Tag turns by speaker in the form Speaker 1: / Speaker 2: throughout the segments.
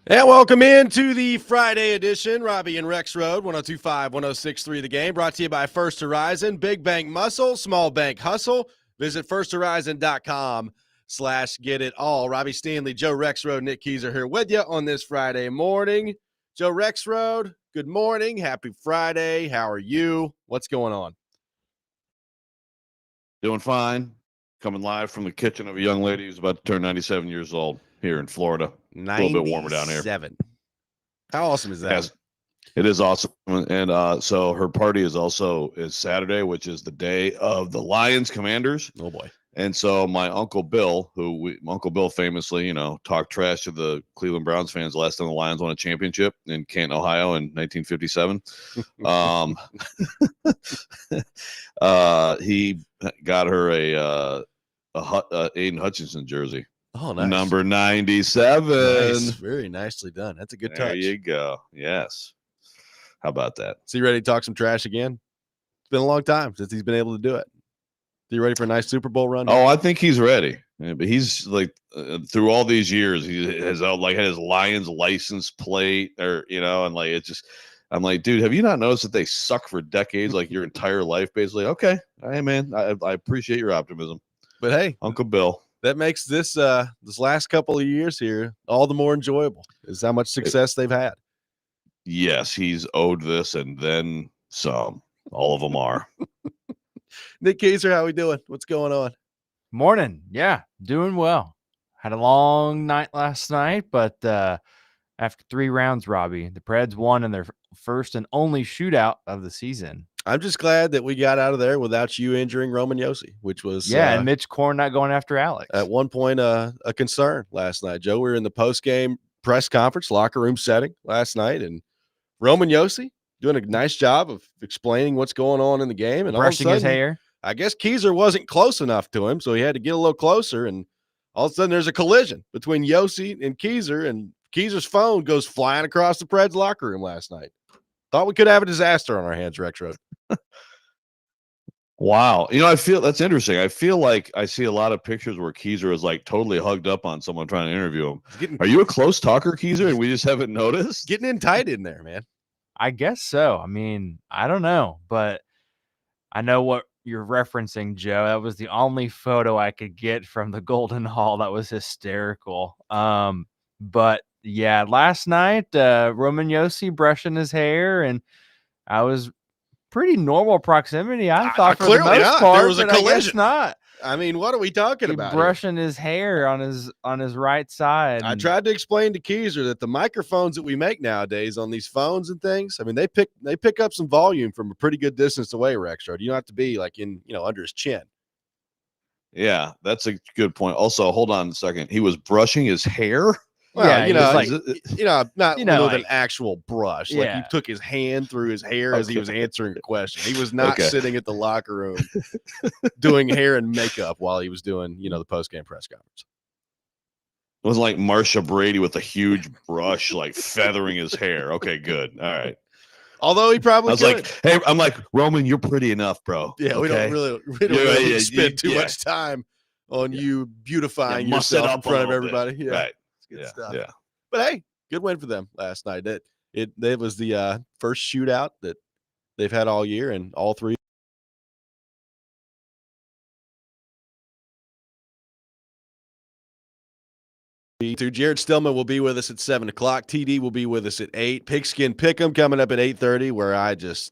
Speaker 1: And welcome into the Friday edition, Robby and Rexrode, 102.5, 106.3 The Game, brought to you by First Horizon, Big Bank Muscle, Small Bank Hustle. Visit firsthorizon.com/get it all. Robby Stanley, Joe Rexrode, Nick Keys are here with you on this Friday morning. Joe Rexrode, good morning. Happy Friday. How are you? What's going on?
Speaker 2: Doing fine. Coming live from the kitchen of a young lady who's about to turn 97 years old here in Florida. A little bit warmer down here.
Speaker 1: 97. How awesome is that?
Speaker 2: It is awesome. And so her party is Saturday, which is the day of the Lions Commanders.
Speaker 1: Oh, boy.
Speaker 2: And so my Uncle Bill, Uncle Bill famously, talked trash to the Cleveland Browns fans the last time the Lions won a championship in Canton, Ohio in 1957. He got her a Aiden Hutchinson jersey.
Speaker 1: Oh, nice.
Speaker 2: Number 97.
Speaker 1: Nice. Very nicely done. That's a good touch.
Speaker 2: There you go. Yes. How about that?
Speaker 1: So you ready to talk some trash again? It's been a long time since he's been able to do it. You ready for a nice Super Bowl run?
Speaker 2: Oh, I think he's ready. Yeah, but he's like through all these years, he has had his Lions license plate, or and like it's just, I'm like, dude, have you not noticed that they suck for decades, like your entire life, basically? Okay, hey man, I appreciate your optimism,
Speaker 1: but hey,
Speaker 2: Uncle Bill,
Speaker 1: that makes this last couple of years here all the more enjoyable. Is how much success they've had.
Speaker 2: Yes, he's owed this and then some. All of them are.
Speaker 1: Nick Kaiser, how we doing? What's going on?
Speaker 3: Morning. Yeah, doing well. Had a long night last night, but after 3 rounds, Robby, the Preds won in their first and only shootout of the season.
Speaker 1: I'm just glad that we got out of there without you injuring Roman Josi, which was
Speaker 3: and Mitch Korn not going after Alex.
Speaker 1: At one point, a concern last night. Joe, we were in the post-game press conference, locker room setting last night, and Roman Josi doing a nice job of explaining what's going on in the game, and
Speaker 3: brushing his hair.
Speaker 1: I guess Kaiser wasn't close enough to him, so he had to get a little closer, and all of a sudden there's a collision between Josi and Kaiser, and Kaiser's phone goes flying across the Preds locker room last night. Thought we could have a disaster on our hands, Rexrode.
Speaker 2: Wow. I feel that's interesting. I feel like I see a lot of pictures where Kaiser is like totally hugged up on someone trying to interview him. Are you a close talker, Kaiser, and we just haven't noticed?
Speaker 1: Getting in tight in there, man.
Speaker 3: I guess so. I mean, I don't know, but I know what you're referencing, Joe. That was the only photo I could get from the Golden Hall. That was hysterical. But yeah, last night, Roman Josi brushing his hair, and I was pretty normal proximity, I thought, for the most part.
Speaker 1: There was a collision.
Speaker 3: I guess not.
Speaker 1: I mean, what are we talking about?
Speaker 3: Brushing his hair on his right side.
Speaker 1: I tried to explain to Kaiser that the microphones that we make nowadays on these phones and things, I mean, they pick up some volume from a pretty good distance away, Rexrode. You don't have to be like in, under his chin.
Speaker 2: Yeah, that's a good point. Also, hold on a second. He was brushing his hair?
Speaker 1: Well, not with an actual brush. Like he took his hand through his hair as he was answering a question. He was not sitting at the locker room doing hair and makeup while he was doing, the post-game press conference.
Speaker 2: It was like Marsha Brady with a huge brush, like feathering his hair. Okay, good. All right.
Speaker 1: Although he probably
Speaker 2: I'm like, Roman, you're pretty enough, bro.
Speaker 1: Yeah, we don't really spend too much time on you beautifying yourself in front of everybody.
Speaker 2: Yeah. Right.
Speaker 1: Good stuff. Yeah. But hey, good win for them last night. It was the first shootout that they've had all year, and all three. Jared Stillman will be with us at 7:00. TD will be with us at 8. Pigskin Pick'em coming up at 8:30, where I think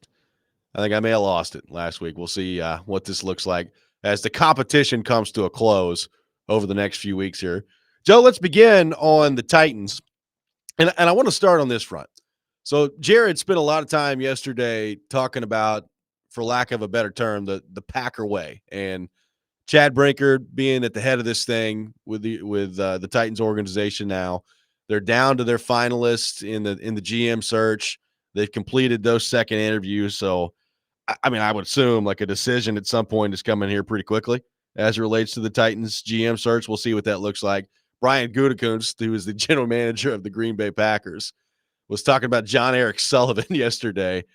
Speaker 1: I may have lost it last week. We'll see what this looks like as the competition comes to a close over the next few weeks here. Joe, let's begin on the Titans, and I want to start on this front. So Jared spent a lot of time yesterday talking about, for lack of a better term, the Packer way, and Chad Brinker being at the head of this thing with the Titans organization now. They're down to their finalists in the GM search. They've completed those second interviews, so I mean, I would assume like a decision at some point is coming here pretty quickly as it relates to the Titans GM search. We'll see what that looks like. Brian Gutekunst, who is the general manager of the Green Bay Packers, was talking about John Eric Sullivan yesterday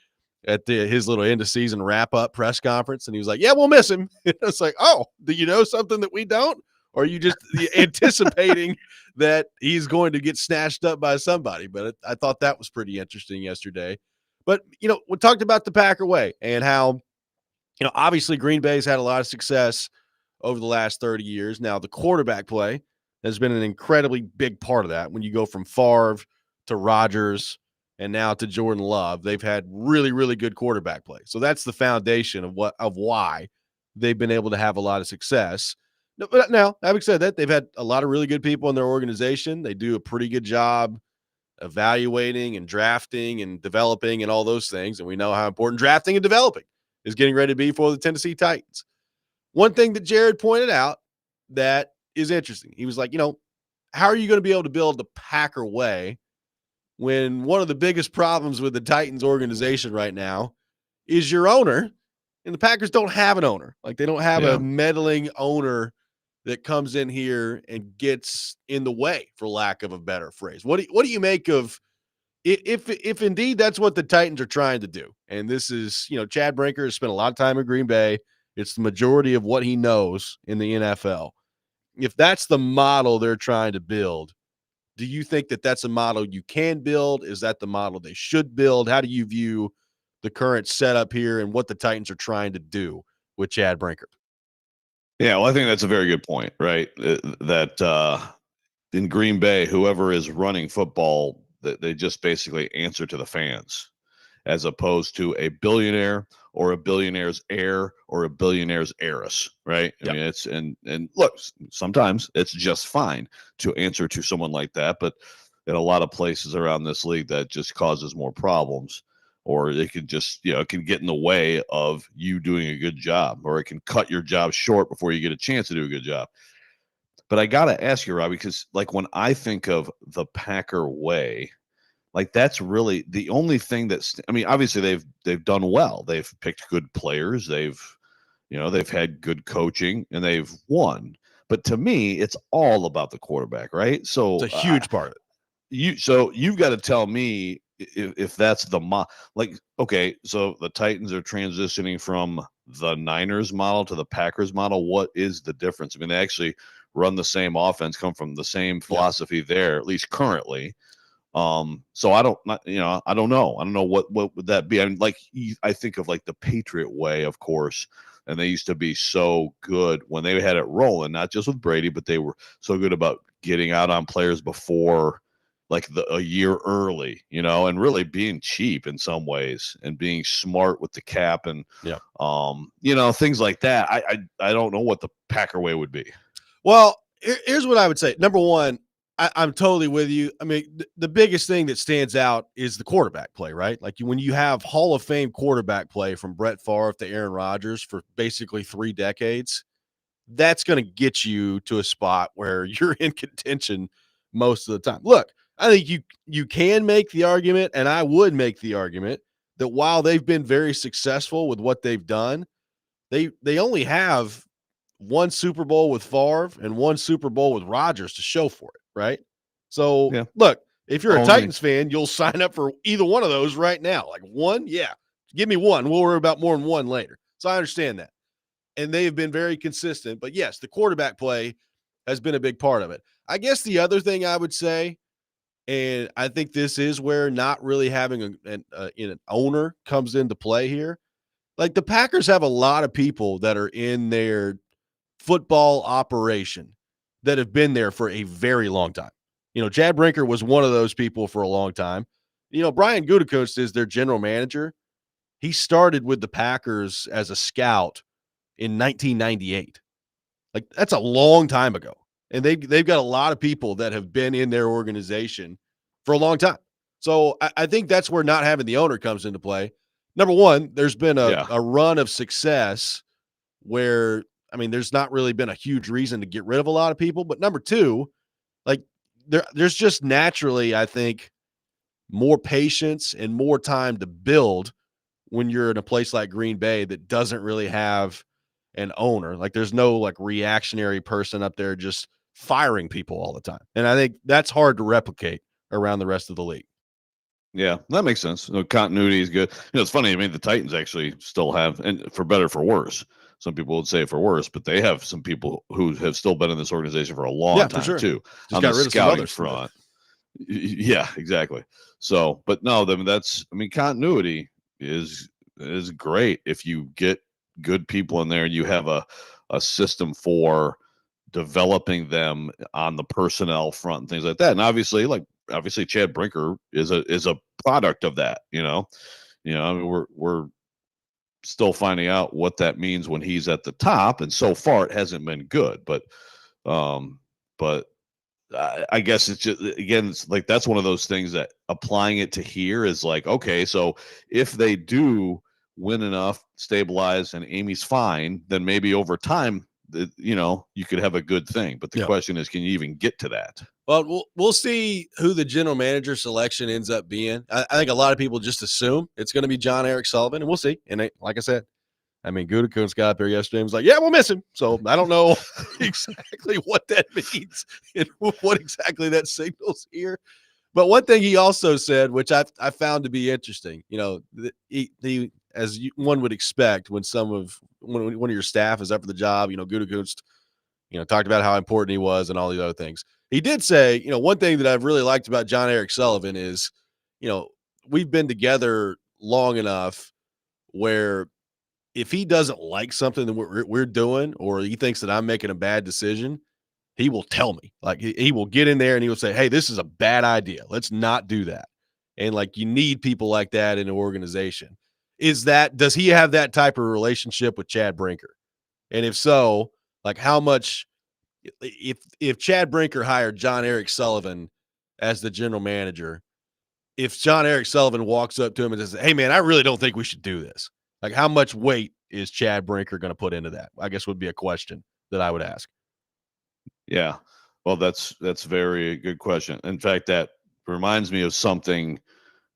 Speaker 1: at his little end-of-season wrap-up press conference, and he was like, yeah, we'll miss him. It's like, oh, do you know something that we don't? Or are you just anticipating that he's going to get snatched up by somebody? But I thought that was pretty interesting yesterday. But, we talked about the Packer way and how, obviously Green Bay's had a lot of success over the last 30 years. Now, the quarterback play has been an incredibly big part of that. When you go from Favre to Rodgers and now to Jordan Love, they've had really, really good quarterback play. So that's the foundation of why they've been able to have a lot of success. But now, having said that, they've had a lot of really good people in their organization. They do a pretty good job evaluating and drafting and developing and all those things. And we know how important drafting and developing is getting ready to be for the Tennessee Titans. One thing that Jared pointed out that is interesting, he was like, how are you going to be able to build the Packer way when one of the biggest problems with the Titans organization right now is your owner, and the Packers don't have an owner. Like, they don't have a meddling owner that comes in here and gets in the way, for lack of a better phrase. What do you make of if indeed that's what the Titans are trying to do? And this is, Chad Brinker has spent a lot of time in Green Bay. It's the majority of what he knows in the NFL. If that's the model they're trying to build, do you think that that's a model you can build? Is that the model they should build? How do you view the current setup here and what the Titans are trying to do with Chad Brinker?
Speaker 2: Yeah, well, I think that's a very good point, right? That in Green Bay, whoever is running football, they just basically answer to the fans, as opposed to a billionaire or a billionaire's heir or a billionaire's heiress, right?
Speaker 1: Yep.
Speaker 2: I mean, it's and look, sometimes it's just fine to answer to someone like that, but in a lot of places around this league, that just causes more problems. Or it could just, it can get in the way of you doing a good job, or it can cut your job short before you get a chance to do a good job. But I got to ask you, Robby, because like when I think of the Packer way, like that's really the only thing that's, I mean, obviously they've done well. They've picked good players. They've had good coaching and they've won. But to me, it's all about the quarterback, right? So
Speaker 1: it's a huge part of it.
Speaker 2: You've got to tell me if that's the okay, so the Titans are transitioning from the Niners model to the Packers model. What is the difference? I mean, they actually run the same offense, come from the same philosophy there, at least currently. So I don't know. I don't know what would that be. I mean, I think of like the Patriot way, of course, and they used to be so good when they had it rolling, not just with Brady, but they were so good about getting out on players before a year early, and really being cheap in some ways and being smart with the cap and, things like that. I don't know what the Packer way would be.
Speaker 1: Well, here's what I would say. Number one, I'm totally with you. I mean, the biggest thing that stands out is the quarterback play, right? Like when you have Hall of Fame quarterback play from Brett Favre to Aaron Rodgers for basically 3 decades, that's going to get you to a spot where you're in contention most of the time. Look, I think you can make the argument, and I would make the argument, that while they've been very successful with what they've done, they only have 1 Super Bowl with Favre and 1 Super Bowl with Rodgers to show for it, right? So, Look, if you're a Titans fan, you'll sign up for either one of those right now. Like 1, yeah, give me 1. We'll worry about more than 1 later. So I understand that. And they've been very consistent. But, yes, the quarterback play has been a big part of it. I guess the other thing I would say, and I think this is where not really having an owner comes into play here. Like the Packers have a lot of people that are in their football operation that have been there for a very long time. Chad Brinker was one of those people for a long time. Brian Gutekunst is their general manager. He started with the Packers as a scout in 1998. Like that's a long time ago. And they've got a lot of people that have been in their organization for a long time. So I think that's where not having the owner comes into play. Number one, there's been a run of success where, I mean, there's not really been a huge reason to get rid of a lot of people. But number two, like there's just naturally, I think, more patience and more time to build when you're in a place like Green Bay that doesn't really have an owner. Like there's no like reactionary person up there just firing people all the time. And I think that's hard to replicate around the rest of the league.
Speaker 2: Yeah, that makes sense. Continuity is good. It's funny. I mean, the Titans actually still have, and for better or for worse, Some people would say for worse, but they have some people who have still been in this organization for a long
Speaker 1: Yeah, for
Speaker 2: time
Speaker 1: sure.
Speaker 2: too.
Speaker 1: Just
Speaker 2: On
Speaker 1: got
Speaker 2: the
Speaker 1: rid of some
Speaker 2: scouting
Speaker 1: others.
Speaker 2: front. Yeah, exactly. So, but no, continuity is great if you get good people in there and you have a system for developing them on the personnel front and things like that. And obviously Chad Brinker is a product of that, I mean, we're still finding out what that means when he's at the top, and so far it hasn't been good, but I guess it's just, again, it's like that's one of those things that applying it to here is like, okay, so if they do win enough, stabilize, and Amy's fine, then maybe over time, you could have a good thing. But the question is, can you even get to that?
Speaker 1: Well, we'll see who the general manager selection ends up being. I think a lot of people just assume it's going to be John Eric Sullivan, and we'll see. And like I said, I mean, Gutekunst got up there yesterday and was like, yeah, we'll miss him. So I don't know exactly what that means and what exactly that signals here. But one thing he also said, which I found to be interesting, he as one would expect when one of your staff is up for the job, Gutekunst, talked about how important he was and all these other things. He did say, one thing that I've really liked about John Eric Sullivan is, we've been together long enough where if he doesn't like something that we're doing, or he thinks that I'm making a bad decision, he will tell me. Like he will get in there and he will say, hey, this is a bad idea. Let's not do that. And like, you need people like that in an organization. Does he have that type of relationship with Chad Brinker? And if so, like how much, if Chad Brinker hired John Eric Sullivan as the general manager, if John Eric Sullivan walks up to him and says, hey man, I really don't think we should do this. Like how much weight is Chad Brinker going to put into that? I guess would be a question that I would ask.
Speaker 2: Yeah. Well, that's very good question. In fact, that reminds me of something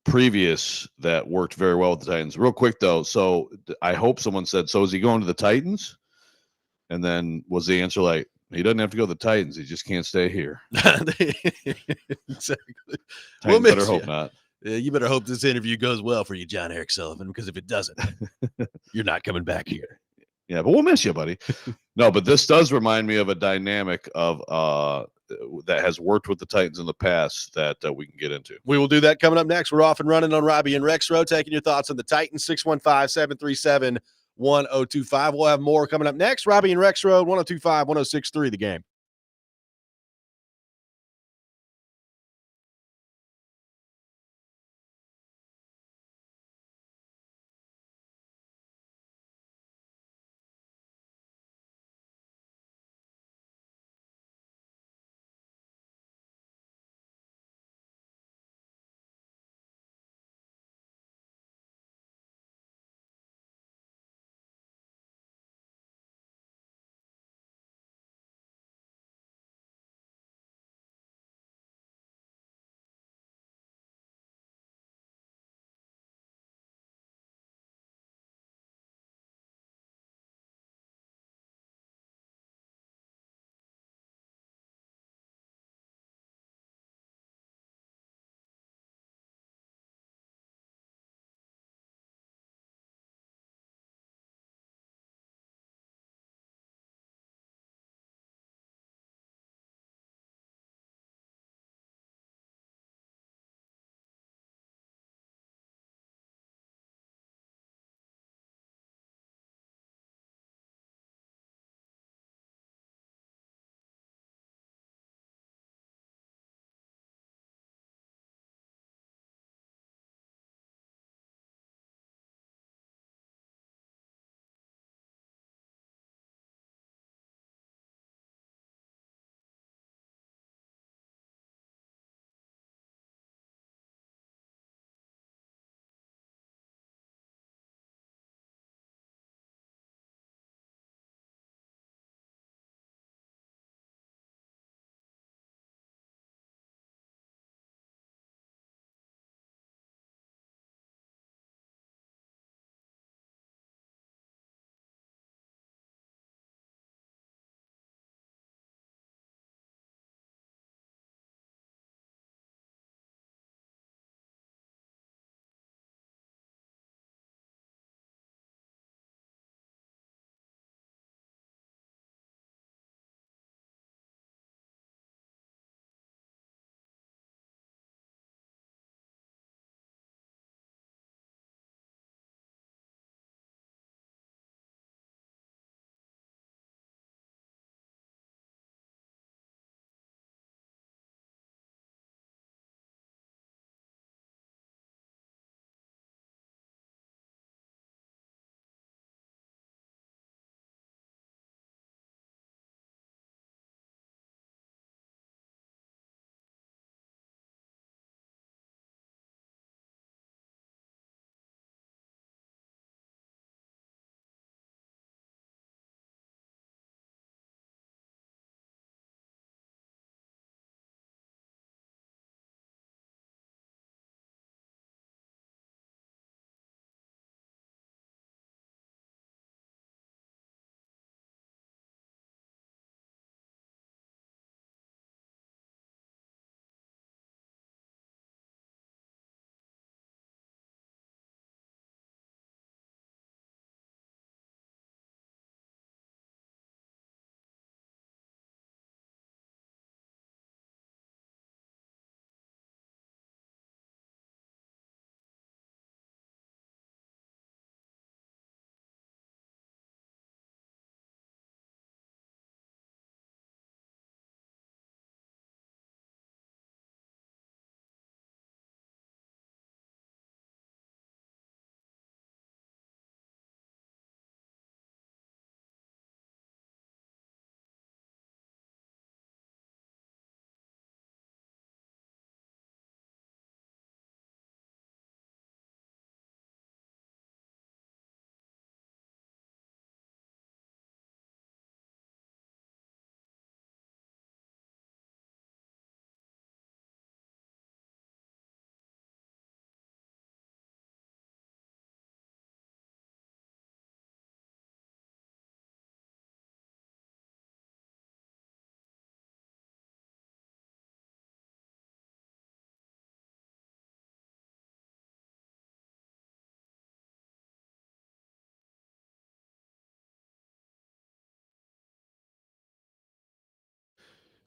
Speaker 2: previous that worked very well with the Titans. Real quick though, so I hope someone said, so is he going to the Titans? And then was the answer like, he doesn't have to go to the Titans, he just can't stay here?
Speaker 1: Exactly.
Speaker 2: Titans better hope not.
Speaker 1: You better hope this interview goes well for you, John Eric Sullivan, because if it doesn't, you're not coming back here.
Speaker 2: Yeah, but we'll miss you, buddy. No, but this does remind me of a dynamic of that has worked with the Titans in the past that we can get into.
Speaker 1: We will do that coming up next. We're off and running on Robby and Rexrode, taking your thoughts on the Titans, 615-737-1025. We'll have more coming up next. Robby and Rexrode, 1025-1063, The Game.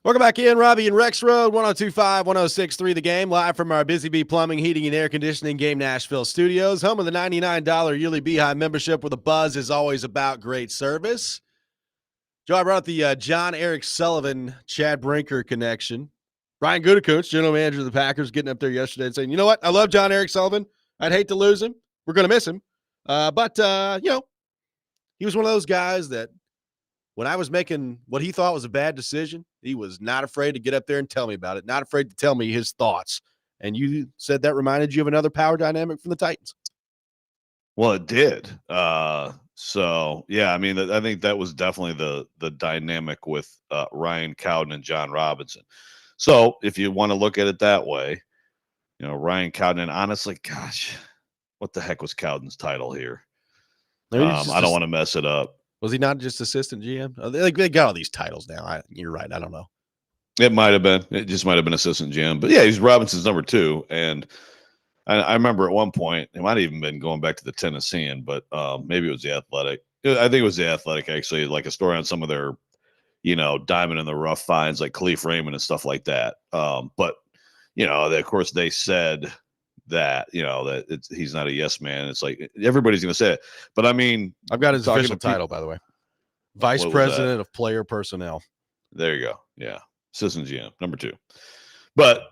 Speaker 1: Welcome back in, Robby and Rexrode, 102.5, 106.3 The Game, live from our Busy Bee Plumbing, Heating, and Air Conditioning Game Nashville studios, home of the $99 yearly Beehive membership where the buzz is always about great service. Joe, I brought up the John Eric Sullivan, Chad Brinker connection. Brian Gutekunst, general manager of the Packers, getting up there yesterday and saying, you know what, I love John Eric Sullivan. I'd hate to lose him. We're going to miss him. But he was one of those guys that when I was making what he thought was a bad decision, he was not afraid to get up there and tell me about it, not afraid to tell me his thoughts. And you said that reminded you of another power dynamic from the Titans.
Speaker 2: Well, it did. So yeah, I mean, I think that was definitely the dynamic with Ryan Cowden and John Robinson. So if you want to look at it that way, Ryan Cowden, and honestly, gosh, what the heck was Cowden's title here? I don't want to mess it up.
Speaker 1: Was he not just assistant GM? They got all these titles now. You're right. I don't know.
Speaker 2: It might have been. It just might have been assistant GM. But yeah, he's Robinson's number 2. And I remember at one point, it might have even been going back to the Tennessean, but maybe it was the Athletic. I think it was the Athletic, actually, like a story on some of their, diamond in the rough finds like Khalif Raymond and stuff like that. But, of course, they said that, that he's not a yes man. It's like everybody's going to say it. But I mean,
Speaker 1: I've got his official title, by the way. Vice President of Player Personnel.
Speaker 2: There you go. Yeah. Assistant GM, number 2. But,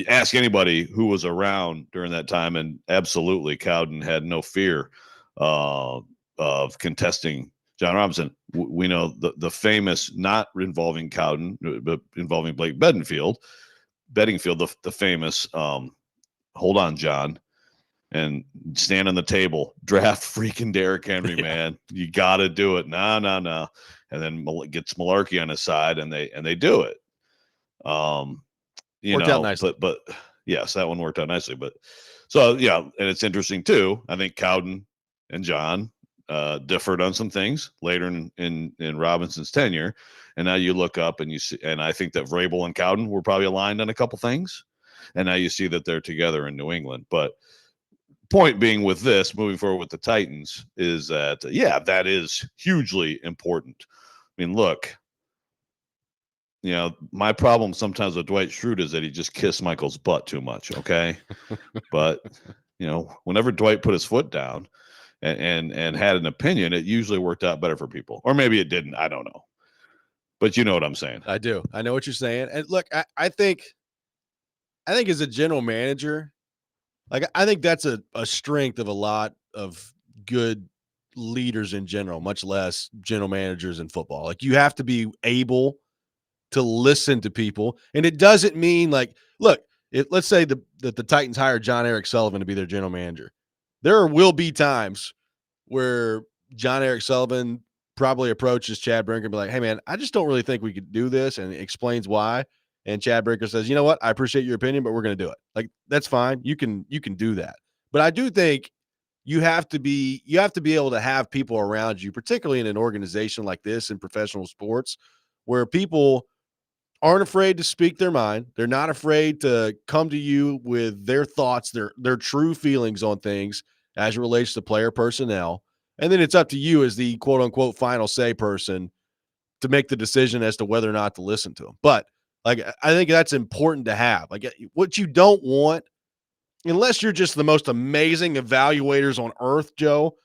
Speaker 2: ask anybody who was around during that time, and absolutely Cowden had no fear of contesting John Robinson. We know the famous, not involving Cowden, but involving Blake Bedingfield, the famous, hold on, John, and stand on the table, draft freaking Derrick Henry, man. You got to do it. No. And then gets Malarkey on his side, and they do it.
Speaker 1: Worked out nicely.
Speaker 2: But yes, that one worked out nicely. But so yeah, and it's interesting too. I think Cowden and John differed on some things later in Robinson's tenure, and now you look up and you see, and I think that Vrabel and Cowden were probably aligned on a couple things, and now you see that they're together in New England. But point being with this, moving forward with the Titans, is that that is hugely important. I mean, look. My problem sometimes with Dwight Schrute is that he just kissed Michael's butt too much. Okay. But, whenever Dwight put his foot down and had an opinion, it usually worked out better for people, or maybe it didn't. I don't know, but you know what I'm saying?
Speaker 1: I do. I know what you're saying. And look, I think as a general manager, I think that's a strength of a lot of good leaders in general, much less general managers in football. Like, you have to be able to listen to people. And it doesn't mean look, let's say that the Titans hired John Eric Sullivan to be their general manager. There will be times where John Eric Sullivan probably approaches Chad Brinker and be like, hey man, I just don't really think we could do this, and explains why. And Chad Brinker says, you know what? I appreciate your opinion, but we're going to do it. Like, that's fine. You can do that. But I do think you have to be able to have people around you, particularly in an organization like this in professional sports, where people aren't afraid to speak their mind. They're not afraid to come to you with their thoughts, their true feelings on things as it relates to player personnel. And then it's up to you as the quote unquote final say person to make the decision as to whether or not to listen to them. But I think that's important to have. What you don't want, unless you're just the most amazing evaluators on earth, Joe,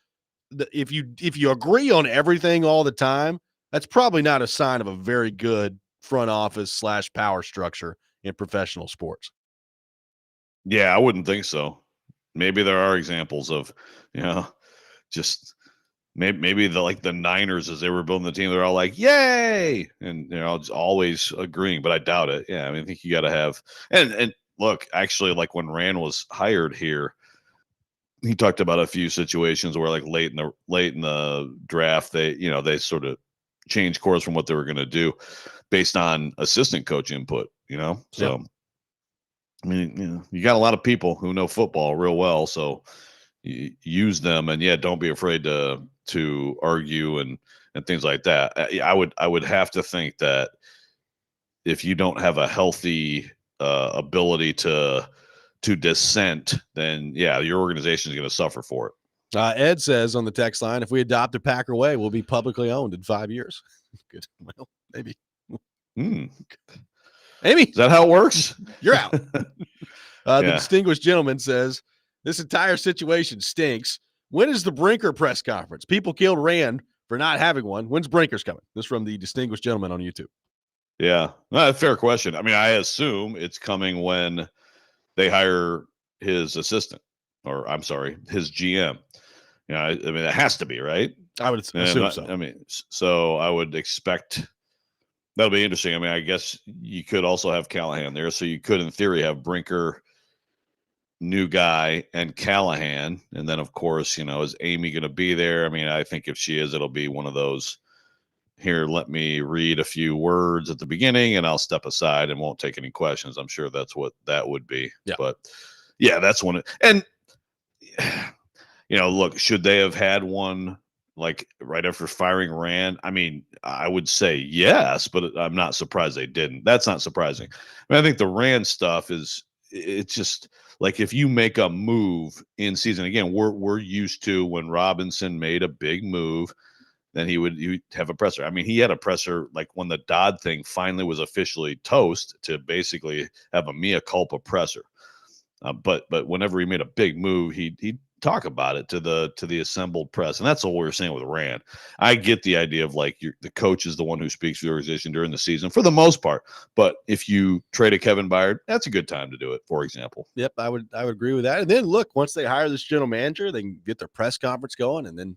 Speaker 1: if you agree on everything all the time, that's probably not a sign of a very good front office / power structure in professional sports.
Speaker 2: Yeah, I wouldn't think so. Maybe there are examples of, just maybe the Niners, as they were building the team, they're all like, yay. And, it's always agreeing, but I doubt it. Yeah. I mean, I think you got to have, and look, actually, like when Rand was hired here, he talked about a few situations where late in the draft, they sort of changed course from what they were going to do based on assistant coach input, so yeah. I mean, you got a lot of people who know football real well, so you use them, and don't be afraid to argue and things like that. I would have to think that if you don't have a healthy ability to dissent, then your organization is going to suffer for it.
Speaker 1: Ed says on the text line, if we adopt a Packer way, we'll be publicly owned in 5 years. Good. Well, maybe. Amy,
Speaker 2: Is that how it works?
Speaker 1: you're out. The
Speaker 2: Yeah.
Speaker 1: distinguished gentleman says, this entire situation stinks. When is the Brinker press conference? People killed Rand for not having one. When's Brinker's coming? This from the distinguished gentleman on YouTube.
Speaker 2: Yeah. Fair question. I mean, I assume it's coming when they hire his assistant, or I'm sorry, his GM. I mean, it has to be, right?
Speaker 1: I would assume so.
Speaker 2: I mean, so I would expect that'll be interesting. I mean, I guess you could also have Callahan there. So you could, in theory, have Brinker, new guy, and Callahan. And then, of course, is Amy going to be there? I mean, I think if she is, it'll be one of those, here, let me read a few words at the beginning and I'll step aside and won't take any questions. I'm sure that's what that would be.
Speaker 1: Yeah.
Speaker 2: But yeah, that's one. And, look, should they have had one like right after firing Rand? I mean, I would say yes, but I'm not surprised they didn't. That's not surprising. I mean, I think the Rand stuff it's just like, if you make a move in season, again, we're used to when Robinson made a big move, then you'd have a presser. I mean, he had a presser like when the Dodd thing finally was officially toast, to basically have a mea culpa presser. But whenever he made a big move, he'd talk about it to the assembled press, and that's what we were saying with Rand. I get the idea of like the coach is the one who speaks for the organization during the season for the most part, but if you trade a Kevin Byard, that's a good time to do it. For example.
Speaker 1: Yep, I would agree with that. And then look, once they hire this general manager, they can get their press conference going, and then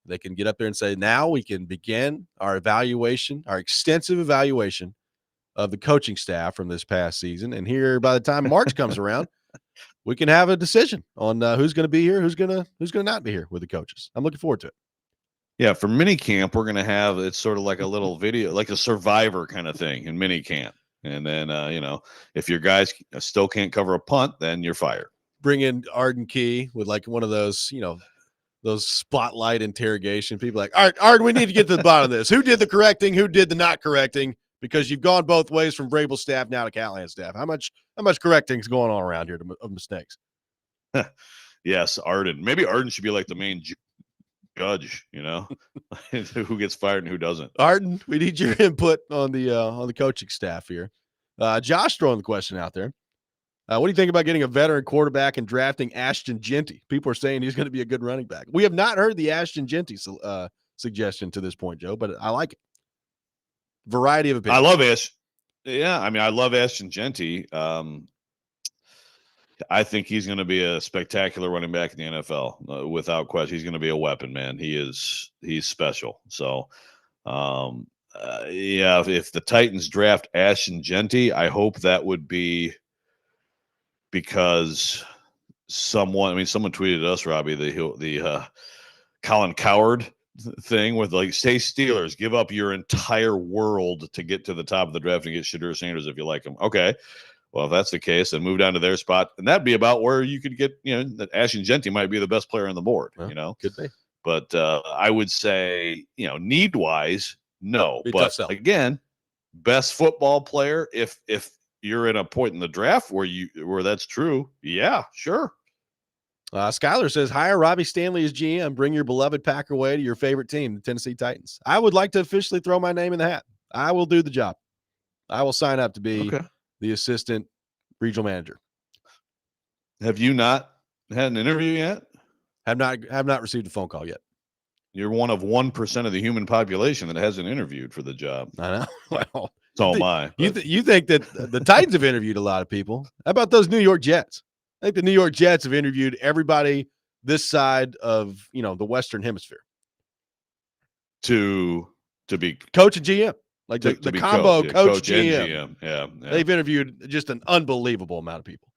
Speaker 1: they can get up there and say, now we can begin our evaluation, our extensive evaluation of the coaching staff from this past season. And here, by the time March comes around, we can have a decision on who's going to be here, who's going to not be here with the coaches. I'm looking forward to it.
Speaker 2: Yeah, for mini camp, we're going to have, it's sort of like a little video, like a Survivor kind of thing in mini camp. And then, if your guys still can't cover a punt, then you're fired.
Speaker 1: Bring in Arden Key with like one of those, those spotlight interrogation people, like, all right, Arden, we need to get to the bottom of this. Who did the correcting? Who did the not correcting? Because you've gone both ways from Vrabel's staff now to Callahan's staff. How much correcting is going on around here of mistakes?
Speaker 2: Yes, Arden. Maybe Arden should be like the main judge, who gets fired and who doesn't.
Speaker 1: Arden, we need your input on the coaching staff here. Josh throwing the question out there. What do you think about getting a veteran quarterback and drafting Ashton Genty? People are saying he's going to be a good running back. We have not heard the Ashton Genty suggestion to this point, Joe, but I like it. Variety of opinions.
Speaker 2: I love Ash. Yeah, I mean, I love Ashton Genty. I think he's going to be a spectacular running back in the NFL, without question. He's going to be a weapon, man. He's special. So, if the Titans draft Ashton Genty, I hope that would be because someone tweeted us, Robby, the Colin Coward thing with like, say Steelers, give up your entire world to get to the top of the draft and get Shadur Sanders if you like him. Okay. Well, if that's the case, then move down to their spot. And that'd be about where you could get, that Ashton Genty might be the best player on the board,
Speaker 1: Could be.
Speaker 2: But I would say, need wise, no.
Speaker 1: Be
Speaker 2: but again, best football player, if you're in a point in the draft where that's true, yeah, sure.
Speaker 1: Skylar says, hire Robbie Stanley as GM. Bring your beloved Packer way to your favorite team, the Tennessee Titans. I would like to officially throw my name in the hat. I will do the job. I will sign up to be the assistant regional manager.
Speaker 2: Have you not had an interview yet?
Speaker 1: Have not received a phone call yet.
Speaker 2: You're one of 1% of the human population that hasn't interviewed for the job.
Speaker 1: I know. Well,
Speaker 2: so am I.
Speaker 1: You think that the Titans have interviewed a lot of people? How about those New York Jets? I think the New York Jets have interviewed everybody this side of, the Western Hemisphere.
Speaker 2: To be
Speaker 1: coach and GM. Like the combo coach GM.
Speaker 2: Yeah.
Speaker 1: They've interviewed just an unbelievable amount of people.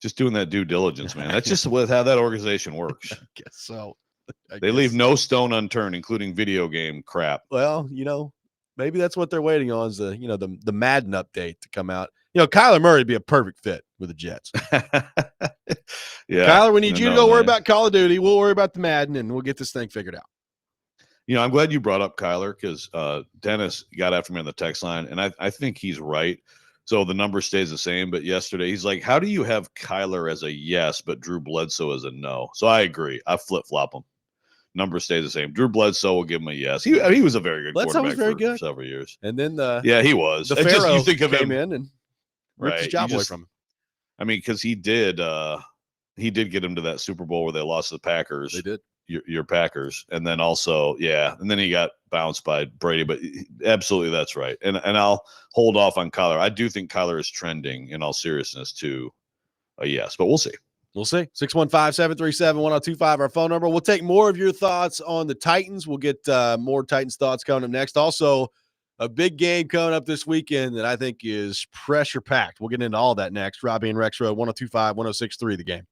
Speaker 2: Just doing that due diligence, man. That's just how that organization works.
Speaker 1: I guess so.
Speaker 2: They leave no stone unturned, including video game crap.
Speaker 1: Well, maybe that's what they're waiting on, is the Madden update to come out. Kyler Murray would be a perfect fit with the Jets.
Speaker 2: Yeah.
Speaker 1: Kyler, we need you to go worry about Call of Duty. We'll worry about the Madden, and we'll get this thing figured out.
Speaker 2: I'm glad you brought up Kyler, because Dennis got after me on the text line, and I think he's right. So the number stays the same. But yesterday, he's like, how do you have Kyler as a yes, but Drew Bledsoe as a no? So I agree. I flip-flop him. Number stays the same. Drew Bledsoe will give him a yes. He was a very good
Speaker 1: Bledsoe
Speaker 2: quarterback
Speaker 1: was very good
Speaker 2: several years.
Speaker 1: And then
Speaker 2: he was.
Speaker 1: The Pharaoh
Speaker 2: you think of
Speaker 1: came
Speaker 2: him,
Speaker 1: in and Ripped his
Speaker 2: Right.
Speaker 1: job away from him.
Speaker 2: I mean, because he did get him to that Super Bowl where they lost to the Packers.
Speaker 1: They did.
Speaker 2: Your Packers, and then also, and then he got bounced by Brady. But absolutely, that's right. And I'll hold off on Kyler. I do think Kyler is trending, in all seriousness, to a yes, but we'll see.
Speaker 1: We'll see. 615-737-1025, our phone number. We'll take more of your thoughts on the Titans. We'll get more Titans thoughts coming up next. Also, a big game coming up this weekend that I think is pressure packed. We'll get into all that next. Robby and Rexrode, 1025, 1063, The Game.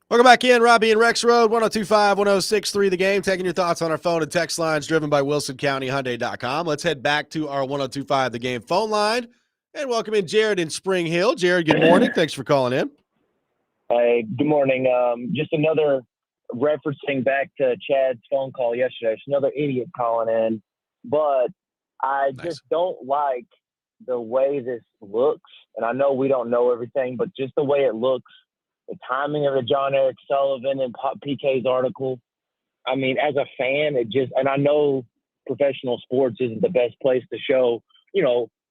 Speaker 1: Welcome back in, Robby and Rexrode, 1025-1063 The Game, taking your thoughts on our phone and text lines driven by WilsonCountyHyundai.com. Let's head back to our 1025 The Game phone line and welcome in Jared in Spring Hill. Jared, good morning. Thanks for calling in.
Speaker 4: Hey, good morning. Just another referencing back to Chad's phone call yesterday. It's another idiot calling in, but I just don't like the way this looks. And I know we don't know everything, but just the way it looks, the timing of the John Eric Sullivan and PK's article. I mean, as a fan, and I know professional sports isn't the best place to show,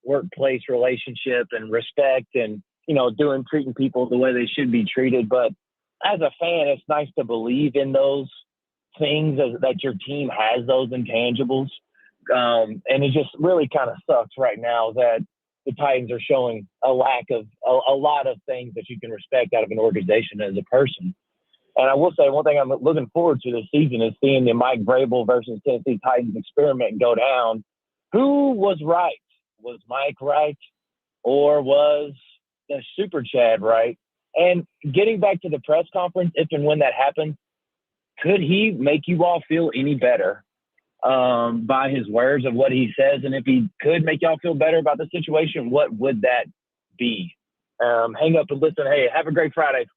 Speaker 4: workplace relationship and respect and, treating people the way they should be treated. But as a fan, it's nice to believe in those things, that your team has those intangibles. And it just really kind of sucks right now that the Titans are showing a lack of a lot of things that you can respect out of an organization as a person. And I will say one thing I'm looking forward to this season is seeing the Mike Vrabel versus Tennessee Titans experiment go down. Who was right? Was Mike right? Or was the Super Chad right? And getting back to the press conference, if and when that happens, could he make you all feel any better by his words of what he says? And if he could make y'all feel better about the situation, what would that be? Hang up and listen. Hey, have a great Friday.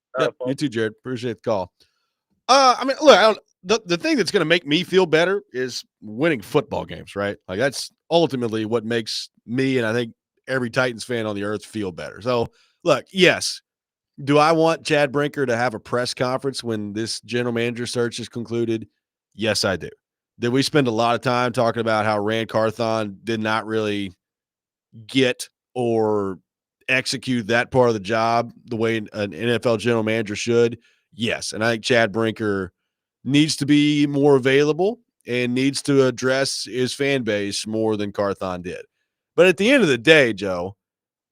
Speaker 1: You too, Jared. Appreciate the call. Look, the thing that's going to make me feel better is winning football games, right? Like that's ultimately what makes me and I think every Titans fan on the earth feel better. So, look, yes, do I want Chad Brinker to have a press conference when this general manager search is concluded? Yes, I do. Did we spend a lot of time talking about how Rand Carthon did not really get or execute that part of the job the way an NFL general manager should? Yes. And I think Chad Brinker needs to be more available and needs to address his fan base more than Carthon did. But at the end of the day, Joe,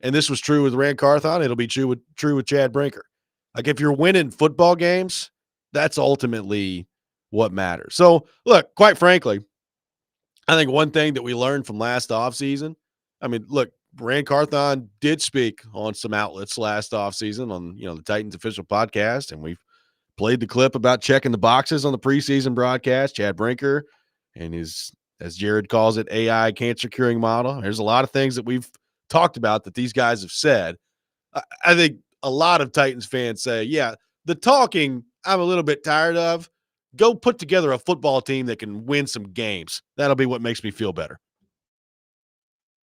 Speaker 1: and this was true with Rand Carthon, it'll be true with Chad Brinker. Like if you're winning football games, that's ultimately what matters. So look, quite frankly, I think one thing that we learned from last offseason, look, Rand Carthon did speak on some outlets last offseason on, the Titans official podcast, and we've played the clip about checking the boxes on the preseason broadcast. Chad Brinker and his, as Jared calls it, AI cancer curing model. There's a lot of things that we've talked about that these guys have said. I think a lot of Titans fans say, yeah, the talking I'm a little bit tired of. Go put together a football team that can win some games. That'll be what makes me feel better.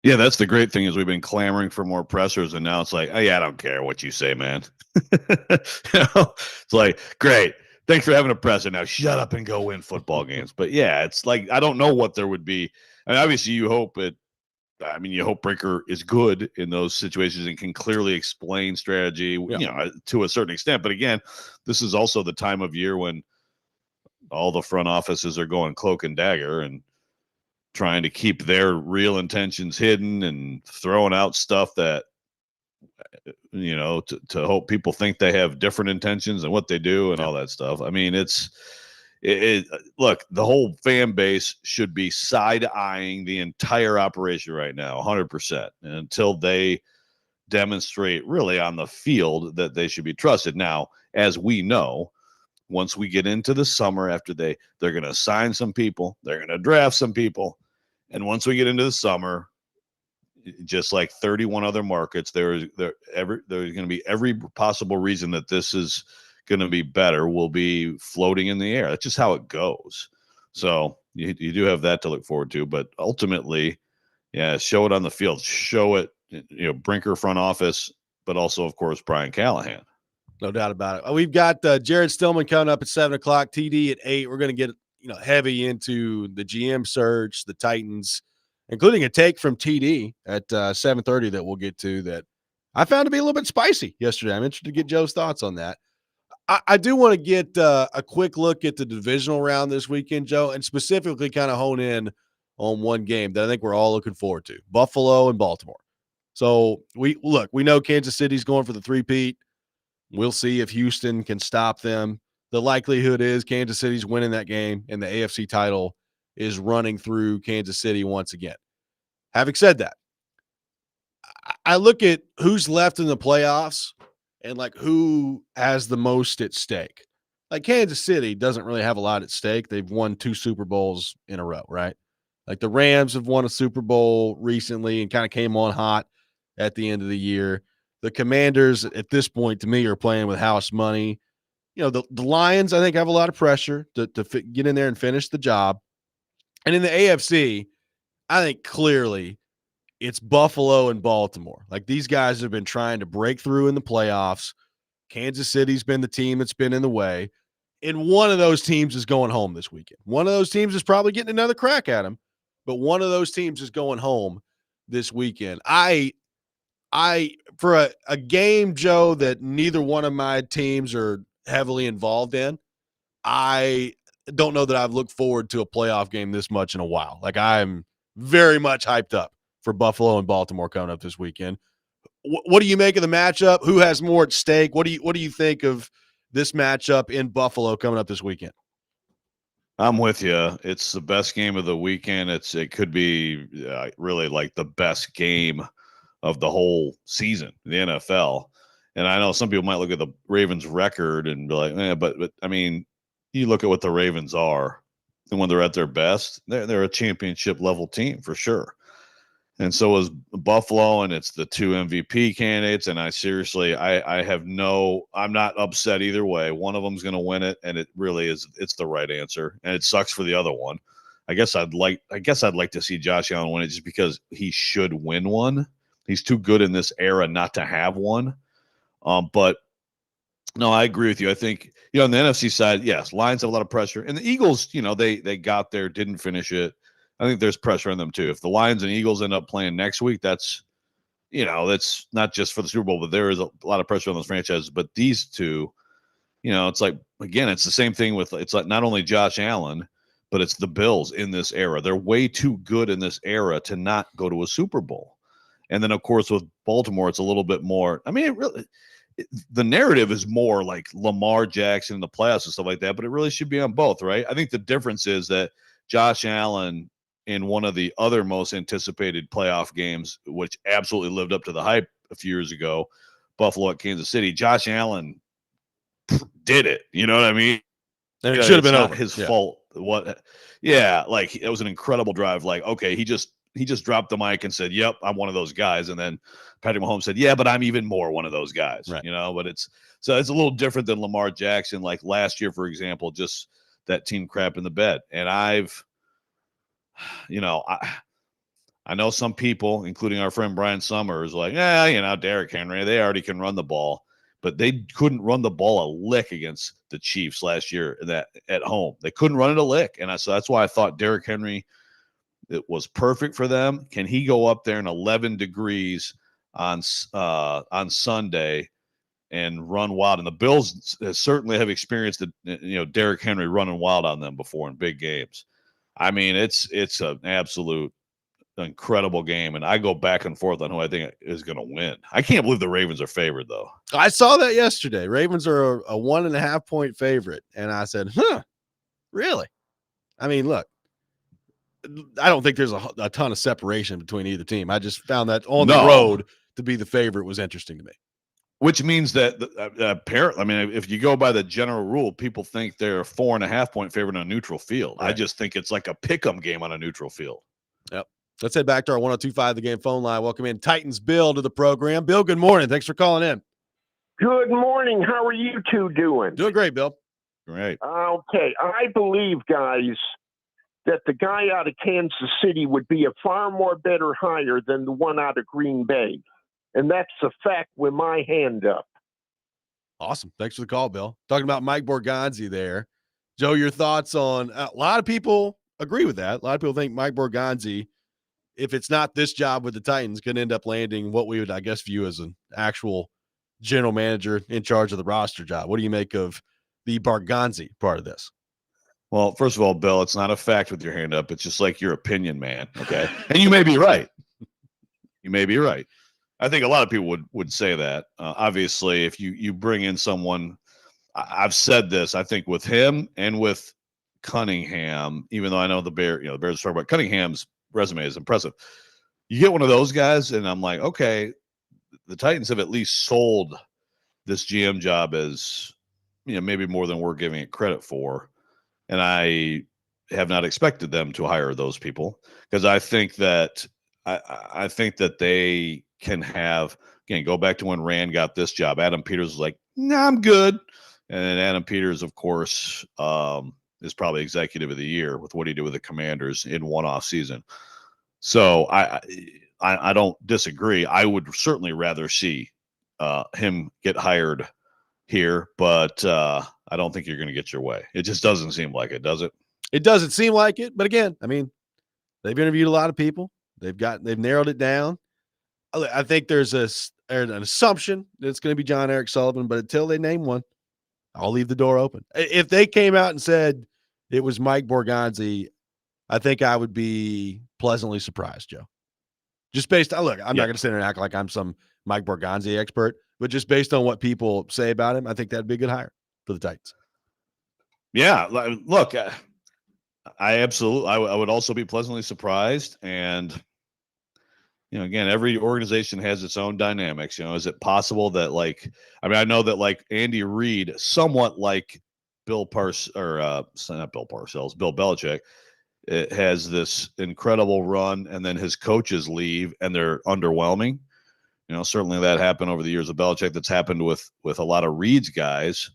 Speaker 2: Yeah, that's the great thing is we've been clamoring for more pressers, and now it's like, oh yeah, I don't care what you say, man. It's like, great, thanks for having a presser. Now shut up and go win football games. But yeah, it's like I don't know what there would be. I mean, obviously, you hope Brinker is good in those situations and can clearly explain strategy, to a certain extent. But again, this is also the time of year when all the front offices are going cloak and dagger and trying to keep their real intentions hidden and throwing out stuff that, to hope people think they have different intentions than what they do and all that stuff. I mean, look, the whole fan base should be side-eyeing the entire operation right now, 100%, until they demonstrate really on the field that they should be trusted. Now, as we know, once we get into the summer, after they're going to sign some people, they're going to draft some people. And once we get into the summer, just like 31 other markets, there's going to be every possible reason that this is going to be better will be floating in the air. That's just how it goes. So you do have that to look forward to. But ultimately, yeah, show it on the field. Show it, Brinker front office, but also, of course, Brian Callahan.
Speaker 1: No doubt about it. We've got Jared Stillman coming up at 7 o'clock, TD at 8. We're going to get heavy into the GM search, the Titans, including a take from TD at 7:30 that we'll get to that I found to be a little bit spicy yesterday. I'm interested to get Joe's thoughts on that. I do want to get a quick look at the divisional round this weekend, Joe, and specifically kind of hone in on one game that I think we're all looking forward to, Buffalo and Baltimore. So we know Kansas City's going for the three-peat. We'll see if Houston can stop them. The likelihood is Kansas City's winning that game, and the AFC title is running through Kansas City once again. Having said that, I look at who's left in the playoffs and who has the most at stake. like Kansas City doesn't really have a lot at stake. They've won 2 Super Bowls in a row, right? Like the Rams have won a Super Bowl recently and kind of came on hot at the end of the year. The Commanders at this point to me are playing with house money. You know, the Lions, I think, have a lot of pressure to get in there and finish the job. And in the AFC, I think clearly it's Buffalo and Baltimore. Like these guys have been trying to break through in the playoffs. Kansas City's been the team that's been in the way. And one of those teams is going home this weekend. One of those teams is probably getting another crack at them, but one of those teams is going home this weekend. I for a game, Joe, that neither one of my teams are heavily involved in, I don't know that I've looked forward to a playoff game this much in a while. Like I'm very much hyped up for Buffalo and Baltimore coming up this weekend. What do you make of the matchup? Who has more at stake? What do you think of this matchup in Buffalo coming up this weekend?
Speaker 2: I'm with you. It's the best game of the weekend. It could be really like the best game of the whole season in the NFL. And I know some people might look at the Ravens record and be like, but I mean, you look at what the Ravens are, and when they're at their best, they're a championship level team for sure. And so is Buffalo, and it's the 2 MVP candidates. And I'm not upset either way. One of them's going to win it, and it really is. It's the right answer, and it sucks for the other one. I guess I'd like to see Josh Allen win it just because he should win one. He's too good in this era not to have one. But no, I agree with you. I think, on the NFC side, yes, Lions have a lot of pressure, and the Eagles, they got there, didn't finish it. I think there's pressure on them too. If the Lions and Eagles end up playing next week, that's not just for the Super Bowl, but there is a lot of pressure on those franchises. But these two, it's like, again, it's the same thing it's like not only Josh Allen, but it's the Bills in this era. They're way too good in this era to not go to a Super Bowl. And then, of course, with Baltimore, it's a little bit more. I mean, the narrative is more like Lamar Jackson in the playoffs and stuff like that, but it really should be on both, right? I think the difference is that Josh Allen, in one of the other most anticipated playoff games, which absolutely lived up to the hype a few years ago, Buffalo at Kansas City, Josh Allen did it. You know what I mean?
Speaker 1: And it should have been over.
Speaker 2: His fault. What? Yeah, like it was an incredible drive. Like, okay, he just dropped the mic and said, "Yep, I'm one of those guys." And then Patrick Mahomes said, "Yeah, but I'm even more one of those guys." Right. But it's a little different than Lamar Jackson. Like last year, for example, just that team crap in the bed. And I know some people, including our friend Brian Summers, like, Derrick Henry, they already can run the ball, but they couldn't run the ball a lick against the Chiefs last year at home. They couldn't run it a lick. And so that's why I thought Derrick Henry, it was perfect for them. Can he go up there in 11 degrees on Sunday and run wild? And the Bills certainly have experienced Derrick Henry running wild on them before in big games. I mean, it's an absolute incredible game, and I go back and forth on who I think is going to win. I can't believe the Ravens are favored, though.
Speaker 1: I saw that yesterday. Ravens are a 1.5 point favorite, and I said, really? I mean, look, I don't think there's a ton of separation between either team. I just found that on the road to be the favorite was interesting to me.
Speaker 2: Which means that apparently, I mean, if you go by the general rule, people think they're a 4.5 point favorite on a neutral field. Right. I just think it's like a pick'em game on a neutral field.
Speaker 1: Yep. Let's head back to our 102.5 The Game phone line. Welcome in Titans Bill to the program. Bill, good morning. Thanks for calling in.
Speaker 5: Good morning. How are you two doing?
Speaker 1: Doing great, Bill.
Speaker 2: Great.
Speaker 5: Okay. I believe, guys, that the guy out of Kansas City would be a far more better hire than the one out of Green Bay. And that's a fact with my hand up.
Speaker 1: Awesome. Thanks for the call, Bill. Talking about Mike Borgonzi there. Joe, your thoughts on a lot of people agree with that. A lot of people think Mike Borgonzi, if it's not this job with the Titans, could end up landing what we would, I guess, view as an actual general manager in charge of the roster job. What do you make of the Borgonzi part of this?
Speaker 2: Well, first of all, Bill, it's not a fact with your hand up. It's just like your opinion, man. Okay. And you may be right. You may be right. I think a lot of people would say that. Obviously, if you bring in someone, I've said this, I think with him and with Cunningham, even though I know the Bears talk about Cunningham's resume is impressive. You get one of those guys, and I'm like, okay, the Titans have at least sold this GM job as maybe more than we're giving it credit for. And I have not expected them to hire those people because I think that they can have, again, go back to when Rand got this job. Adam Peters was like, "Nah, I'm good." And then Adam Peters, of course, is probably executive of the year with what he did with the Commanders in one off season. So I don't disagree. I would certainly rather see him get hired here, but I don't think you're going to get your way. It just doesn't seem like it, does it?
Speaker 1: It doesn't seem like it, but again, I mean, they've interviewed a lot of people. They've narrowed it down. I think there's an assumption that it's going to be John Eric Sullivan, but until they name one, I'll leave the door open. If they came out and said it was Mike Borgonzi, I think I would be pleasantly surprised, Joe. Just based on, look, I'm not going to sit there and act like I'm some Mike Borgonzi expert, but just based on what people say about him, I think that'd be a good hire for the Titans.
Speaker 2: Yeah, look, I absolutely, I would also be pleasantly surprised. And, again, every organization has its own dynamics. Is it possible that, like, I mean, I know that, like, Andy Reid, somewhat like Bill Belichick, it has this incredible run, and then his coaches leave and they're underwhelming. Certainly that happened over the years of Belichick. That's happened with a lot of Reid's guys.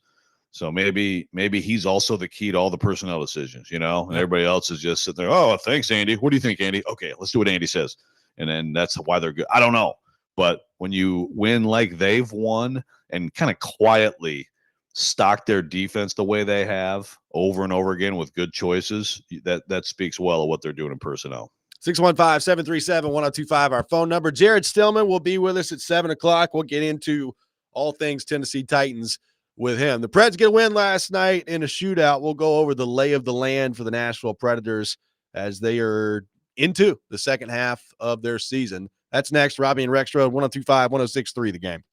Speaker 2: So maybe he's also the key to all the personnel decisions, and everybody else is just sitting there. Oh, thanks, Andy. What do you think, Andy? Okay, let's do what Andy says. And then that's why they're good. I don't know. But when you win like they've won and kind of quietly stock their defense the way they have over and over again with good choices, that speaks well of what they're doing in personnel.
Speaker 1: 615-737-1025, our phone number. Jared Stillman will be with us at 7 o'clock. We'll get into all things Tennessee Titans with him. The Preds get a win last night in a shootout. We'll go over the lay of the land for the Nashville Predators as they are into the second half of their season. That's next. Robby and Rexrode, 102.5, 106.3 The Game.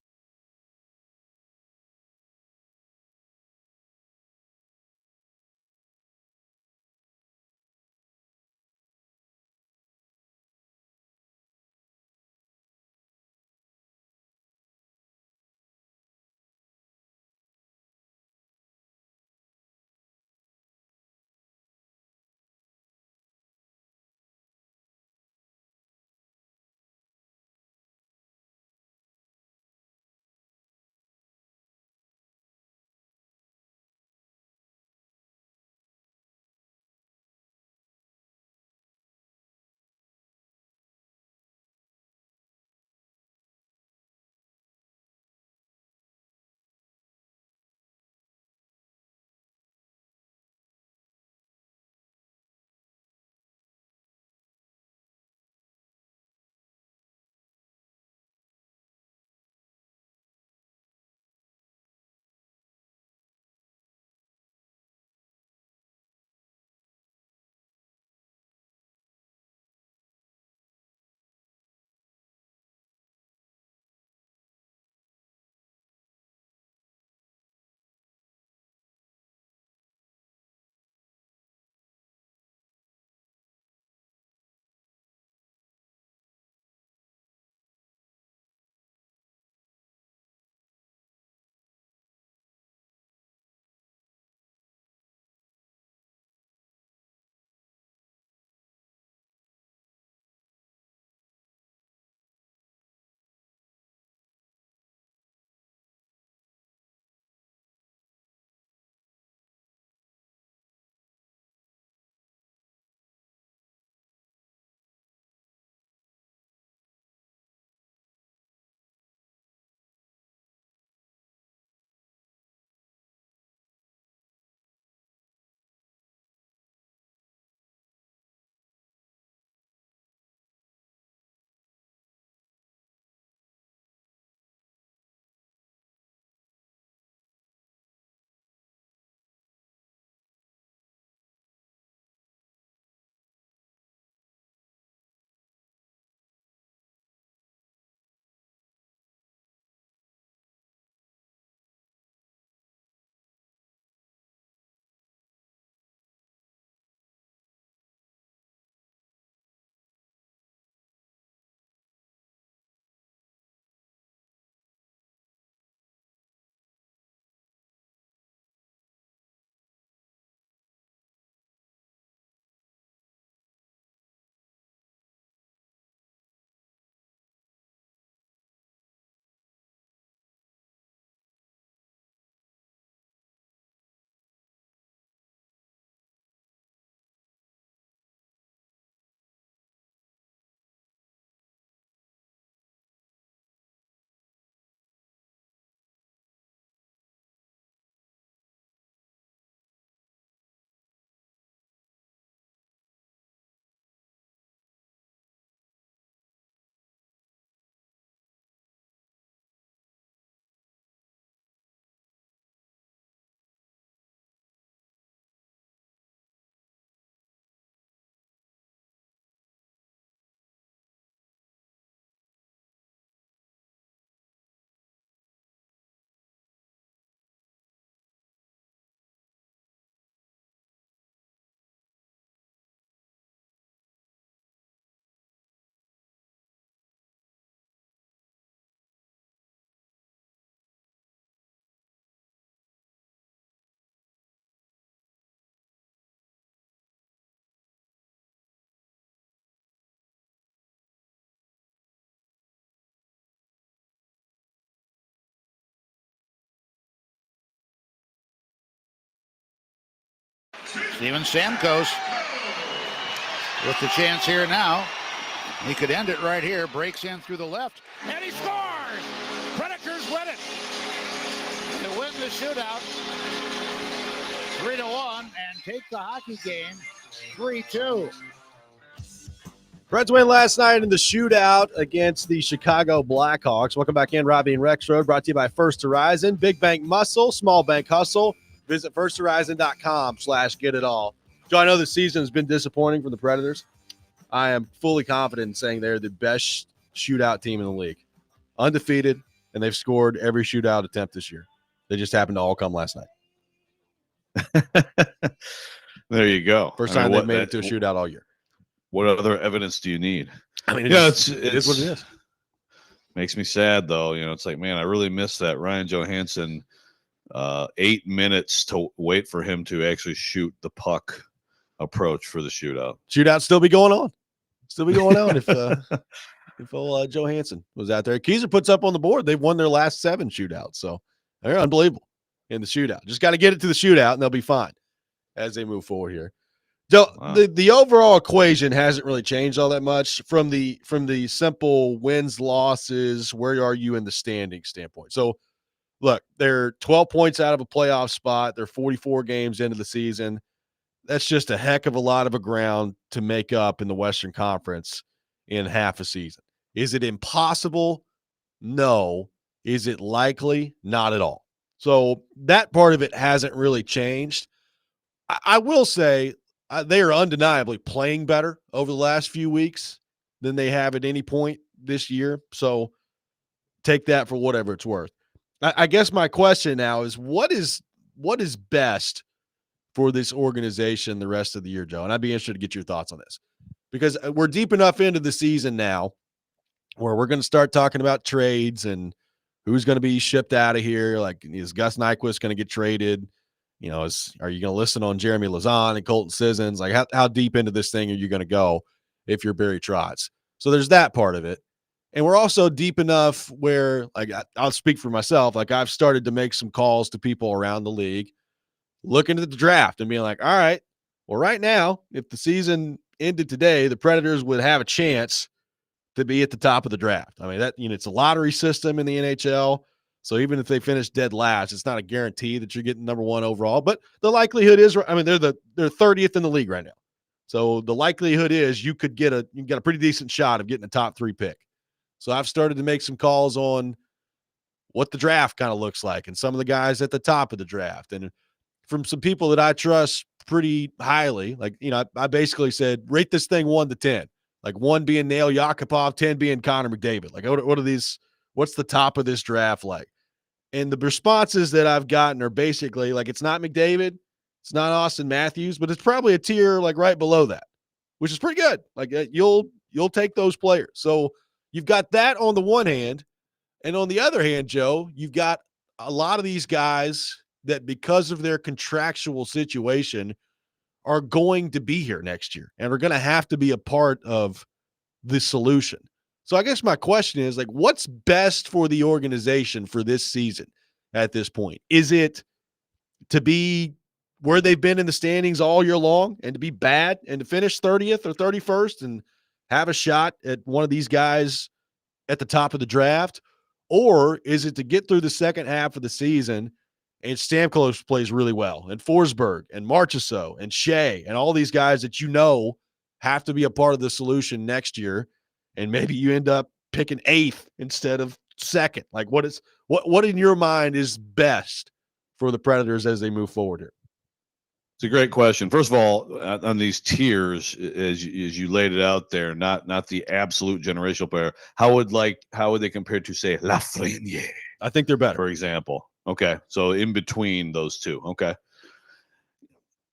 Speaker 6: Steven Stamkos with the chance here now. He could end it right here. Breaks in through the left, and he scores! Predators win it to win the shootout 3-1 and take the hockey game 3-2.
Speaker 1: Preds win last night in the shootout against the Chicago Blackhawks. Welcome back in, Robby and Rexrode, brought to you by First Horizon. Big bank muscle, small bank hustle. Visit firsthorizon.com/getitall. Joe, I know the season has been disappointing for the Predators. I am fully confident in saying they're the best shootout team in the league. Undefeated, and they've scored every shootout attempt this year. They just happened to all come last night.
Speaker 2: There you go.
Speaker 1: First time they've made it to a shootout all year.
Speaker 2: What other evidence do you need?
Speaker 1: I mean,
Speaker 2: it
Speaker 1: is what it is.
Speaker 2: Makes me sad, though. It's like, man, I really miss that Ryan Johansson 8 minutes to wait for him to actually shoot the puck approach for the shootout.
Speaker 1: Shootout still be going on. if old Johansson was out there. Keyser puts up on the board. They've won their last 7 shootouts, so they're unbelievable in the shootout. Just got to get it to the shootout, and they'll be fine as they move forward here. So
Speaker 2: Wow.
Speaker 1: the overall equation hasn't really changed all that much from the simple wins, losses, where are you in the standing standpoint. So, look, they're 12 points out of a playoff spot. They're 44 games into the season. That's just a heck of a lot of a ground to make up in the Western Conference in half a season. Is it impossible? No. Is it likely? Not at all. So that part of it hasn't really changed. I will say they are undeniably playing better over the last few weeks than they have at any point this year. So take that for whatever it's worth. I guess my question now is what is best for this organization the rest of the year, Joe? And I'd be interested to get your thoughts on this because we're deep enough into the season now where we're going to start talking about trades and who's going to be shipped out of here. Like, is Gus Nyquist going to get traded? Are you going to listen on Jeremy Lauzon and Colton Sissons? Like, how deep into this thing are you going to go if you're Barry Trotz? So there's that part of it. And we're also deep enough where, like, I'll speak for myself. Like, I've started to make some calls to people around the league, looking at the draft and being like, all right, well, right now, if the season ended today, the Predators would have a chance to be at the top of the draft. I mean, it's a lottery system in the NHL. So even if they finish dead last, it's not a guarantee that you're getting number 1 overall, but the likelihood is, I mean, they're 30th in the league right now. So the likelihood is you get a pretty decent shot of getting a top 3 pick. So I've started to make some calls on what the draft kind of looks like and some of the guys at the top of the draft. And from some people that I trust pretty highly, like, I basically said, rate this thing 1 to 10, like 1 being Nail Yakupov, 10 being Connor McDavid. Like, what are these? What's the top of this draft like? And the responses that I've gotten are basically like, it's not McDavid, it's not Austin Matthews, but it's probably a tier like right below that, which is pretty good. Like, you'll take those players. So you've got that on the one hand, and on the other hand, Joe, you've got a lot of these guys that because of their contractual situation are going to be here next year and are going to have to be a part of the solution. So I guess my question is, like, what's best for the organization for this season at this point? Is it to be where they've been in the standings all year long and to be bad and to finish 30th or 31st and have a shot at one of these guys at the top of the draft? Or is it to get through the second half of the season and Stamkos plays really well, and Forsberg and Marchessault and Shea and all these guys that have to be a part of the solution next year, and maybe you end up picking 8th instead of 2nd? Like, what in your mind is best for the Predators as they move forward here?
Speaker 2: It's a great question. First of all, on these tiers, as you laid it out there, not the absolute generational player. How would they compare to, say, Lafreniere?
Speaker 1: I think they're better,
Speaker 2: for example. Okay, so in between those two. Okay.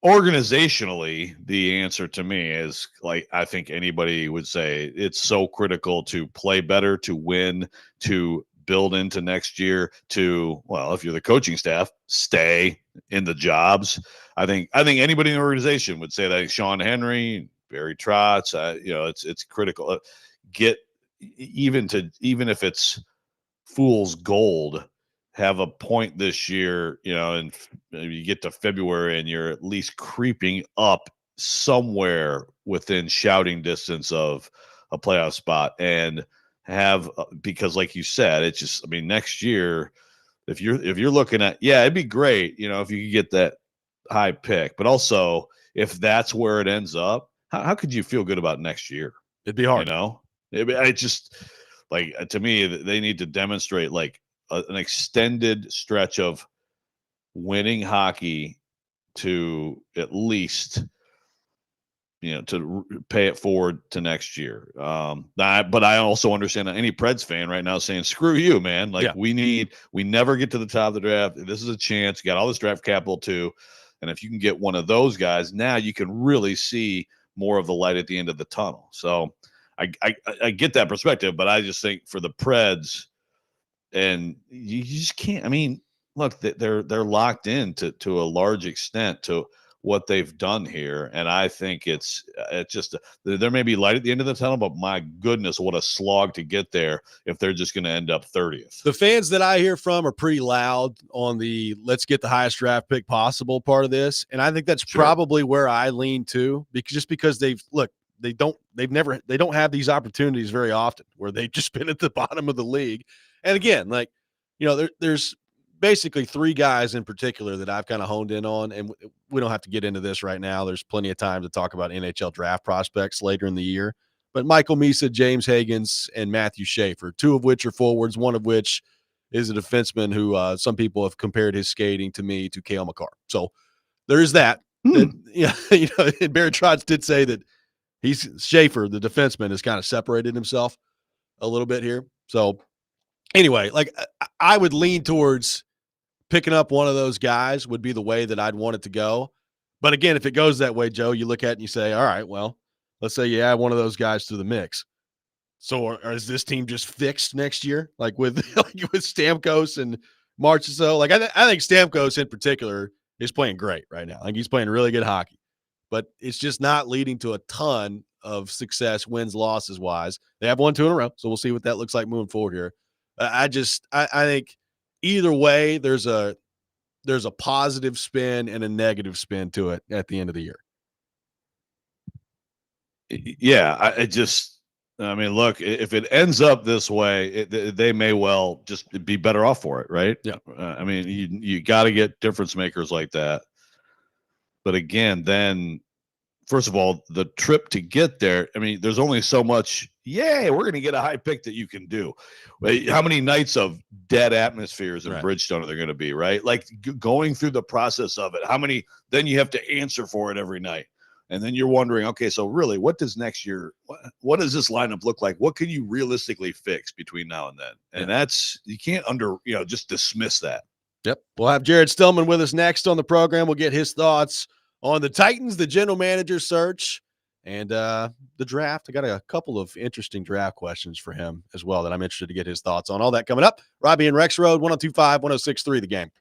Speaker 2: Organizationally, the answer to me is, like, I think anybody would say it's so critical to play better, to win, to build into next year, to, well, if you're the coaching staff, stay in the jobs. I think anybody in the organization would say that. Sean Henry, Barry Trotz, it's critical. Get even if it's fool's gold, have a point this year, and maybe you get to February and you're at least creeping up somewhere within shouting distance of a playoff spot, and have because like you said, it's just, I mean, next year, if you're looking at, it'd be great, if you could get that high pick, but also if that's where it ends up, how could you feel good about next year?
Speaker 1: It'd be hard.
Speaker 2: I just, like, to me, they need to demonstrate like an extended stretch of winning hockey to at least, to pay it forward to next year. But I also understand that any Preds fan right now saying, screw you, man. Like, we never get to the top of the draft. This is a chance. You got all this draft capital too. And if you can get one of those guys, now you can really see more of the light at the end of the tunnel. So I get that perspective, but I just think for the Preds, and you just can't, I mean, look, they're locked in to a large extent to what they've done here, and I think it's just there may be light at the end of the tunnel, but my goodness, what a slog to get there if they're just going to end up 30th.
Speaker 1: The fans that I hear from are pretty loud on the let's get the highest draft pick possible part of this, and I think that's probably where I lean to, because they don't have these opportunities very often where they've just been at the bottom of the league. And again, like, there's basically three guys in particular that I've kind of honed in on, and we don't have to get into this right now. There's plenty of time to talk about NHL draft prospects later in the year. But Michael Misa, James Higgins, and Matthew Schaefer, two of which are forwards, one of which is a defenseman who some people have compared his skating to me to Cale Makar. So there is that. And Barry Trotz did say that Schaefer, the defenseman, has kind of separated himself a little bit here. So anyway, like, I would lean towards picking up one of those guys would be the way that I'd want it to go. But again, if it goes that way, Joe, you look at it and you say, all right, well, let's say you add one of those guys to the mix. So is this team just fixed next year? Like with Stamkos and Marchessault? Like, I think Stamkos in particular is playing great right now. Like, he's playing really good hockey. But it's just not leading to a ton of success, wins, losses wise. They have won 2 in a row, so we'll see what that looks like moving forward here. I think either way, there's a positive spin and a negative spin to it at the end of the year.
Speaker 2: Yeah, I mean, look, if it ends up this way, they may well just be better off for it, right?
Speaker 1: Yeah.
Speaker 2: I mean, you got to get difference makers like that. But again, then, first of all, the trip to get there, I mean, there's only so much, we're going to get a high pick that you can do. How many nights of dead atmospheres in Bridgestone are there going to be, right? Like, going through the process of it, how many, then you have to answer for it every night. And then you're wondering, okay, so really, what does next year, what does this lineup look like? What can you realistically fix between now and then? And that's, you can't just dismiss that.
Speaker 1: Yep. We'll have Jared Stillman with us next on the program. We'll get his thoughts on the Titans, the general manager search, and the draft. I got a couple of interesting draft questions for him as well that I'm interested to get his thoughts on. All that coming up. Robby and Rexrode, 102.5, 106.3 The Game.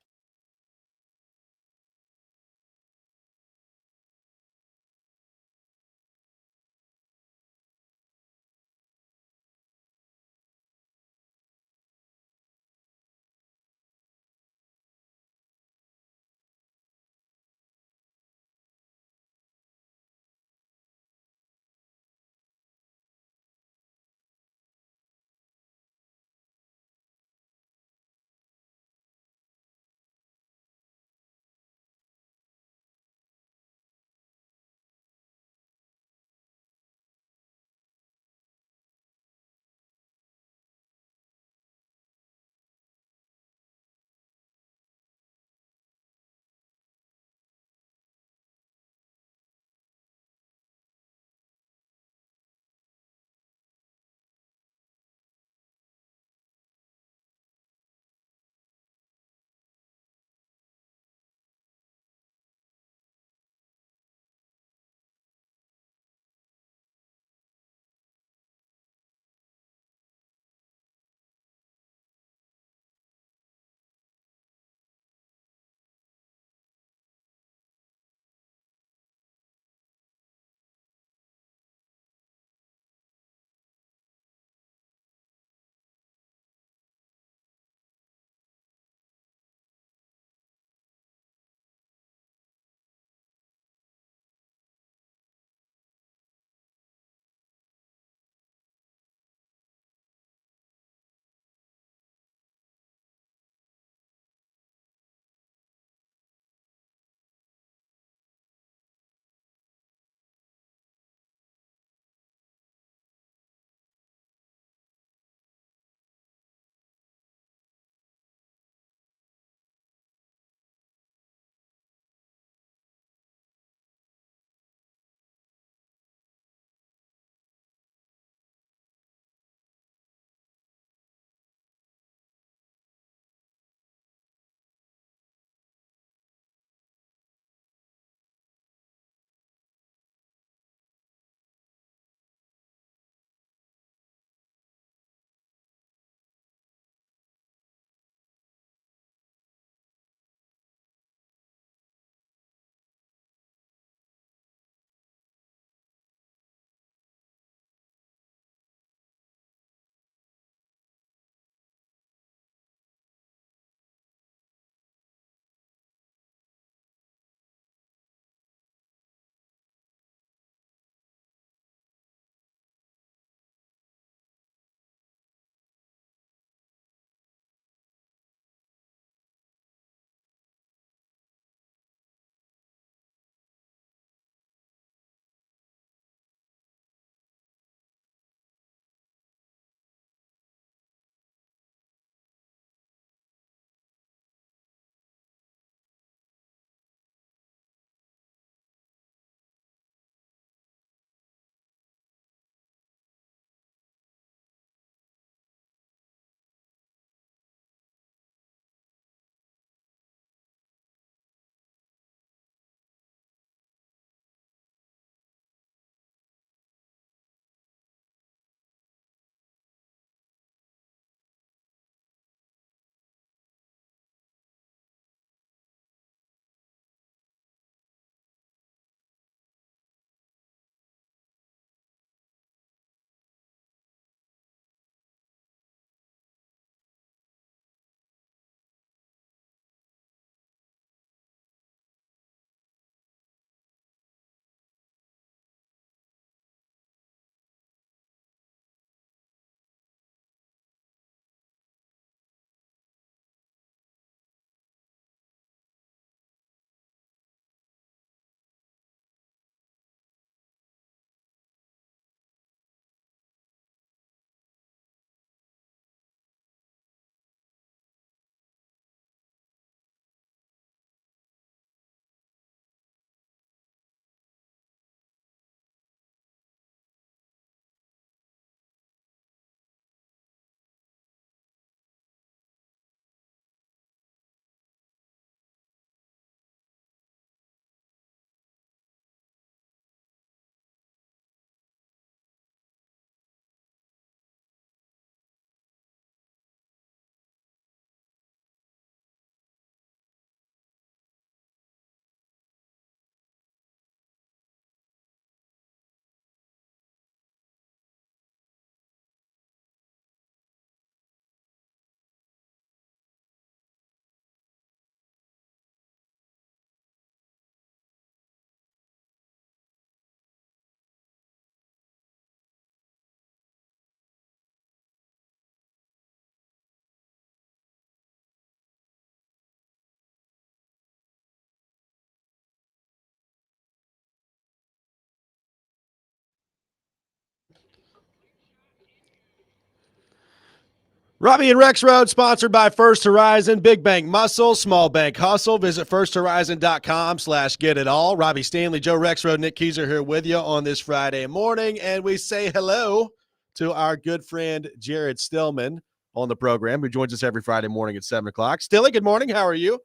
Speaker 1: Robby and Rexrode, sponsored by First Horizon. Big bank muscle, small bank hustle. Visit firsthorizon.com/get-it-all. Robby Stanley, Joe Rexrode, Nick Keyser here with you on this Friday morning. And we say hello to our good friend Jared Stillman on the program, who joins us every Friday morning at 7 o'clock. Stilly, good morning. How are you?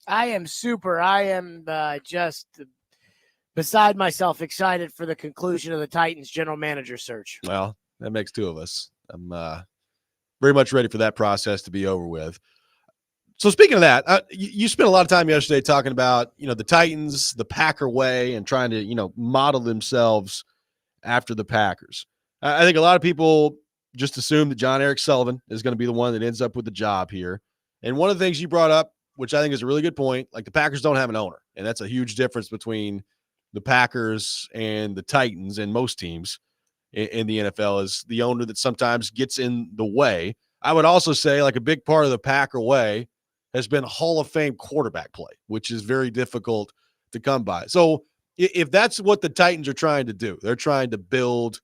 Speaker 7: I am super. I am just beside myself excited for the conclusion of the Titans general manager search.
Speaker 1: Well, that makes two of us. I'm very much ready for that process to be over with. So speaking of that, you spent a lot of time yesterday talking about, the Titans, the Packer way, and trying to, model themselves after the Packers. I think a lot of people just assume that John Eric Sullivan is going to be the one that ends up with the job here. And one of the things you brought up, which I think is a really good point, like the Packers don't have an owner. And that's a huge difference between the Packers and the Titans and most teams in the NFL, is the owner that sometimes gets in the way. I would also say, like, a big part of the Packer way has been Hall of Fame quarterback play, which is very difficult to come by. So if that's what the Titans are trying to do, they're trying to build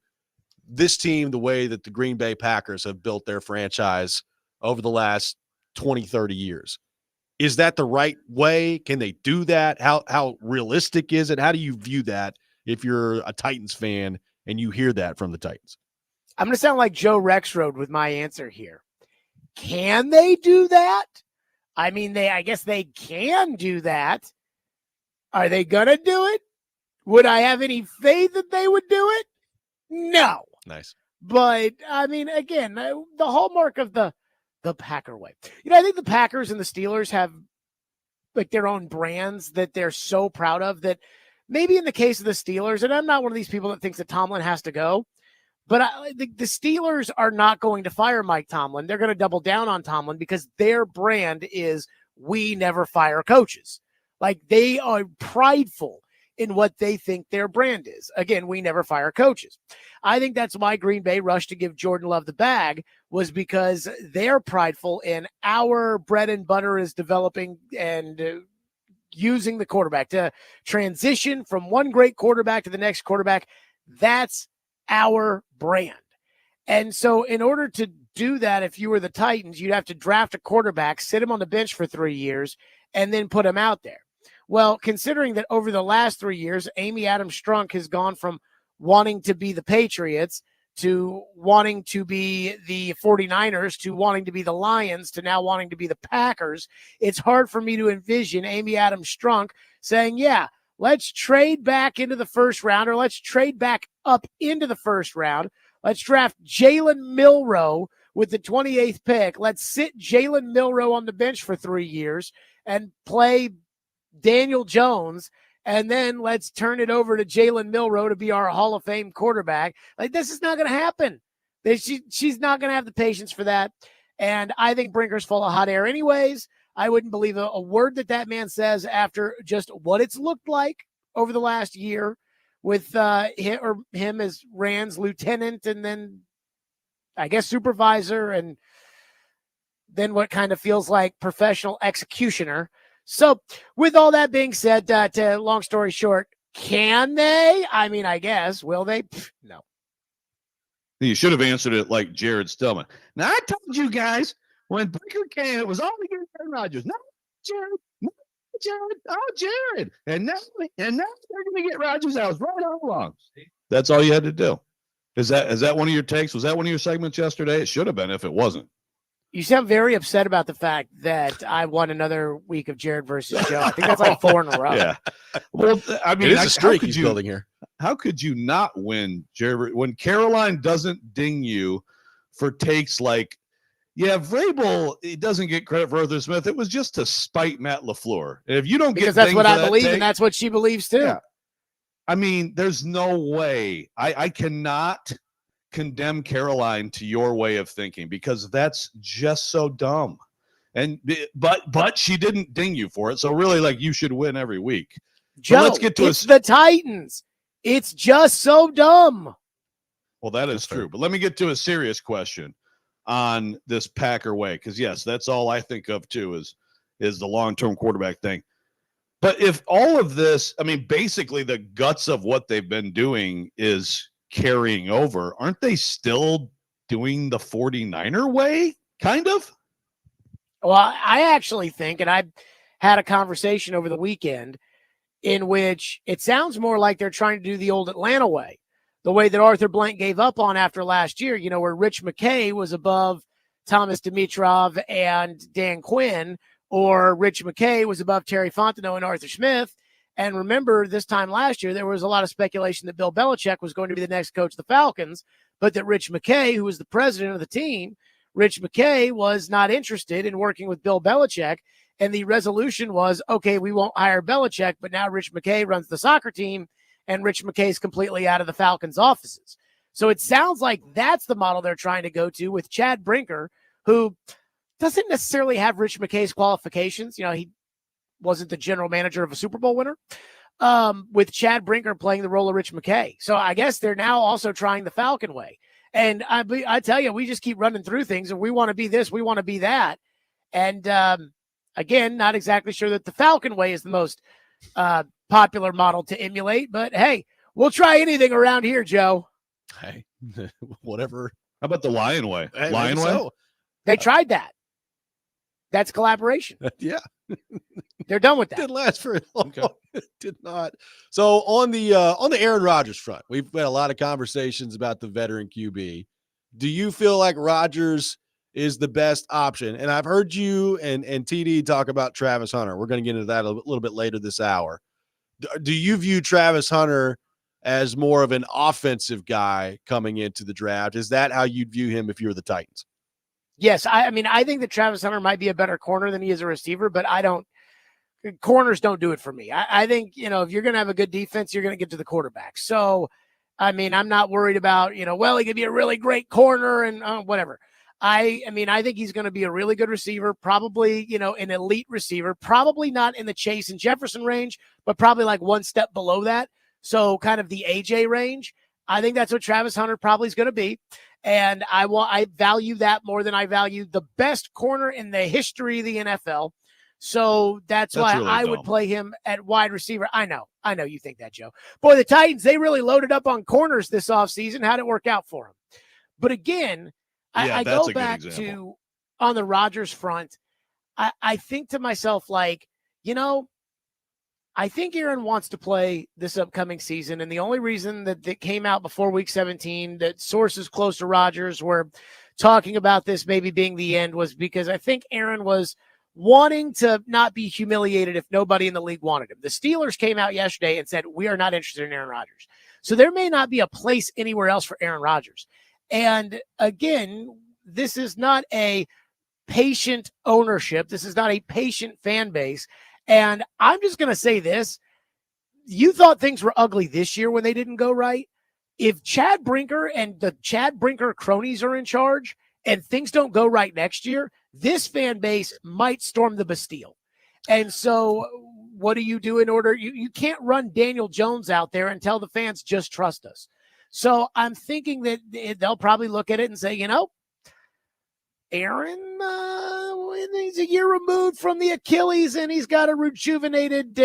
Speaker 1: this team the way that the Green Bay Packers have built their franchise over the last 20, 30 years. Is that the right way? Can they do that? How realistic is it? How do you view that if you're a Titans fan and you hear that from the Titans?
Speaker 7: I'm going to sound like Joe Rexrode with my answer here. Can they do that? I mean, I guess they can do that. Are they going to do it? Would I have any faith that they would do it? No.
Speaker 1: Nice.
Speaker 7: But, I mean, again, the hallmark of the Packer way. I think the Packers and the Steelers have like their own brands that they're so proud of that maybe in the case of the Steelers, and I'm not one of these people that thinks that Tomlin has to go, but the Steelers are not going to fire Mike Tomlin. They're going to double down on Tomlin because their brand is we never fire coaches. Like, they are prideful in what they think their brand is. Again, we never fire coaches. I think that's why Green Bay rushed to give Jordan Love the bag, was because they're prideful in our bread and butter is developing and using the quarterback to transition from one great quarterback to the next quarterback. That's our brand. And so in order to do that, if you were the Titans, you'd have to draft a quarterback, sit him on the bench for 3 years, and then put him out there. Well, considering that over the last 3 years, Amy Adams Strunk has gone from wanting to be the Patriots to wanting to be the 49ers to wanting to be the Lions to now wanting to be the Packers, it's hard for me to envision Amy Adams Strunk saying, yeah, let's trade back into the first round, or let's trade back up into the first round. Let's draft Jalen Milroe with the 28th pick. Let's sit Jalen Milroe on the bench for 3 years and play Daniel Jones, and then let's turn it over to Jalen Milroe to be our Hall of Fame quarterback. Like, this is not going to happen. She's not going to have the patience for that. And I think Brinker's full of hot air anyways. I wouldn't believe a word that man says after just what it's looked like over the last year with him as Rand's lieutenant, and then I guess supervisor, and then what kind of feels like professional executioner. So with all that being said, to long story short, can they? I mean, I guess. Will they? No.
Speaker 2: You should have answered it like Jared Stillman. Now, I told you guys when Baker came, it was all against Aaron Rodgers. No, Jared. No, Jared. Oh, Jared. And now they're going to get Rodgers. I was right all along. That's all you had to do. Is that one of your takes? Was that one of your segments yesterday? It should have been if it wasn't.
Speaker 7: You sound very upset about the fact that I won another week of Jared versus Joe. I think that's like 4 in a row.
Speaker 2: Yeah. Well, I mean,
Speaker 1: it is a streak he's building here.
Speaker 2: How could you not win, Jared, when Caroline doesn't ding you for takes like, yeah, Vrabel, he doesn't get credit for Arthur Smith. It was just to spite Matt LaFleur. And if you don't
Speaker 7: because
Speaker 2: get
Speaker 7: that's what I believe, and that's what she believes too.
Speaker 2: Yeah. I mean, there's no way. I cannot condemn Caroline to your way of thinking because that's just so dumb. And but she didn't ding you for it. So really, like, you should win every week.
Speaker 7: Joe, let's get to the Titans. It's just so dumb.
Speaker 2: Well, that is true. But let me get to a serious question on this Packer way, because yes, that's all I think of too is the long-term quarterback thing. But if all of this, I mean, basically the guts of what they've been doing is carrying over, aren't they still doing the 49er way Kind of.
Speaker 7: Well, I actually think, and I had a conversation over the weekend in which it sounds more like they're trying to do the old Atlanta way, the way that Arthur Blank gave up on after last year, where Rich McKay was above Thomas Dimitrov and Dan Quinn, or Rich McKay was above Terry Fontenot and Arthur Smith. And remember, this time last year, there was a lot of speculation that Bill Belichick was going to be the next coach of the Falcons, but that Rich McKay, who was the president of the team, Rich McKay was not interested in working with Bill Belichick. And the resolution was, okay, we won't hire Belichick, but now Rich McKay runs the soccer team, and Rich McKay is completely out of the Falcons' offices. So it sounds like that's the model they're trying to go to with Chad Brinker, who doesn't necessarily have Rich McKay's qualifications. He wasn't the general manager of a Super Bowl winner, with Chad Brinker playing the role of Rich McKay. So I guess they're now also trying the Falcon way. And I tell you, we just keep running through things, and we want to be this, we want to be that. And again, not exactly sure that the Falcon way is the most popular model to emulate, but hey, we'll try anything around here, Joe.
Speaker 1: Hey, whatever.
Speaker 2: How about the Lion way?
Speaker 1: Hey,
Speaker 2: Lion way?
Speaker 1: so.
Speaker 7: They tried that. That's collaboration.
Speaker 1: Yeah.
Speaker 7: They're done with that.
Speaker 1: Didn't last very long. Okay. It did not. So on the Aaron Rodgers front, we've had a lot of conversations about the veteran QB. Do you feel like Rodgers is the best option? And I've heard you and TD talk about Travis Hunter. We're going to get into that a little bit later this hour. Do you view Travis Hunter as more of an offensive guy coming into the draft? Is that how you'd view him if you were the Titans?
Speaker 7: Yes. I mean, I think that Travis Hunter might be a better corner than he is a receiver, but corners don't do it for me. I think, if you're going to have a good defense, you're going to get to the quarterback. So, I mean, I'm not worried about, well, he could be a really great corner and whatever. I think he's going to be a really good receiver, probably, an elite receiver, probably not in the Chase and Jefferson range, but probably like one step below that. So kind of the AJ range. I think that's what Travis Hunter probably is going to be. And I value that more than I value the best corner in the history of the NFL. So that's why
Speaker 2: really
Speaker 7: I
Speaker 2: dumb.
Speaker 7: would play him at wide receiver. I know you think that, Joe. Boy, the Titans, they really loaded up on corners this offseason. How'd it work out for them? But again, I go back to on the Rodgers front. I think to myself, like, I think Aaron wants to play this upcoming season. And the only reason that it came out before week 17, that sources close to Rodgers were talking about this maybe being the end, was because I think Aaron was wanting to not be humiliated if nobody in the league wanted him. The Steelers came out yesterday and said, we are not interested in Aaron Rodgers. So there may not be a place anywhere else for Aaron Rodgers. And again, this is not a patient ownership. This is not a patient fan base. And I'm just going to say this. You thought things were ugly this year when they didn't go right. If Chad Brinker and the Chad Brinker cronies are in charge and things don't go right next year, this fan base might storm the Bastille. And so what do you do in order? You can't run Daniel Jones out there and tell the fans, just trust us. So I'm thinking that they'll probably look at it and say, Aaron, he's a year removed from the Achilles and he's got a rejuvenated,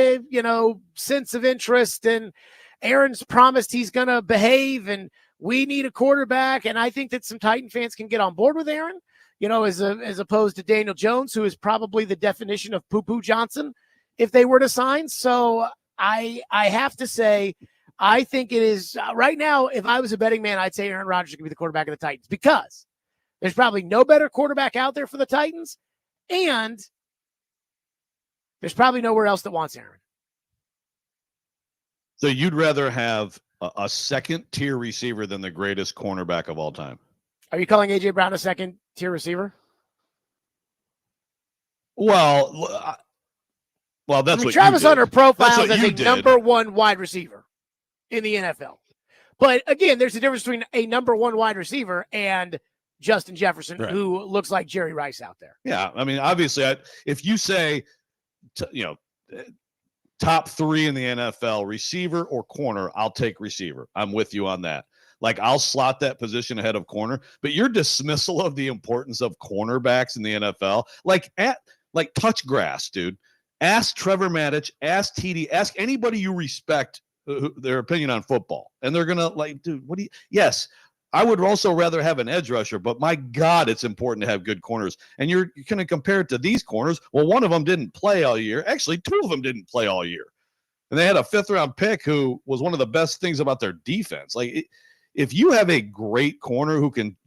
Speaker 7: sense of interest. And Aaron's promised he's going to behave and we need a quarterback. And I think that some Titan fans can get on board with Aaron, as opposed to Daniel Jones, who is probably the definition of poo-poo Johnson if they were to sign. So I have to say, I think it is right now, if I was a betting man, I'd say Aaron Rodgers could be the quarterback of the Titans because there's probably no better quarterback out there for the Titans, and there's probably nowhere else that wants Aaron.
Speaker 2: So you'd rather have a second-tier receiver than the greatest cornerback of all time?
Speaker 7: Are you calling A.J. Brown a second-tier receiver?
Speaker 2: Well, that's what
Speaker 7: Travis Hunter profiles as a
Speaker 2: did.
Speaker 7: number one wide receiver in the NFL. But again, there's a difference between a number one wide receiver and Justin Jefferson, right, who looks like Jerry Rice out there.
Speaker 2: Yeah, I mean, obviously, if you say, top three in the NFL, receiver or corner, I'll take receiver. I'm with you on that. Like, I'll slot that position ahead of corner. But your dismissal of the importance of cornerbacks in the NFL, like touch grass, dude. Ask Trevor Maddich, ask TD, ask anybody you respect their opinion on football, and they're gonna dude, what do you? Yes. I would also rather have an edge rusher, but my God, it's important to have good corners. And you're going to compare it to these corners. Well, one of them didn't play all year. Actually, two of them didn't play all year. And they had a 5th-round pick who was one of the best things about their defense. Like, if you have a great corner who can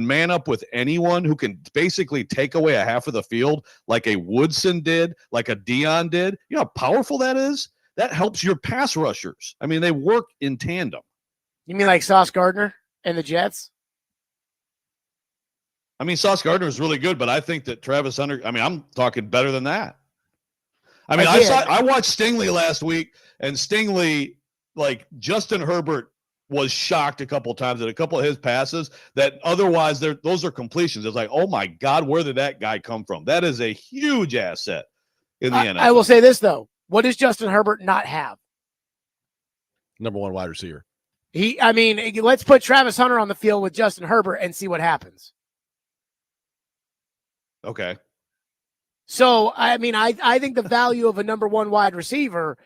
Speaker 2: man up with anyone, who can basically take away a half of the field like a Woodson did, like a Dion did, you know how powerful that is? That helps your pass rushers. I mean, they work in tandem.
Speaker 7: You mean like Sauce Gardner and the Jets?
Speaker 2: I mean, Sauce Gardner is really good, but I think that Travis Hunter, I mean, I'm talking better than that. I mean, I watched Stingley last week, and Stingley, like Justin Herbert, was shocked a couple of times at a couple of his passes that otherwise those are completions. It's like, oh my God, where did that guy come from? That is a huge asset in the NFL.
Speaker 7: I will say this though. What does Justin Herbert not have?
Speaker 1: Number 1 wide receiver.
Speaker 7: Let's put Travis Hunter on the field with Justin Herbert and see what happens.
Speaker 2: Okay.
Speaker 7: So, I think the value of a number 1 wide receiver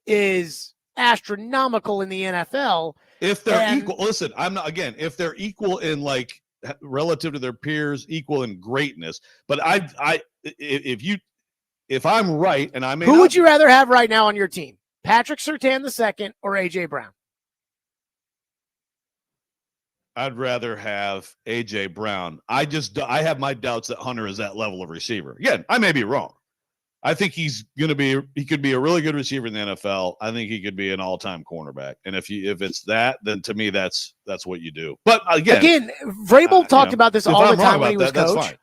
Speaker 7: is astronomical in the NFL.
Speaker 2: If they're equal, listen, if they're equal in like relative to their peers, equal in greatness, but if I'm right, and I may
Speaker 7: Who would you rather have right now on your team? Patrick Surtain II or AJ Brown?
Speaker 2: I'd rather have AJ Brown. I have my doubts that Hunter is that level of receiver. Again, I may be wrong. I think he could be a really good receiver in the NFL. I think he could be an all-time cornerback. And if it's that, then to me, that's what you do. But again,
Speaker 7: Vrabel talked about this all the time when he was
Speaker 2: coach.
Speaker 7: That's fine.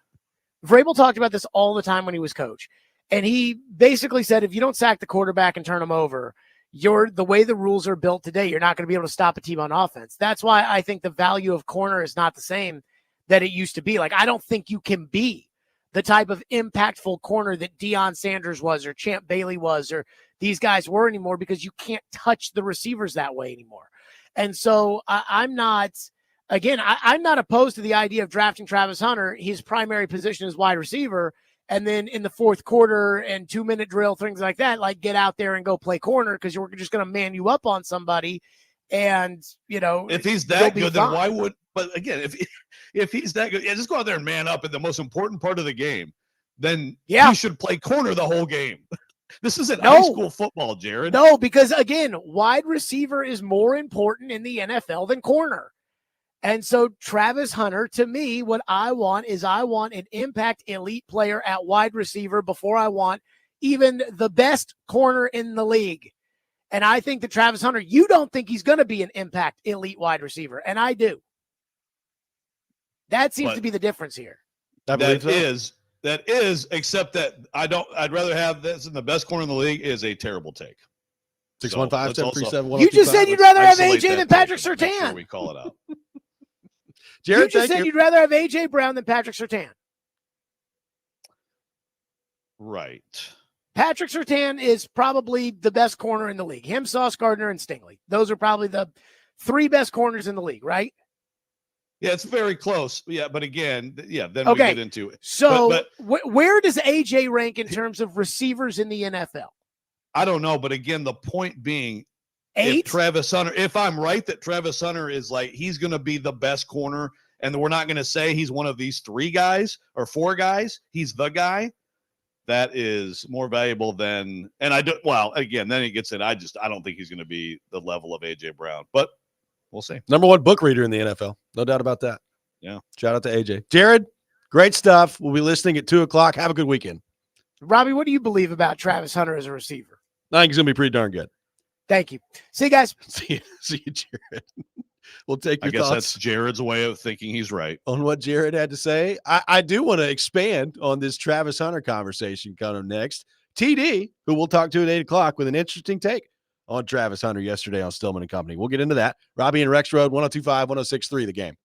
Speaker 7: Vrabel talked about this all the time when he was coach. And he basically said, if you don't sack the quarterback and turn him over, the way the rules are built today, you're not going to be able to stop a team on offense. That's why I think the value of corner is not the same that it used to be. Like, I don't think you can be the type of impactful corner that Deion Sanders was or Champ Bailey was or these guys were anymore, because you can't touch the receivers that way anymore. And so I'm not opposed to the idea of drafting Travis Hunter. His primary position is wide receiver. And then in the fourth quarter and 2-minute drill, things like that, like get out there and go play corner, because you're just going to man you up on somebody. And,
Speaker 2: if he's that good, then why would, but again, if he's that good, just go out there and man up in the most important part of the game, then he should play corner the whole game. This isn't high school football, Jared.
Speaker 7: No, because again, wide receiver is more important in the NFL than corner. And so Travis Hunter, to me, what I want an impact elite player at wide receiver before I want even the best corner in the league. And I think that Travis Hunter, you don't think he's going to be an impact elite wide receiver, and I do. That seems to be the difference here.
Speaker 2: That is, except that I'd rather have this, and the best corner in the league is a terrible take.
Speaker 1: 615-737-1025.
Speaker 7: You just said you'd rather have AJ than Patrick Surtain.
Speaker 2: Sure we call it out.
Speaker 7: Jared, you just said you'd rather have AJ Brown than Patrick Surtain.
Speaker 2: Right.
Speaker 7: Patrick Surtain is probably the best corner in the league. Him, Sauce Gardner, and Stingley. Those are probably the 3 best corners in the league, right?
Speaker 2: Yeah, it's very close. Yeah, but again, then we get into it.
Speaker 7: So where does AJ rank in terms of receivers in the NFL?
Speaker 2: I don't know, but again, the point being,
Speaker 7: 8?
Speaker 2: If I'm right that Travis Hunter is like, he's going to be the best corner, and we're not going to say he's one of these 3 guys or 4 guys, he's the guy, that is more valuable than, and then he gets in. I don't think he's going to be the level of AJ Brown, but we'll see.
Speaker 1: Number 1 book reader in the NFL. No doubt about that.
Speaker 2: Yeah.
Speaker 1: Shout out to AJ. Jared, great stuff. We'll be listening at 2:00. Have a good weekend.
Speaker 7: Robbie, what do you believe about Travis Hunter as a receiver?
Speaker 1: I think he's going to be pretty darn good.
Speaker 7: Thank you. See you guys.
Speaker 1: See you, Jared. We'll take your
Speaker 2: I guess
Speaker 1: thoughts.
Speaker 2: that's Jared's way of thinking he's right
Speaker 1: On what Jared had to say. I do want to expand on this Travis Hunter conversation coming next. TD, who we'll talk to at 8:00 with an interesting take on Travis Hunter yesterday on Stillman and Company. We'll get into that. Robby and Rexrode, 102.5, 106.3, The Game.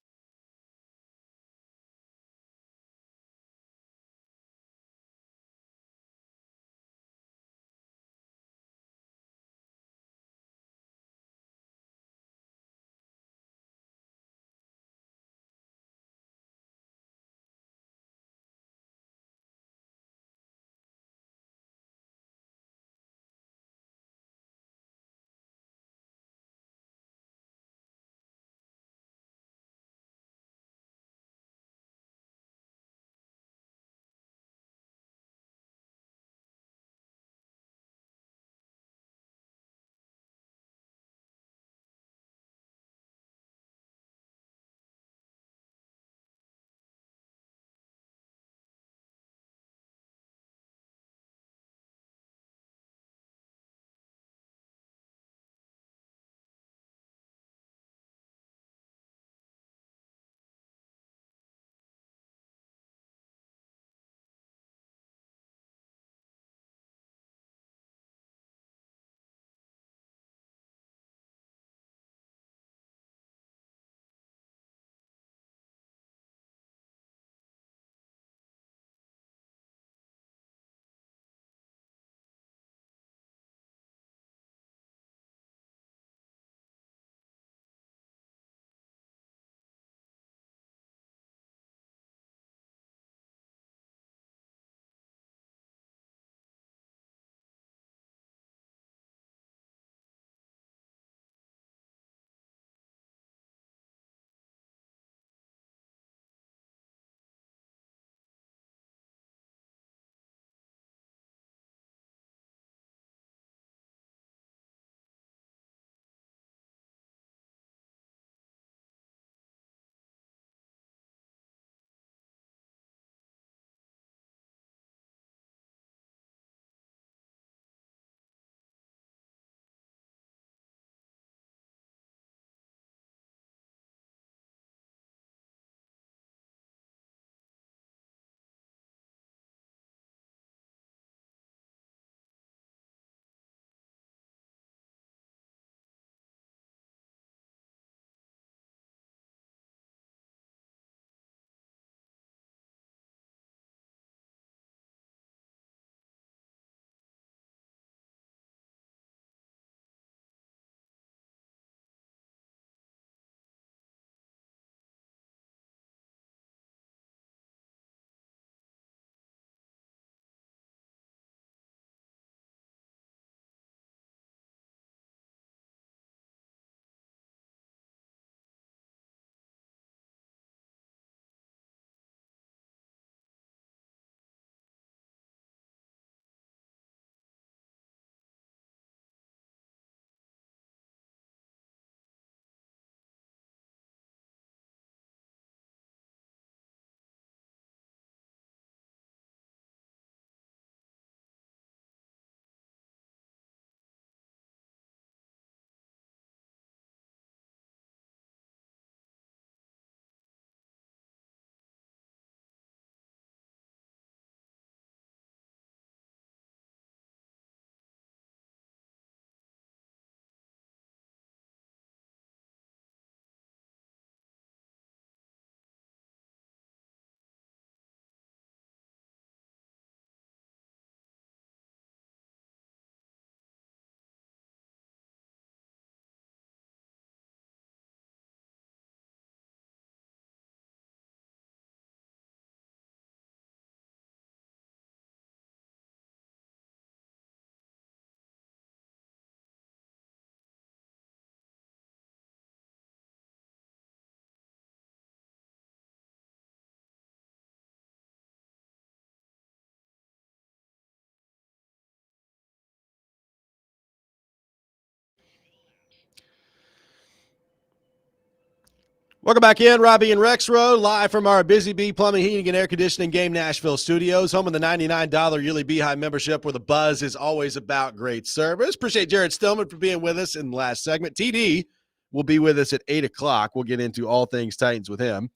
Speaker 1: Welcome back in, Robby and Rexrode, live from our Busy Bee Plumbing, Heating, and Air Conditioning Game Nashville studios, home of the $99 yearly Beehive membership, where the buzz is always about great service. Appreciate Jared Stillman for being with us in the last segment. TD will be with us at 8 o'clock. We'll get into all things Titans with him.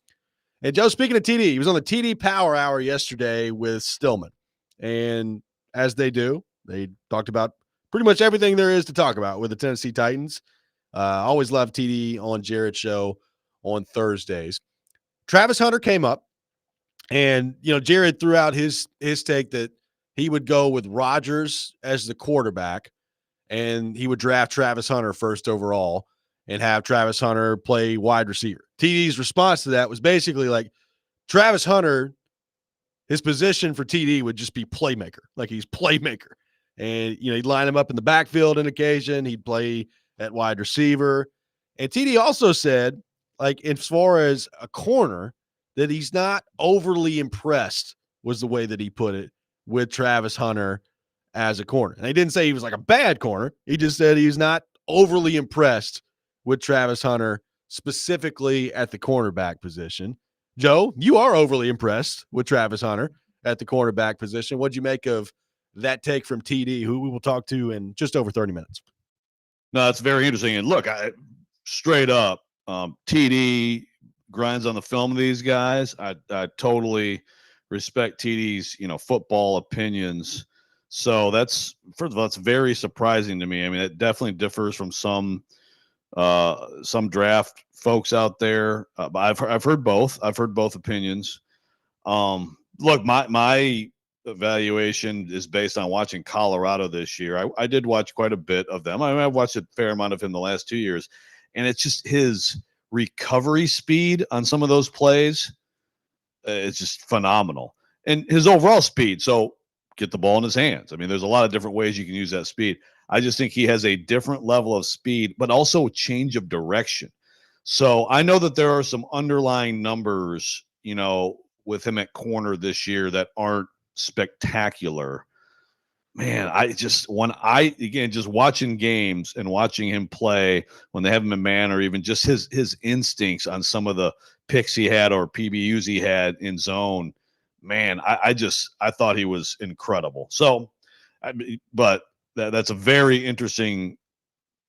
Speaker 1: And Joe, speaking of TD, he was on the TD Power Hour yesterday with Stillman. And as they do, they talked about pretty much everything there is to talk about with the Tennessee Titans. Always love TD on Jared's show on Thursdays. Travis Hunter came up, and Jared threw out his take that he would go with Rodgers as the quarterback, and he would draft Travis Hunter first overall and have Travis Hunter play wide receiver. TD's response to that was basically like, Travis Hunter, his position for TD would just be playmaker. Like, he's playmaker. And, he'd line him up in the backfield on occasion. He'd play at wide receiver. And TD also said, like, as far as a corner, that he's not overly impressed, was the way that he put it, with Travis Hunter as a corner. And he didn't say he was like a bad corner. He just said he's not overly impressed with Travis Hunter, specifically at the cornerback position. Joe, you are overly impressed with Travis Hunter at the cornerback position. What'd you make of that take from TD, who we will talk to in just over 30 minutes?
Speaker 2: No, that's very interesting. And look, straight up, TD grinds on the film of these guys. I totally respect TD's, football opinions. So that's, first of all, it's very surprising to me. I mean, it definitely differs from some draft folks out there. But I've heard both. I've heard both opinions. Look, my evaluation is based on watching Colorado this year. I did watch quite a bit of them. I mean, I've watched a fair amount of him the last 2 years. And it's just his recovery speed on some of those plays. It's just phenomenal. And his overall speed. So get the ball in his hands. I mean, there's a lot of different ways you can use that speed. I just think he has a different level of speed, but also change of direction. So I know that there are some underlying numbers, with him at corner this year that aren't spectacular. Man, just watching games and watching him play when they have him in man, or even just his instincts on some of the picks he had or PBUs he had in zone, man, I thought he was incredible. So, but that's a very interesting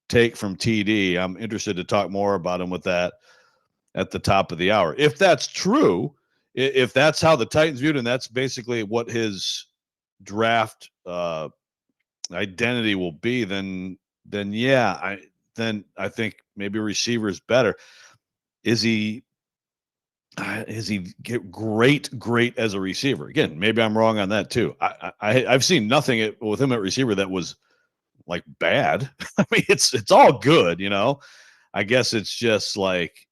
Speaker 2: take from TD. I'm interested to talk more about him with that at the top of the hour. If that's true, if that's how the Titans viewed him, that's basically what his draft identity will be, then yeah, I think maybe receiver is better. Is he great as a receiver? Again, maybe I'm wrong on that too. I've seen nothing with him at receiver that was like bad. I mean, it's all good, I guess it's just like,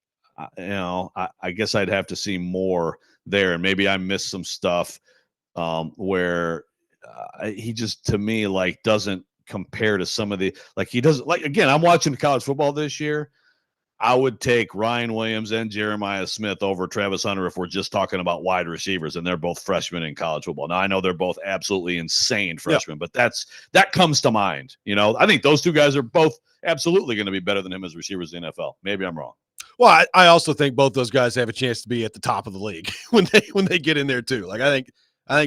Speaker 2: I guess I'd have to see more there, and maybe I missed some stuff where he just, to me, like, doesn't compare to some of the, like, he doesn't, like, again, I'm watching college football this year. I would take Ryan Williams and Jeremiah Smith over Travis Hunter if we're just talking about wide receivers, and they're both freshmen in college football. Now, I know they're both absolutely insane freshmen, but that comes to mind. I think those two guys are both absolutely going to be better than him as receivers in the NFL. Maybe I'm wrong.
Speaker 1: Well, I also think both those guys have a chance to be at the top of the league when they get in there too. Like, I think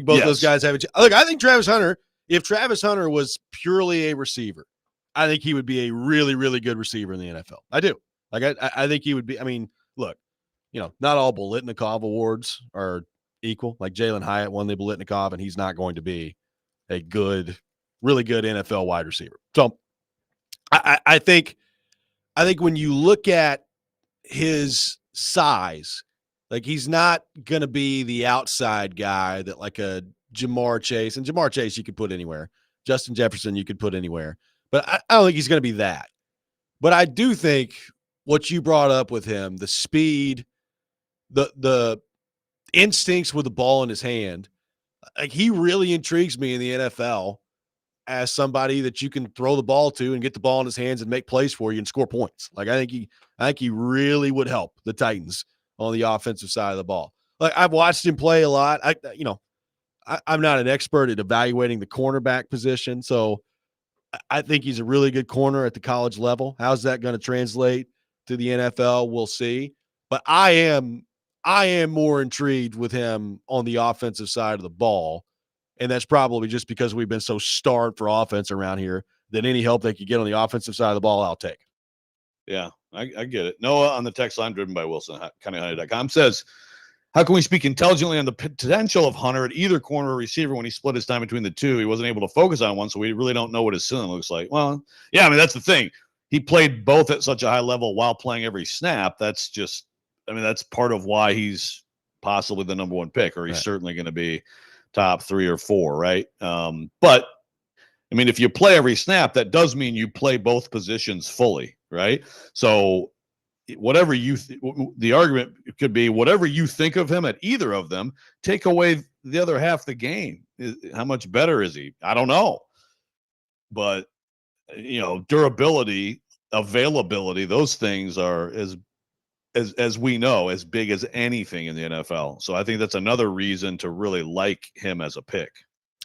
Speaker 1: both those guys have a chance. Look, I think Travis Hunter, if Travis Hunter was purely a receiver, I think he would be a really, really good receiver in the NFL. I do. Like, I think he would be. I mean, look, not all Bolitnikov awards are equal. Like, Jalen Hyatt won the Bolitnikov, and he's not going to be a good, really good NFL wide receiver. So I think when you look at his size, like, he's not going to be the outside guy that, like, a Jamar Chase, and Jamar Chase you could put anywhere. Justin Jefferson you could put anywhere. But I don't think he's going to be that. But I do think what you brought up with him, the speed, the instincts with the ball in his hand, like, he really intrigues me in the NFL as somebody that you can throw the ball to and get the ball in his hands and make plays for you and score points. Like, I think he really would help the Titans on the offensive side of the ball. Like, I've watched him play a lot. I'm not an expert at evaluating the cornerback position, so I think he's a really good corner at the college level. How's that going to translate to the NFL? We'll see. But I am more intrigued with him on the offensive side of the ball. And that's probably just because we've been so starved for offense around here that any help they could get on the offensive side of the ball, I'll take.
Speaker 2: Yeah, I get it. Noah on the text line, driven by Wilson, kindofhunter.com, says, how can we speak intelligently on the potential of Hunter at either corner or receiver when he split his time between the two? He wasn't able to focus on one, so we really don't know what his ceiling looks like. Well, yeah, I mean, that's the thing. He played both at such a high level while playing every snap. That's just, I mean, that's part of why he's possibly the number one pick, or he's certainly going to be top 3 or 4, right? But I mean, if you play every snap, that does mean you play both positions fully, right? So whatever the argument could be, whatever you think of him at either of them, take away the other half the game. How much better is he? I don't know. But, durability, availability, those things are, as we know, as big as anything in the NFL. So I think that's another reason to really like him as a pick.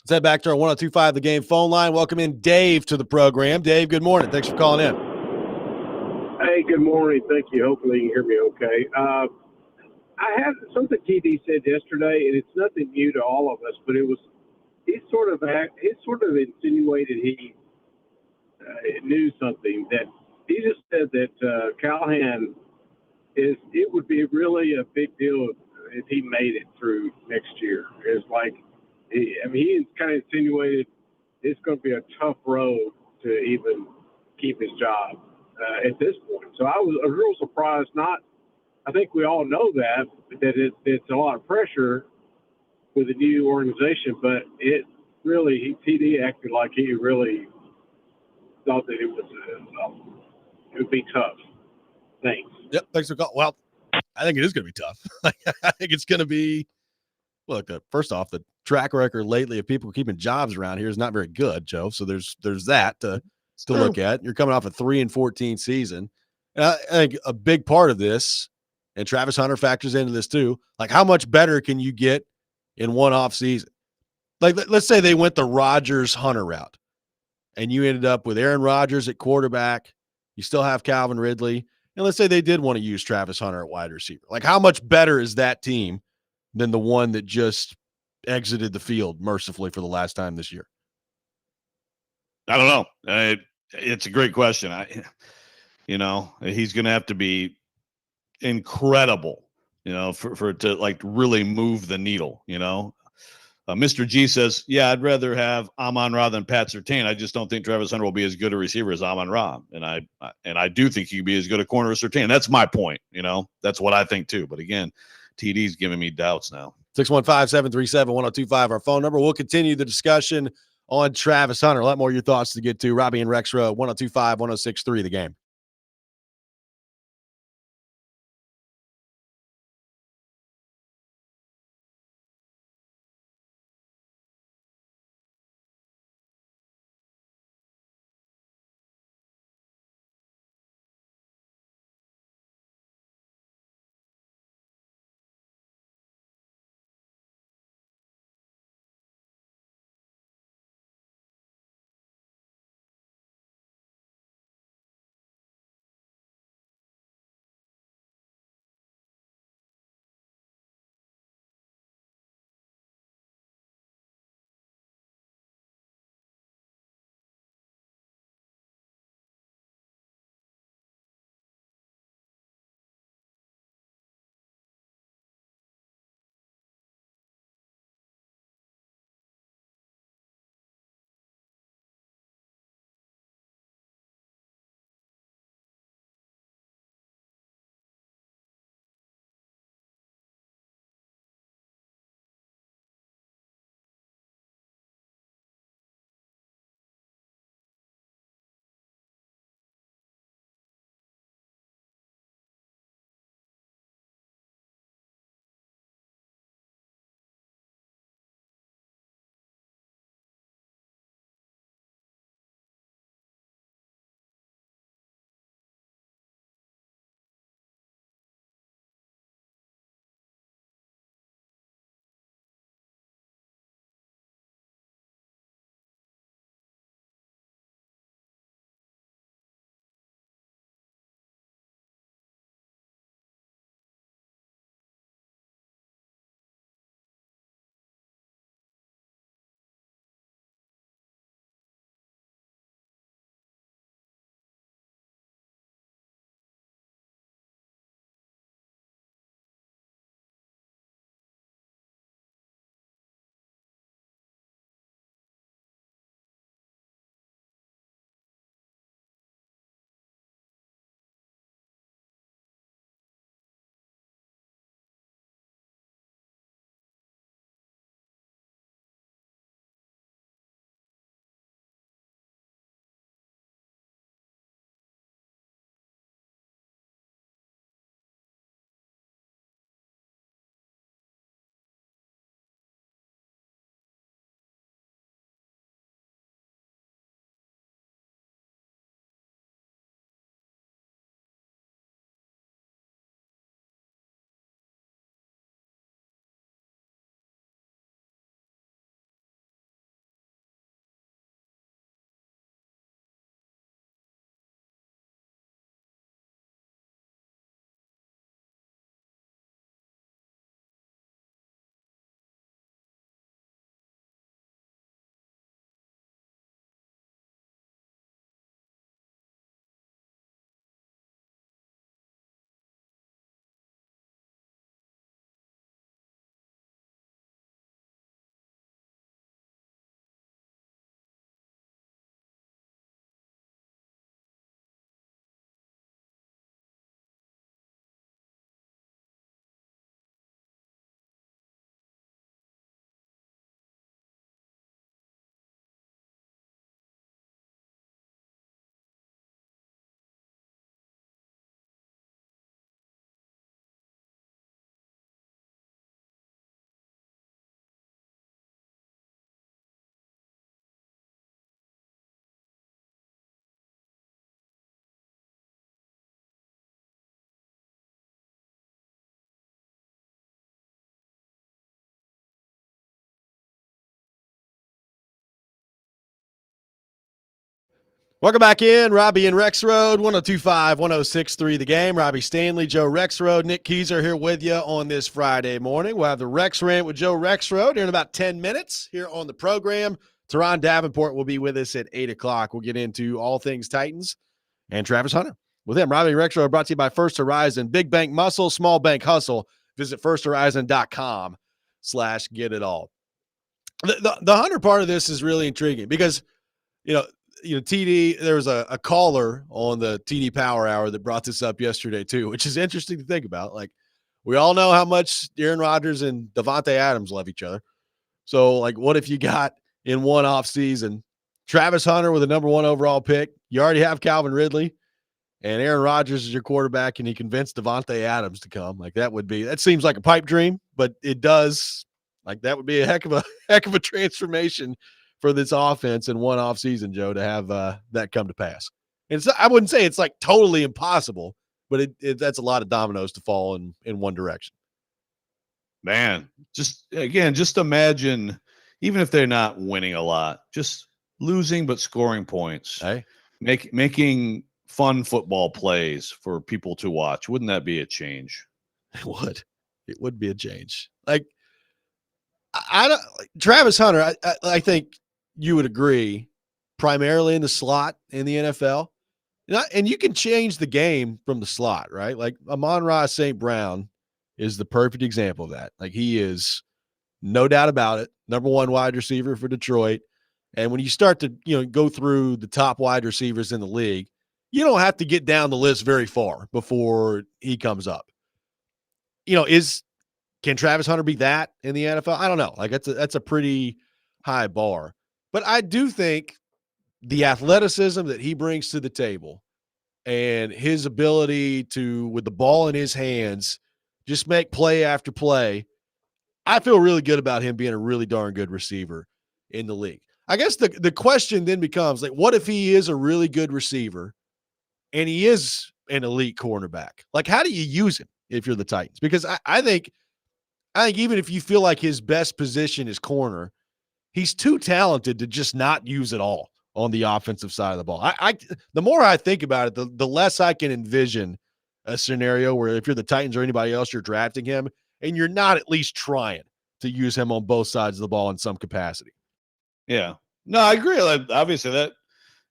Speaker 1: Let's head back to our 102.5 The Game phone line. Welcome in Dave to the program. Dave, good morning. Thanks for calling in.
Speaker 8: Hey, good morning. Thank you. Hopefully you can hear me okay. I have something TD said yesterday, and it's nothing new to all of us, but he sort of insinuated he knew something. That he just said that Callahan it would be really a big deal if he made it through next year. It's like, he kind of insinuated it's going to be a tough road to even keep his job at this point. So I was a real surprised. I think we all know that it's a lot of pressure with a new organization, but it really, TD acted like he really thought that it would be tough. Thanks.
Speaker 1: Yep. Thanks for calling. Well, I think it is going to be tough. I think it's going to be, look, first off, the track record lately of people keeping jobs around here is not very good, Joe. So there's that to look at. You're coming off a 3-14 season. And I think a big part of this, and Travis Hunter factors into this too, like how much better can you get in one off season? Like, let's say they went the Rodgers-Hunter route and you ended up with Aaron Rodgers at quarterback. You still have Calvin Ridley. And let's say they did want to use Travis Hunter at wide receiver. Like, how much better is that team than the one that just exited the field mercifully for the last time this year?
Speaker 2: I don't know. It's a great question. He's going to have to be incredible, for it to like really move the needle, Mr. G says, yeah, I'd rather have Amon-Ra than Pat Surtain. I just don't think Travis Hunter will be as good a receiver as Amon-Ra. And I do think he could be as good a corner as Surtain. That's my point. That's what I think too. But again, TD's giving me doubts now.
Speaker 1: 615-737-1025, our phone number. We'll continue the discussion on Travis Hunter. A lot more of your thoughts to get to. Robby and Rexrode, 1025, 1063, The Game. Welcome back in. Robby and Rexrode, 102.5, 106.3 The Game. Robby Stanley, Joe Rexrode, Nick Keyser here with you on this Friday morning. We'll have the Rex Rant with Joe Rexrode here in about 10 minutes here on the program. Teron Davenport will be with us at 8 o'clock. We'll get into all things Titans and Travis Hunter. With him, Robby and Rexrode brought to you by First Horizon. Big bank muscle, small bank hustle. Visit firsthorizon.com/get-it-all. The Hunter part of this is really intriguing because, TD, there was a caller on the TD Power Hour that brought this up yesterday too, which is interesting to think about. Like, we all know how much Aaron Rodgers and Davante Adams love each other. So, like, what if you got in one off season Travis Hunter with a number 1 overall pick? You already have Calvin Ridley, and Aaron Rodgers is your quarterback, and he convinced Davante Adams to come. Like, that seems like a pipe dream, but it does. Like, that would be a heck of a transformation for this offense in one off season, Joe, to have that come to pass. And I wouldn't say it's like totally impossible, but that's a lot of dominoes to fall in one direction.
Speaker 2: Man, just imagine, even if they're not winning a lot, just losing but scoring points.
Speaker 1: Hey,
Speaker 2: making fun football plays for people to watch. Wouldn't that be a change?
Speaker 1: It would. It would be a change. Like, Travis Hunter, I think you would agree, primarily in the slot in the NFL. And you can change the game from the slot, right? Like, Amon-Ra St. Brown is the perfect example of that. Like, he is, no doubt about it, number 1 wide receiver for Detroit. And when you start to, go through the top wide receivers in the league, you don't have to get down the list very far before he comes up. Can Travis Hunter be that in the NFL? I don't know. Like, that's a pretty high bar. But I do think the athleticism that he brings to the table and his ability to, with the ball in his hands, just make play after play, I feel really good about him being a really darn good receiver in the league. I guess the question then becomes, like, what if he is a really good receiver and he is an elite cornerback? Like, how do you use him if you're the Titans? Because I think even if you feel like his best position is corner, he's too talented to just not use it all on the offensive side of the ball. The more I think about it, the less I can envision a scenario where, if you're the Titans or anybody else, you're drafting him and you're not at least trying to use him on both sides of the ball in some capacity.
Speaker 2: Yeah. No, I agree. Like, obviously that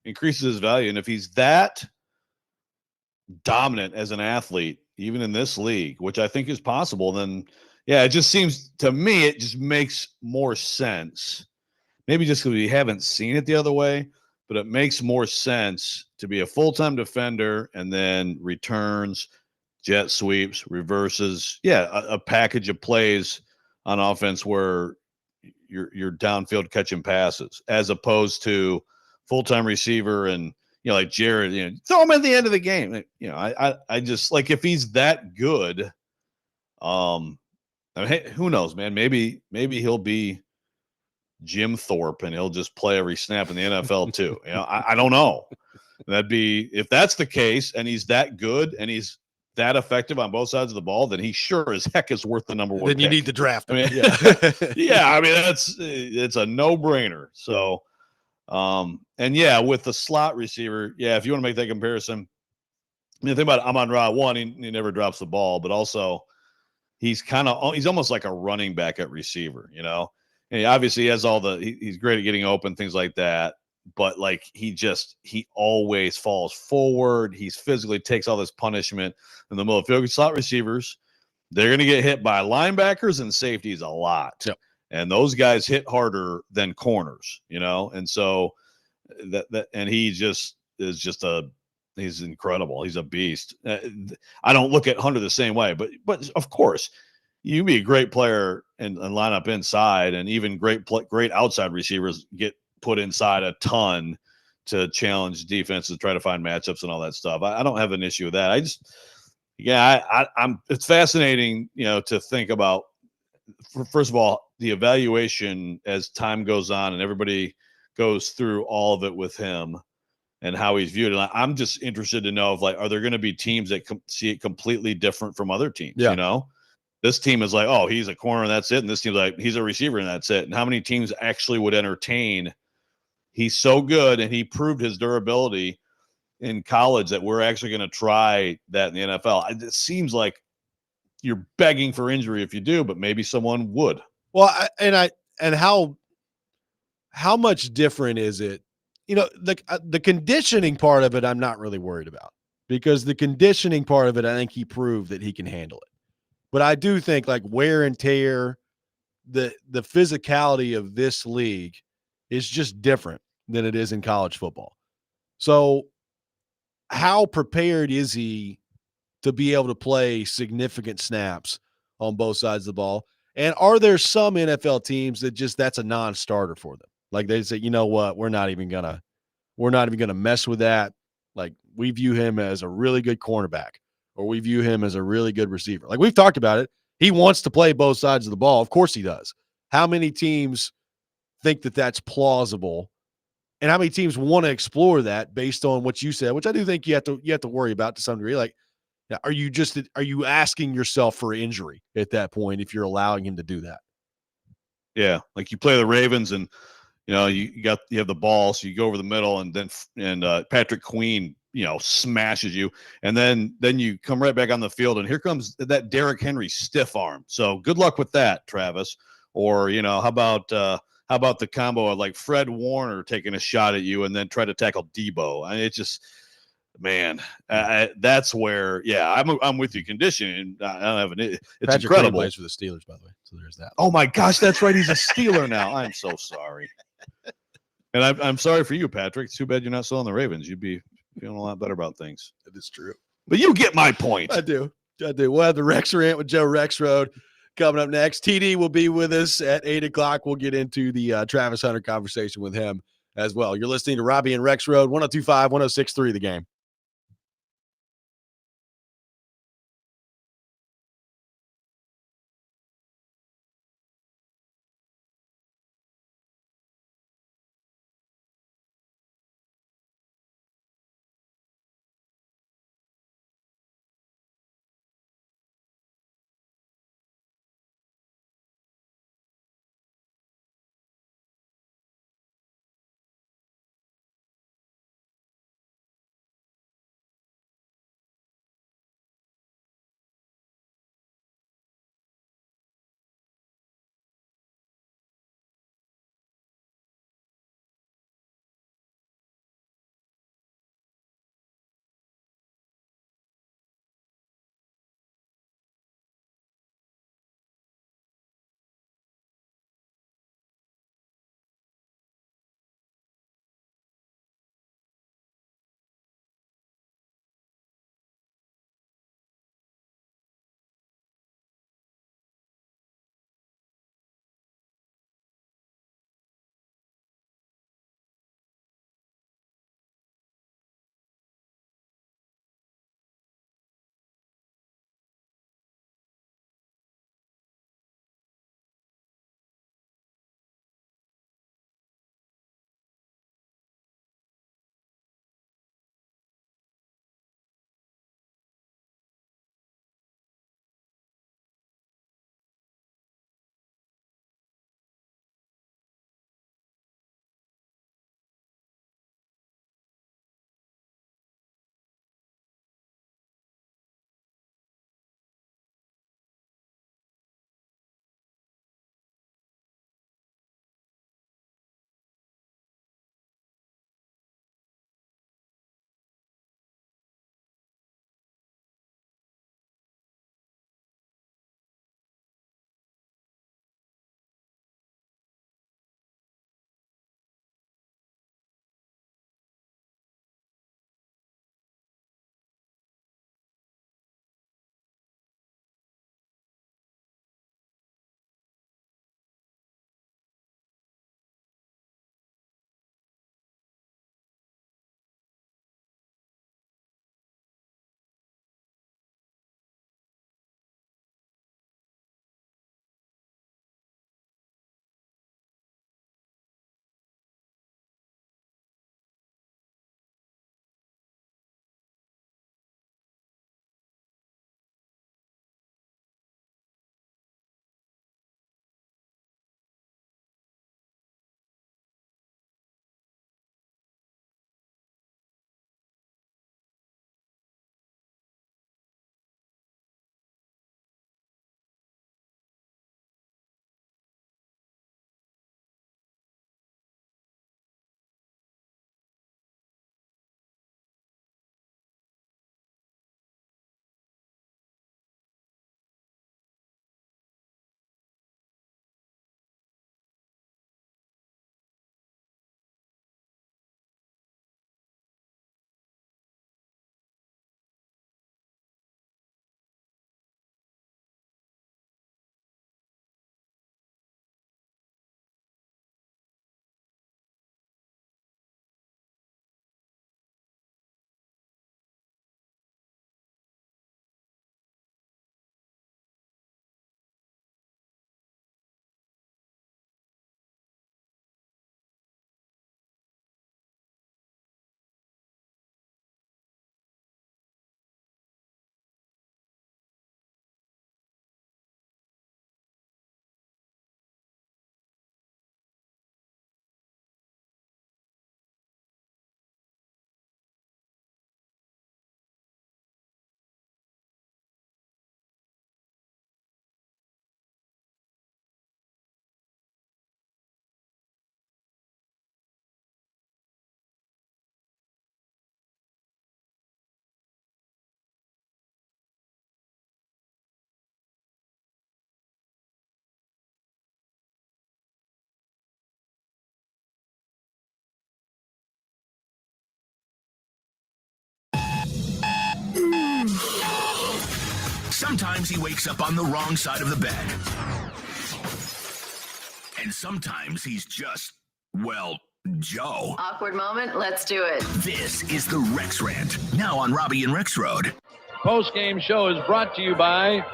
Speaker 2: increases his value. And if he's that dominant as an athlete, even in this league, which I think is possible, then yeah, it just seems to me, it just makes more sense. Maybe just because we haven't seen it the other way, but it makes more sense to be a full-time defender and then returns, jet sweeps, reverses. Yeah, a package of plays on offense where you're downfield catching passes, as opposed to full-time receiver and, like Jared, throw him at the end of the game. I just, like, if he's that good, I mean, hey, who knows, man? Maybe he'll be Jim Thorpe and he'll just play every snap in the NFL too. I don't know. If that's the case and he's that good and he's that effective on both sides of the ball, then he sure as heck is worth the number 1
Speaker 1: Then you
Speaker 2: pick.
Speaker 1: need to draft him.
Speaker 2: I mean, yeah. I mean, it's a no-brainer. So, and yeah, with the slot receiver, yeah, if you want to make that comparison, I mean, think about Amon-Ra. One, he never drops the ball, but also he's almost like a running back at receiver, and he obviously has he's great at getting open, things like that. But like, he always falls forward. He's physically takes all this punishment in the middle of the field. Slot receivers, they're going to get hit by linebackers and safeties a lot.
Speaker 1: Yep.
Speaker 2: And those guys hit harder than corners, and so and he just is he's incredible. He's a beast. I don't look at Hunter the same way, but of course, you can be a great player and line up inside, and even great outside receivers get put inside a ton to challenge defenses, try to find matchups and all that stuff. I don't have an issue with that. It's fascinating, to think about, first of all, the evaluation as time goes on and everybody goes through all of it with him and how he's viewed. And I'm just interested to know are there going to be teams that see it completely different from other teams?
Speaker 1: Yeah.
Speaker 2: This team is like, oh, he's a corner and that's it. And this team's like, he's a receiver and that's it. And how many teams actually would entertain he's so good and he proved his durability in college that we're actually going to try that in the NFL. It seems like you're begging for injury if you do, but maybe someone would.
Speaker 1: Well, how much different is it? The conditioning part of it, I'm not really worried about, because the conditioning part of it, I think he proved that he can handle it. But I do think like wear and tear, the physicality of this league is just different than it is in college football. So how prepared is he to be able to play significant snaps on both sides of the ball? And are there some NFL teams that that's a non-starter for them? Like they say, you know what, we're not even gonna mess with that. Like we view him as a really good cornerback, or we view him as a really good receiver. Like we've talked about it. He wants to play both sides of the ball. Of course he does. How many teams think that that's plausible? And how many teams want to explore that based on what you said, which I do think you have to worry about to some degree. Like, are you asking yourself for injury at that point if you're allowing him to do that?
Speaker 2: Yeah, like you play the Ravens and you have the ball, so you go over the middle, and then Patrick Queen smashes you, and then you come right back on the field, and here comes that Derrick Henry stiff arm. So good luck with that, Travis. Or how about the combo of like Fred Warner taking a shot at you and then try to tackle Debo? I mean, it's just, man, that's where, I'm with you. Conditioning, I don't have it's
Speaker 1: Patrick
Speaker 2: incredible.
Speaker 1: Queen plays for the Steelers, by the way. So there's that.
Speaker 2: Oh my gosh, that's right. He's a Steeler now. I'm so sorry. And I'm sorry for you, Patrick. It's too bad you're not still on the Ravens. You'd be feeling a lot better about things.
Speaker 1: That is true.
Speaker 2: But you get my point.
Speaker 1: I do. We'll have the Rex Rant with Joe Rexrode coming up next. TD will be with us at 8 o'clock. We'll get into the Travis Hunter conversation with him as well. You're listening to Robby and Rexrode, 102.5, 106.3 The Game.
Speaker 9: Sometimes he wakes up on the wrong side of the bed. And sometimes he's just, well, Joe.
Speaker 10: Awkward moment. Let's do it.
Speaker 9: This is the Rex Rant, now on Robby and Rexrode.
Speaker 11: Post-game show is brought to you by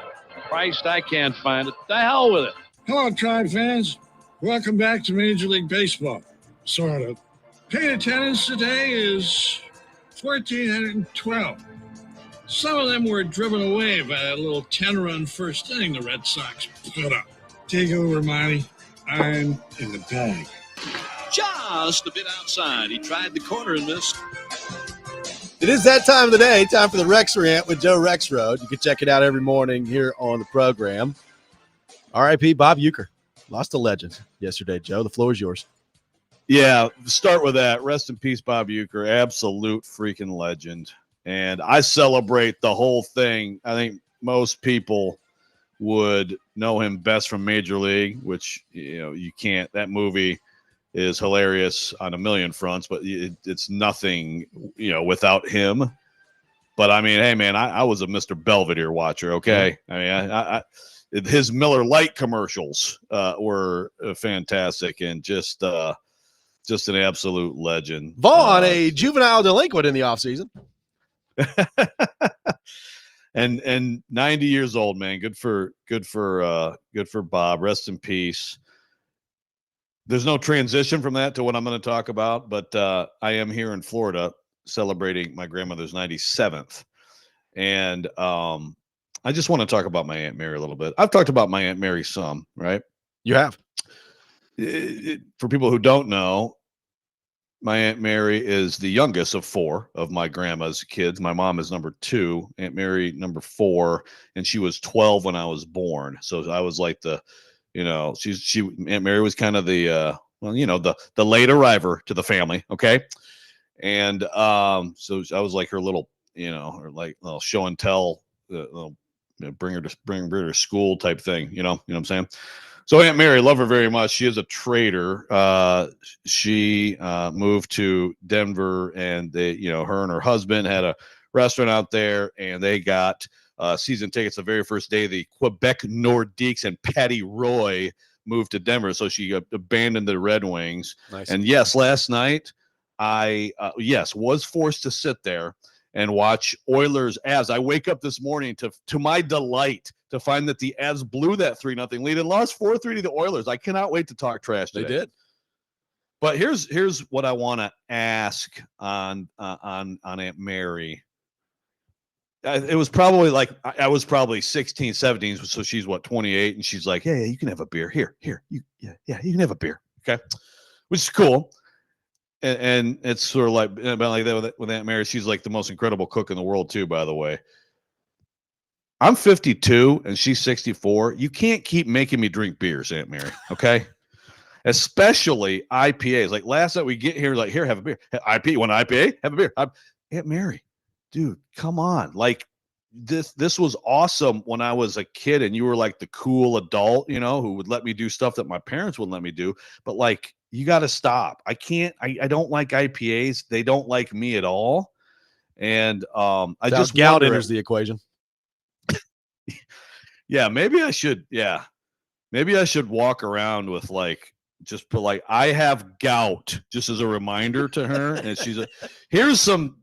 Speaker 11: Christ, I can't find it. The hell with it.
Speaker 12: Hello, Tribe fans. Welcome back to Major League Baseball. Sort of. Paid attendance today is 1,412. Some of them were driven away by that little 10-run first inning the Red Sox put up. Take over, Monty. I'm in the bag.
Speaker 11: Just a bit outside. He tried the corner and missed.
Speaker 1: It is that time of the day, time for the Rex Rant with Joe Rexrode. You can check it out every morning here on the program. R.I.P. Bob Uecker. Lost a legend yesterday, Joe. The floor is yours.
Speaker 2: Yeah, start with that. Rest in peace, Bob Uecker. Absolute freaking legend. And I celebrate the whole thing. I think most people would know him best from Major League, which, you can't. That movie is hilarious on a million fronts, but it's nothing, without him. But I mean, hey man, I was a Mr. Belvedere watcher. Okay. I mean, I his Miller Lite commercials were fantastic and just an absolute legend.
Speaker 1: Vaughn, a juvenile delinquent in the offseason.
Speaker 2: and 90 years old, man. Good for Bob. Rest in peace. There's no transition from that to what I'm going to talk about, but I am here in Florida celebrating my grandmother's 97th. And I just want to talk about my Aunt Mary a little bit. I've talked about my Aunt Mary some, right?
Speaker 1: You have.
Speaker 2: For people who don't know, my Aunt Mary is the youngest of four of my grandma's kids. My mom is number 2, Aunt Mary number 4, and she was 12 when I was born. So I was like Aunt Mary was kind of the the late arriver to the family, okay? And so I was like her little, her like little show and tell, bring her to school type thing, you know what I'm saying? So Aunt Mary, love her very much. She is a trader. She moved to Denver, and her and her husband had a restaurant out there, and they got season tickets the very first day. The Quebec Nordiques and Patty Roy moved to Denver, so she abandoned the Red Wings.
Speaker 1: Nice.
Speaker 2: And yes, last night I was forced to sit there and watch Oilers Avs. I wake up this morning to my delight to find that the Avs blew that 3-0 lead and lost 4-3 to the Oilers. I cannot wait to talk trash today.
Speaker 1: They did.
Speaker 2: But here's what I want to ask on Aunt Mary. It was probably like I was probably 16, 17, so she's 28, and she's like, "Yeah, you can have a beer. Here, you can have a beer." Okay, which is cool. And it's sort of like that with Aunt Mary. She's like the most incredible cook in the world too, by the way. I'm 52 and she's 64. You can't keep making me drink beers, Aunt Mary. Okay. Especially IPAs. Like last night we get here, like, here, have a beer. IPA, you want an IPA? Have a beer. Aunt Mary, dude, come on. Like this was awesome when I was a kid and you were like the cool adult, who would let me do stuff that my parents wouldn't let me do. But like, you got to stop. I don't like IPAs. They don't like me at all. And I just
Speaker 1: gout enters the equation.
Speaker 2: Yeah, maybe I should. Yeah, maybe I should walk around with just put I have gout, just as a reminder to her. And she's like, here's some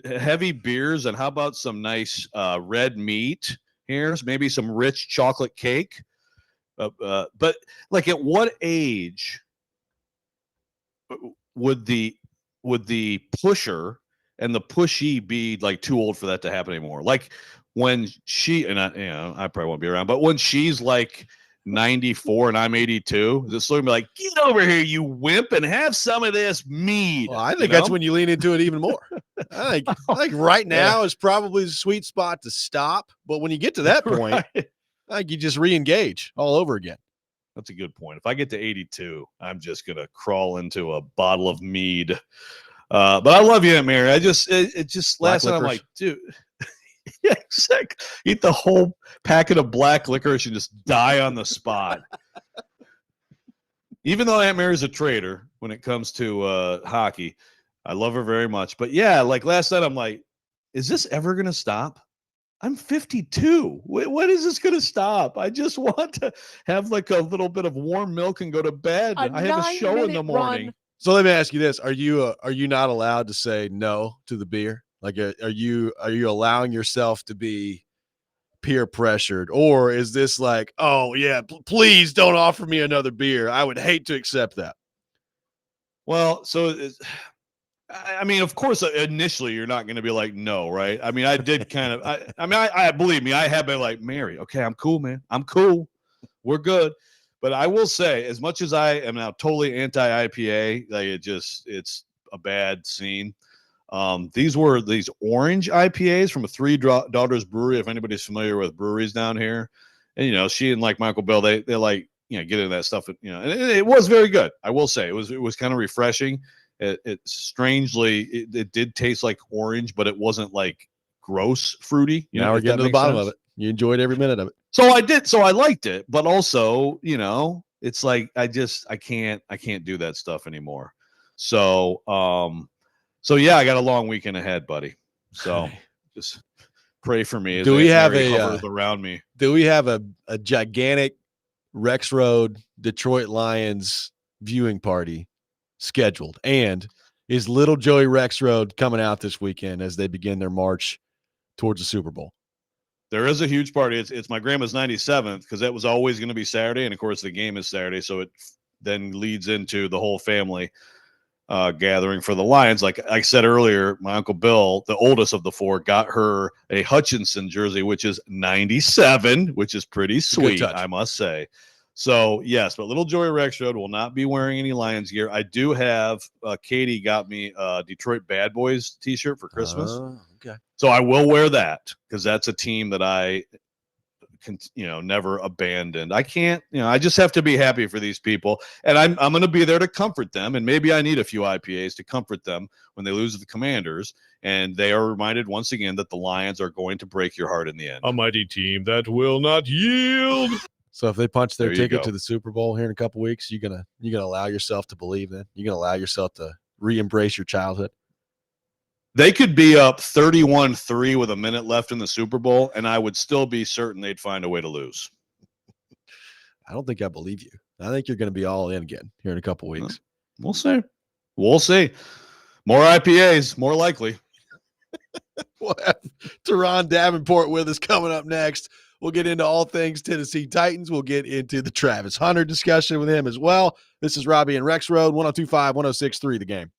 Speaker 2: heavy beers, and how about some nice red meat? Here's maybe some rich chocolate cake. But like, at what age would the pusher and the pushy be like too old for that to happen anymore? Like when she, and I probably won't be around, but when she's like 94 and I'm 82, this will be like, get over here, you wimp, and have some of this mead.
Speaker 1: Well, I think that's when you lean into it even more. I think right now is probably the sweet spot to stop. But when you get to that point, right, I think you just re-engage all over again.
Speaker 2: That's a good point. If I get to 82, I'm just going to crawl into a bottle of mead. But I love you, Aunt Mary. It just last night I'm like, dude, yeah, exactly. Eat the whole packet of black licorice and just die on the spot. Even though Aunt Mary's a traitor when it comes to hockey, I love her very much. But yeah, like last night I'm like, is this ever going to stop? I'm 52. When is this going to stop? I just want to have like a little bit of warm milk and go to bed. I have a show in the morning.
Speaker 1: So let me ask you this: are you not allowed to say no to the beer? Like, are you allowing yourself to be peer pressured, or is this like, oh yeah, please don't offer me another beer? I would hate to accept that.
Speaker 2: Well, so I mean, of course, initially you're not going to be like, no, right? I mean, I did kind of, I believe me, I have been like, Mary, okay, I'm cool, man. I'm cool. We're good. But I will say, as much as I am now totally anti-IPA, like it's a bad scene. These were these orange IPAs from a Three Daughters Brewery. If anybody's familiar with breweries down here, and she and like Michael Bell, they like get into that stuff. And it was very good. I will say it was kind of refreshing. It strangely it did taste like orange, but it wasn't like gross fruity.
Speaker 1: Now we're getting to the bottom of it. You enjoyed every minute of it.
Speaker 2: So I did. So I liked it, but also it's like I can't do that stuff anymore. So So yeah, I got a long weekend ahead, buddy. So just pray for me.
Speaker 1: Do we have
Speaker 2: hovers around me?
Speaker 1: Do we have a gigantic Rexrode Detroit Lions viewing party scheduled? And is little Joey Rexrode coming out this weekend as they begin their march towards the Super Bowl?
Speaker 2: There is a huge party. It's my grandma's 97th because that was always going to be Saturday, and of course the game is Saturday, so it then leads into the whole family gathering for the Lions. Like I said earlier, my Uncle Bill, the oldest of the four, got her a Hutchinson jersey, which is 97, which is pretty sweet, I must say. So, yes, but little Joey Rexrode will not be wearing any Lions gear. I do have Katie got me a Detroit Bad Boys t-shirt for Christmas.
Speaker 1: Okay.
Speaker 2: So I will wear that because that's a team that I never abandoned. I can't, I just have to be happy for these people, and I'm going to be there to comfort them, and maybe I need a few IPAs to comfort them when they lose to the Commanders, and they are reminded once again that the Lions are going to break your heart in the end.
Speaker 13: A mighty team that will not yield.
Speaker 1: So if they punch their
Speaker 2: There you
Speaker 1: ticket
Speaker 2: go.
Speaker 1: to the Super Bowl here in a couple weeks, you gonna allow yourself to believe then? You gonna allow yourself to re-embrace your childhood?
Speaker 2: They could be up 31-3 with a minute left in the Super Bowl, and I would still be certain they'd find a way to lose.
Speaker 1: I don't think I believe you. I think you're going to be all in again here in a couple weeks.
Speaker 2: We'll see. We'll see. More IPAs, more likely.
Speaker 1: We'll have Teron Davenport with us coming up next. We'll get into all things Tennessee Titans. We'll get into the Travis Hunter discussion with him as well. This is Robby and Rexrode, 102.5, 106.3 The Game.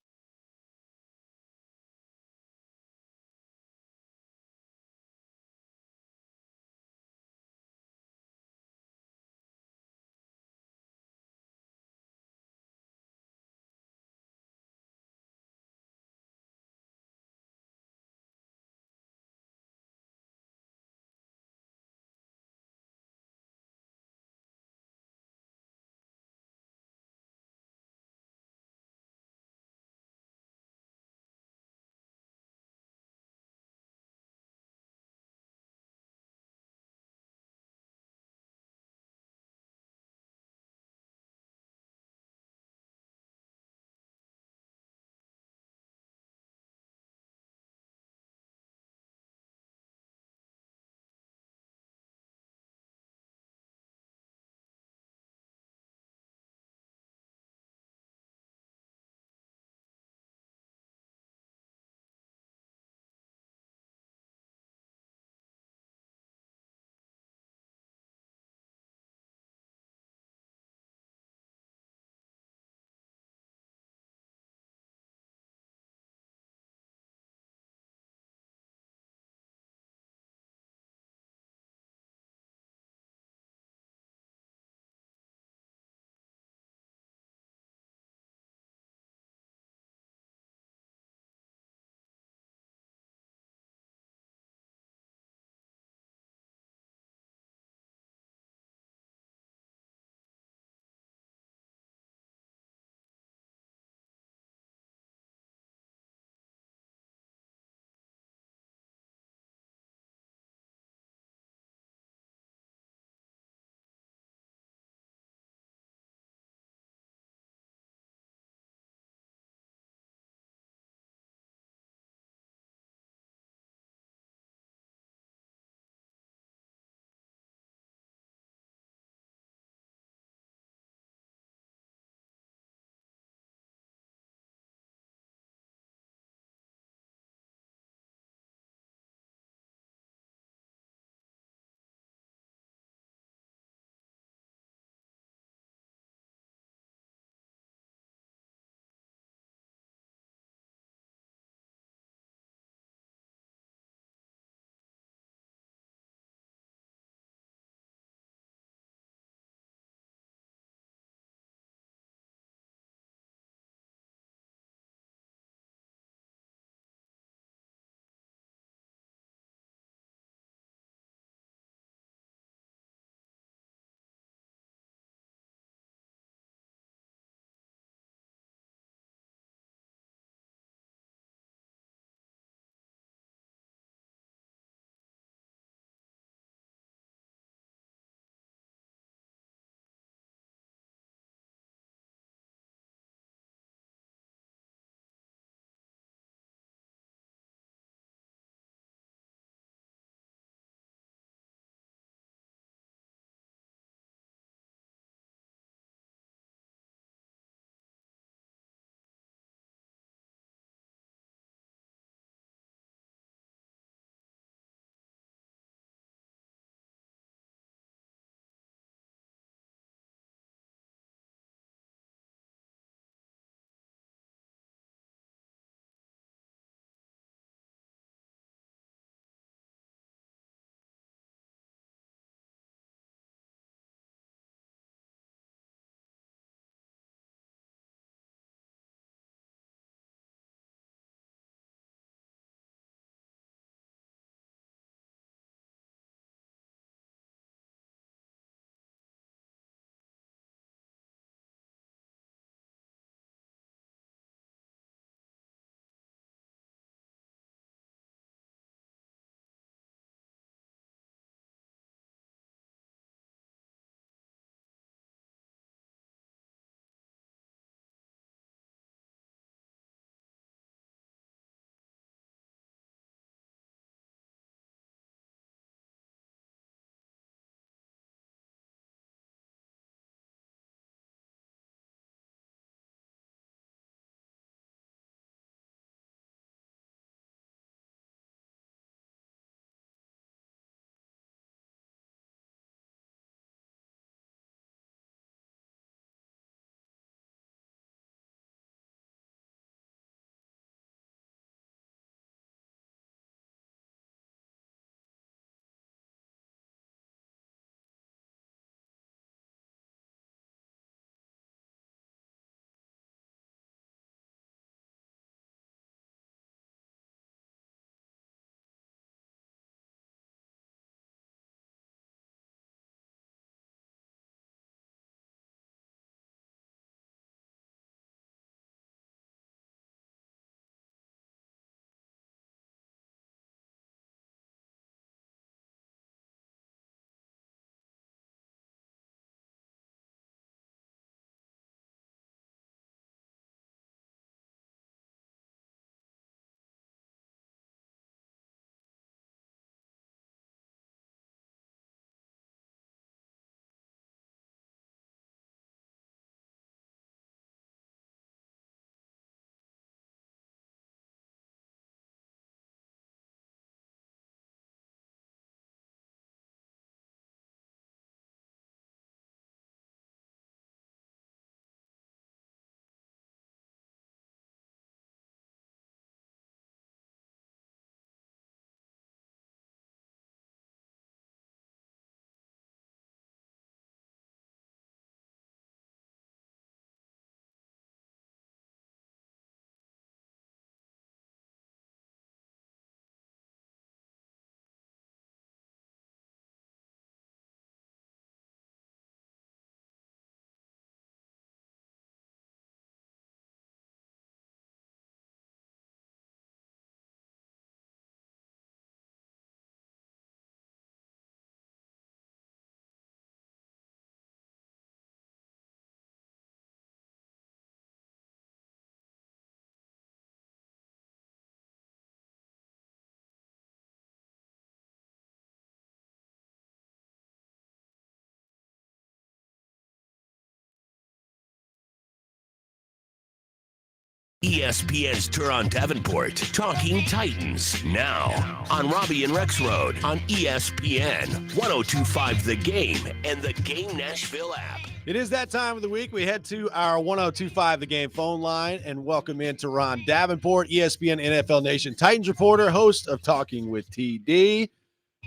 Speaker 9: ESPN's Turon Davenport, Talking Titans, now on Robby and Rexrode on ESPN, 102.5 The Game, and the Game Nashville app.
Speaker 1: It is that time of the week. We head to our 102.5 The Game phone line and welcome in Turon Davenport, ESPN NFL Nation Titans reporter, host of Talking with TD.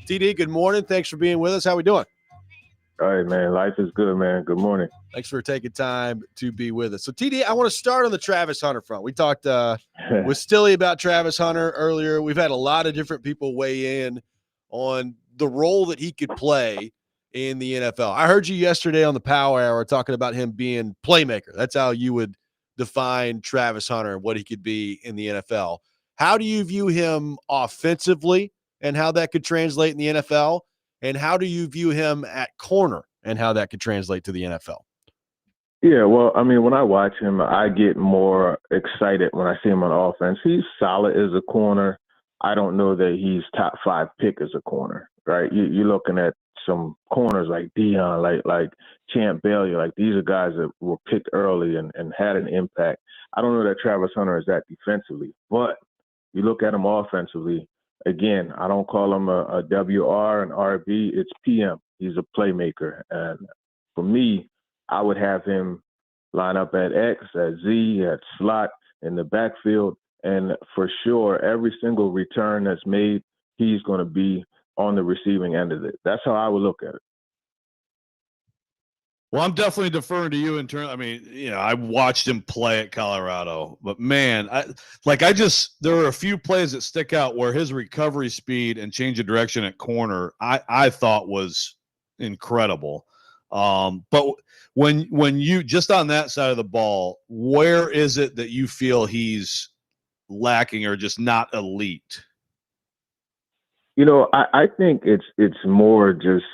Speaker 1: TD, good morning. Thanks for being with us. How we doing?
Speaker 14: All right, man. Life is good, man. Good morning.
Speaker 1: Thanks for taking time to be with us. So, TD, I want to start on the Travis Hunter front. We talked with Stilly about Travis Hunter earlier. We've had a lot of different people weigh in on the role that he could play in the NFL. I heard you yesterday on the Power Hour talking about him being playmaker. That's how you would define Travis Hunter and what he could be in the NFL. How do you view him offensively and how that could translate in the NFL? And how do you view him at corner and how that could translate to the NFL?
Speaker 14: Yeah, well, I mean, when I watch him, I get more excited when I see him on offense. He's solid as a corner. I don't know that he's top 5 pick as a corner, right? You're looking at some corners like Dion, like Champ Bailey. Like, these are guys that were picked early and had an impact. I don't know that Travis Hunter is that defensively, but you look at him offensively. Again, I don't call him a WR and RB. It's PM. He's a playmaker. And for me, I would have him line up at X, at Z, at slot, in the backfield. And for sure, every single return that's made, he's going to be on the receiving end of it. That's how I would look at it.
Speaker 2: Well, I'm definitely deferring to you in terms. I mean, I watched him play at Colorado, but man, there are a few plays that stick out where his recovery speed and change of direction at corner, I thought was incredible. But when you just on that side of the ball, where is it that you feel he's lacking or just not elite?
Speaker 14: I think it's more just.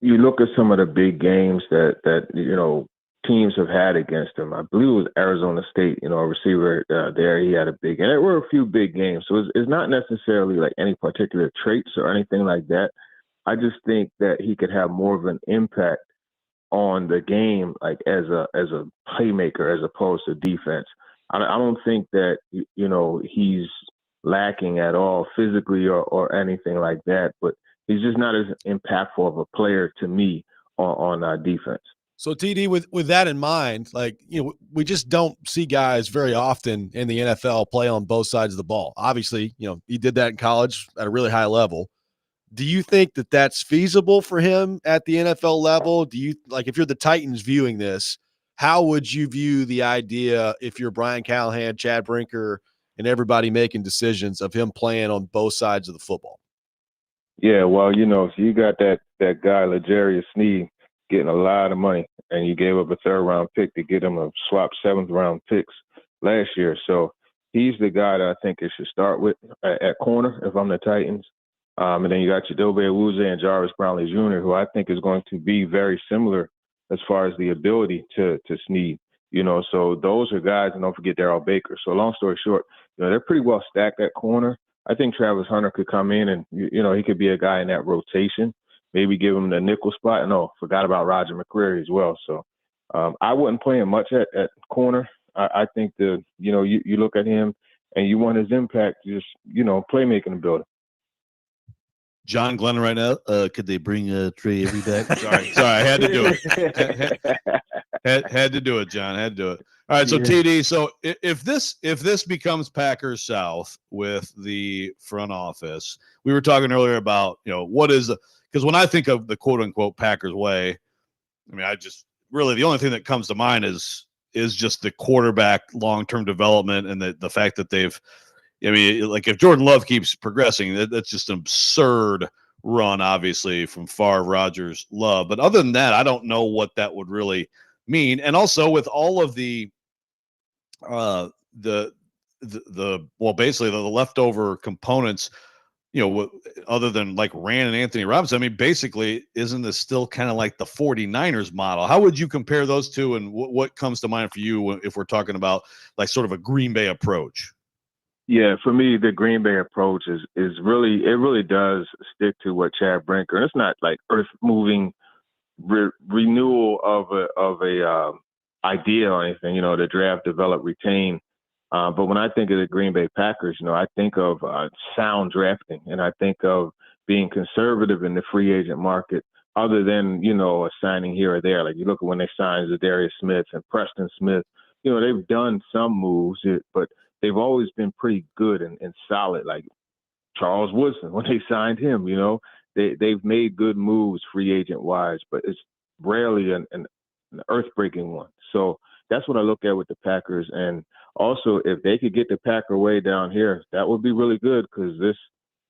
Speaker 14: You look at some of the big games that teams have had against him. I believe it was Arizona State, a receiver there. He had a big, and there were a few big games. So it's not necessarily like any particular traits or anything like that. I just think that he could have more of an impact on the game, like as a playmaker as opposed to defense. I don't think that he's lacking at all physically or anything like that, but he's just not as impactful of a player to me on defense.
Speaker 1: So, TD, with that in mind, we just don't see guys very often in the NFL play on both sides of the ball. Obviously, he did that in college at a really high level. Do you think that that's feasible for him at the NFL level? Do you, if you're the Titans viewing this, how would you view the idea if you're Brian Callahan, Chad Brinker, and everybody making decisions of him playing on both sides of the football?
Speaker 14: Yeah, well, so you got that guy, L'Jarius Sneed, getting a lot of money, and you gave up a 3rd-round pick to get him a swap 7th-round picks last year. So he's the guy that I think it should start with at corner if I'm the Titans. And then you got your Dobe Awuzie and Jarvis Brownlee Jr., who I think is going to be very similar as far as the ability to Sneed. So those are guys, and don't forget Darrell Baker. So long story short, they're pretty well stacked at corner. I think Travis Hunter could come in and, he could be a guy in that rotation, maybe give him the nickel spot. And forgot about Roger McCreary as well. So I wouldn't play him much at corner. I think you look at him and you want his impact, just, playmaking ability.
Speaker 2: John Glennon right now, could they bring Trey Avery back? Sorry, I had to do it. had to do it, John. Had to do it. All right, so yeah. TD, so if this becomes Packers South with the front office, we were talking earlier about, what is because when I think of the quote unquote Packers way, I mean, I just really the only thing that comes to mind is just the quarterback long-term development and the fact that they've, if Jordan Love keeps progressing, that's just an absurd run, obviously, from Favre, Rodgers, Love. But other than that, I don't know what that would really mean. And also with all of the basically the leftover components, other than like Rand and Anthony Robinson, basically, isn't this still kind of like the 49ers model? How would you compare those two, and what comes to mind for you if we're talking about like sort of a Green Bay approach?
Speaker 14: Yeah, for me, the Green Bay approach is really does stick to what Chad Brinker, and it's not like earth-moving renewal of a idea or anything. The draft, develop, retain. But when I think of the Green Bay Packers, I think of sound drafting, and I think of being conservative in the free agent market, other than, a signing here or there. Like you look at when they signed Zadarius Smith and Preston Smith, they've done some moves, but they've always been pretty good and solid. Like Charles Woodson, when they signed him, they've made good moves free agent wise, but it's rarely an earth-breaking one. So that's what I look at with the Packers. And also, if they could get the Packer way down here, that would be really good, because this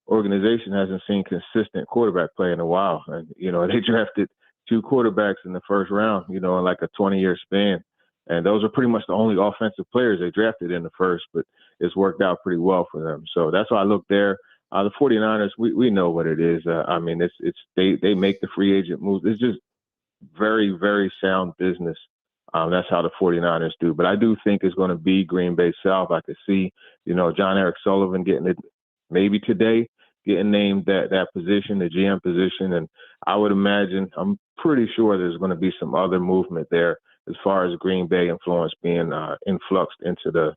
Speaker 14: organization hasn't seen consistent quarterback play in a while. And, they drafted 2 quarterbacks in the first round, in like a 20-year span. And those are pretty much the only offensive players they drafted in the first, but it's worked out pretty well for them. So that's why I look there. The 49ers, we know what it is. They make the free agent moves. It's just very, very sound business. That's how the 49ers do. But I do think it's going to be Green Bay South. I could see, John Eric Sullivan getting it maybe today, getting named that position, the GM position. And I would imagine, I'm pretty sure there's going to be some other movement there as far as Green Bay influence being influxed into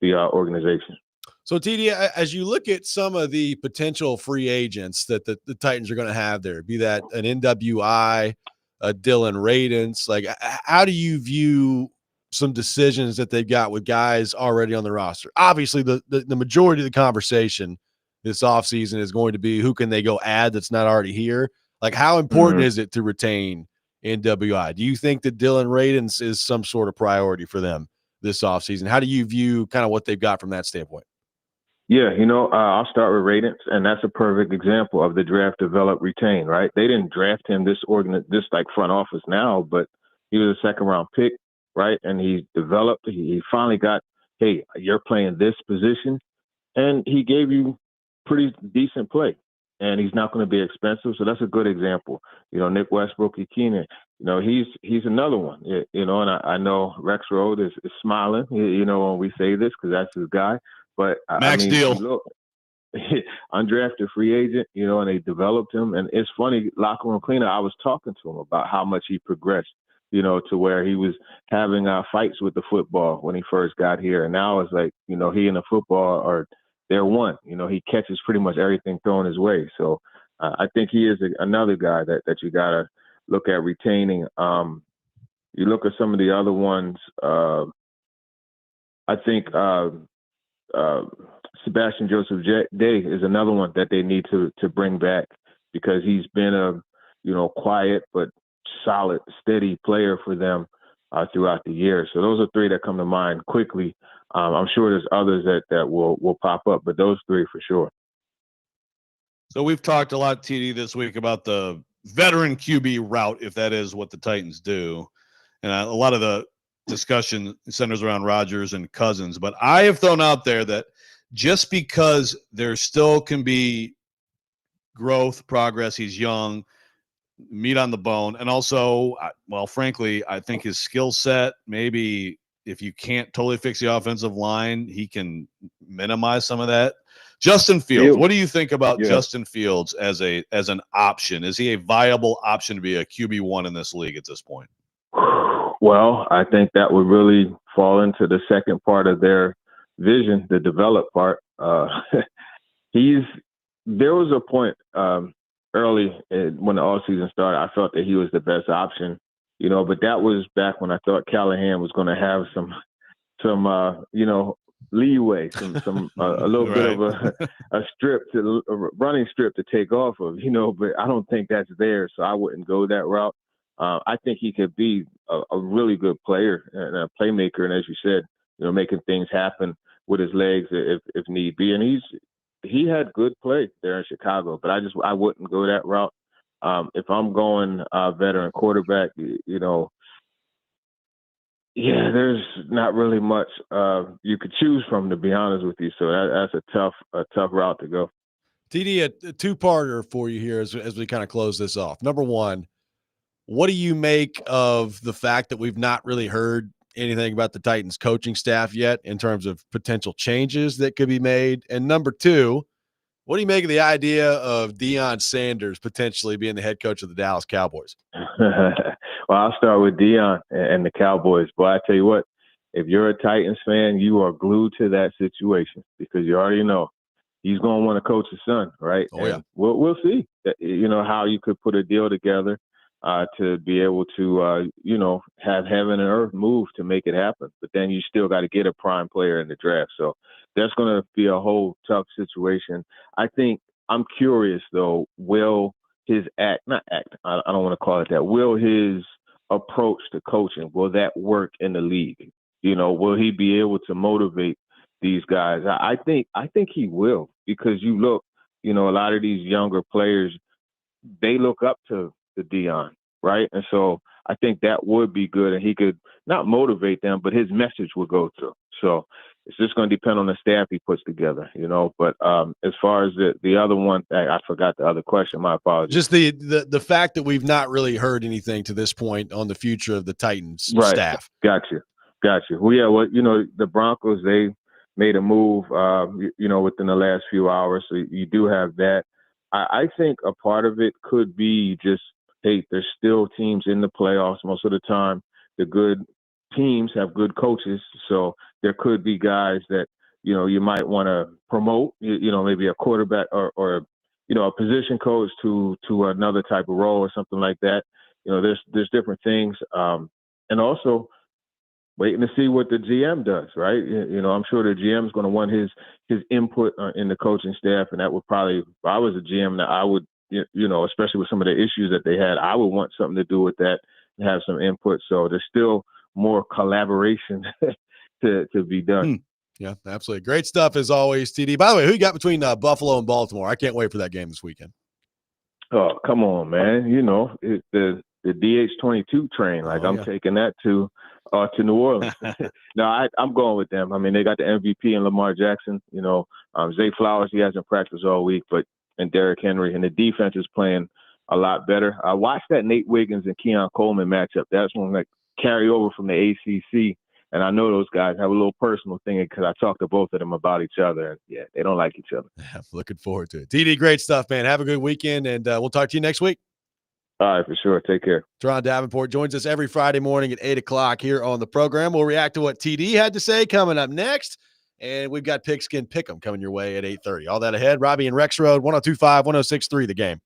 Speaker 14: the organization.
Speaker 1: So, TD, as you look at some of the potential free agents that the Titans are going to have there, be that an NWI, a Dylan Radins, like how do you view some decisions that they've got with guys already on the roster? Obviously, the majority of the conversation this offseason is going to be who can they go add that's not already here? Like, how important is it to retain NWI? Do you think that Dylan Radins is some sort of priority for them this offseason? How do you view kind of what they've got from that standpoint?
Speaker 14: Yeah, I'll start with Radins, and that's a perfect example of the draft, develop, retain, right? They didn't draft him this front office now, but he was a second-round pick, right? And he developed. He finally got, hey, you're playing this position, and he gave you pretty decent play, and he's not going to be expensive, so that's a good example. Nick Westbrook-Ikine, he's another one, and I know Rexrode is smiling, when we say this, because that's his guy. But
Speaker 2: Max deal.
Speaker 14: Look, undrafted free agent, and they developed him. And it's funny, locker room cleaner, I was talking to him about how much he progressed, to where he was having fights with the football when he first got here. And now it's like, he and the football they're one. He catches pretty much everything thrown his way. So I think he is another guy that you got to look at retaining. You look at some of the other ones, I think Sebastian Joseph Day is another one that they need to bring back, because he's been a quiet but solid, steady player for them throughout the year. So those are 3 that come to mind quickly. I'm sure there's others that will pop up, but those 3 for sure.
Speaker 2: So we've talked a lot, TD, this week about the veteran QB route, if that is what the Titans do. And a lot of the discussion centers around Rodgers and Cousins, but I have thrown out there that just because there still can be growth, progress, he's young, meat on the bone, and also, well, frankly, I think his skill set, maybe if you can't totally fix the offensive line, he can minimize some of that. Justin Fields, what do you think about Justin Fields as an option? Is he a viable option to be a QB1 in this league at this point?
Speaker 14: Well, I think that would really fall into the second part of their vision, the develop part. There was a point early when the offseason started, I felt that he was the best option, but that was back when I thought Callahan was going to have some leeway, some a little bit of a running strip to take off of, but I don't think that's there, so I wouldn't go that route. I think he could be a really good player and a playmaker, and as you said, making things happen with his legs if need be. And he had good play there in Chicago, but I wouldn't go that route. If I'm going veteran quarterback, there's not really much you could choose from, to be honest with you. So that's a tough route to go.
Speaker 1: TD, a 2-parter for you here as we kind of close this off. Number one, what do you make of the fact that we've not really heard anything about the Titans coaching staff yet in terms of potential changes that could be made? And number 2, what do you make of the idea of Dion Sanders potentially being the head coach of the Dallas Cowboys?
Speaker 14: Well, I'll start with Dion and the Cowboys. Boy, I tell you what, if you're a Titans fan, you are glued to that situation because you already know he's going to want to coach his son, right?
Speaker 1: Oh, yeah.
Speaker 14: And we'll see, how you could put a deal together to be able to, have heaven and earth move to make it happen. But then you still got to get a prime player in the draft. So that's going to be a whole tough situation. I think I'm curious, though, will his I don't want to call it that, will his approach to coaching, will that work in the league? Will he be able to motivate these guys? I think he will, because you look, a lot of these younger players, they look up to Dion, right? And so I think that would be good, and he could not motivate them, but his message would go through. So it's just going to depend on the staff he puts together, But as far as the other one, I forgot the other question. My apologies.
Speaker 1: Just the fact that we've not really heard anything to this point on the future of the Titans staff.
Speaker 14: Gotcha. Well, yeah, the Broncos, they made a move, within the last few hours. So you do have that. I think a part of it could be just, hey, there's still teams in the playoffs most of the time. The good teams have good coaches. So there could be guys that, you might want to promote, maybe a quarterback or a position coach to another type of role or something like that. There's different things. And also, waiting to see what the GM does, right? I'm sure the GM is going to want his input in the coaching staff, and that would probably, if I was a GM, that I would, especially with some of the issues that they had, I would want something to do with that and have some input. So there's still more collaboration to be done.
Speaker 1: Yeah, absolutely. Great stuff as always, TD. By the way, who you got between Buffalo and Baltimore? I can't wait for that game this weekend.
Speaker 14: Oh, come on, man. The DH22 train. I'm taking that to New Orleans. No, I'm going with them. I mean, they got the MVP in Lamar Jackson. Zay Flowers, he hasn't practiced all week, and Derrick Henry, and the defense is playing a lot better. I watched that Nate Wiggins and Keon Coleman matchup. That's one that carry over from the ACC. And I know those guys have a little personal thing because I talked to both of them about each other. And yeah, they don't like each other.
Speaker 1: Looking forward to it. TD, great stuff, man. Have a good weekend, and we'll talk to you next week.
Speaker 14: All right, for sure. Take care.
Speaker 1: Teron Davenport joins us every Friday morning at 8 o'clock here on the program. We'll react to what TD had to say coming up next. And we've got Pigskin Pick'em coming your way at 8:30. All that ahead. Robby and Rexrode, 102.5, 106.3 The Game.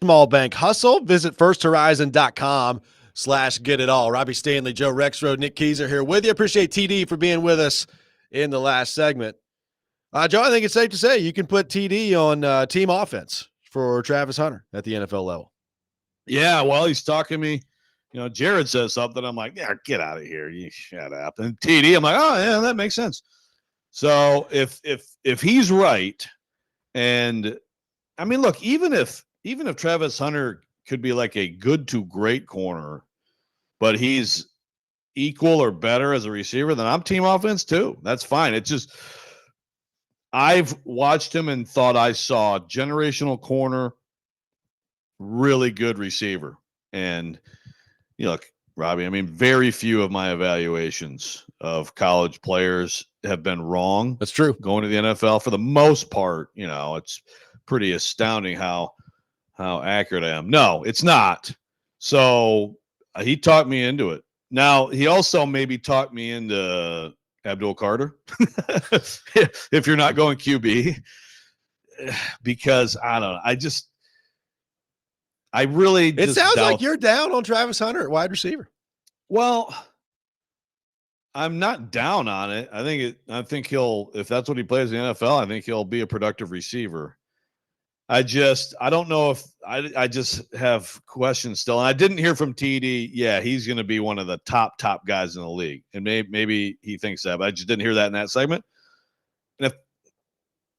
Speaker 1: Small bank hustle. Visit firsthorizon.com/get-it-all. Robbie Stanley, Joe Rexrode, Nick Keyser here with you. Appreciate TD for being with us in the last segment. Joe, I think it's safe to say you can put TD on team offense for Travis Hunter at the NFL level.
Speaker 2: Yeah, well, he's talking to me. Jared says something. I'm like, yeah, get out of here. You shut up. And TD, I'm like, oh, yeah, that makes sense. So if he's right, and I mean, look, even if Travis Hunter could be like a good to great corner, but he's equal or better as a receiver, then I'm team offense too. That's fine. It's just I've watched him and thought I saw generational corner, really good receiver. And look, Robbie, I mean, very few of my evaluations of college players have been wrong.
Speaker 1: That's true.
Speaker 2: Going to the NFL for the most part, it's pretty astounding how accurate I am. No, it's not. So he talked me into it. Now, he also maybe talked me into Abdul Carter if you're not going QB, because I don't know. It
Speaker 1: sounds like you're down on Travis Hunter at wide receiver.
Speaker 2: Well, I'm not down on it. I think he'll, if that's what he plays in the NFL, I think he'll be a productive receiver. I don't know if I just have questions still. And I didn't hear from TD. Yeah, he's going to be one of the top guys in the league. And maybe he thinks that, but I just didn't hear that in that segment. And if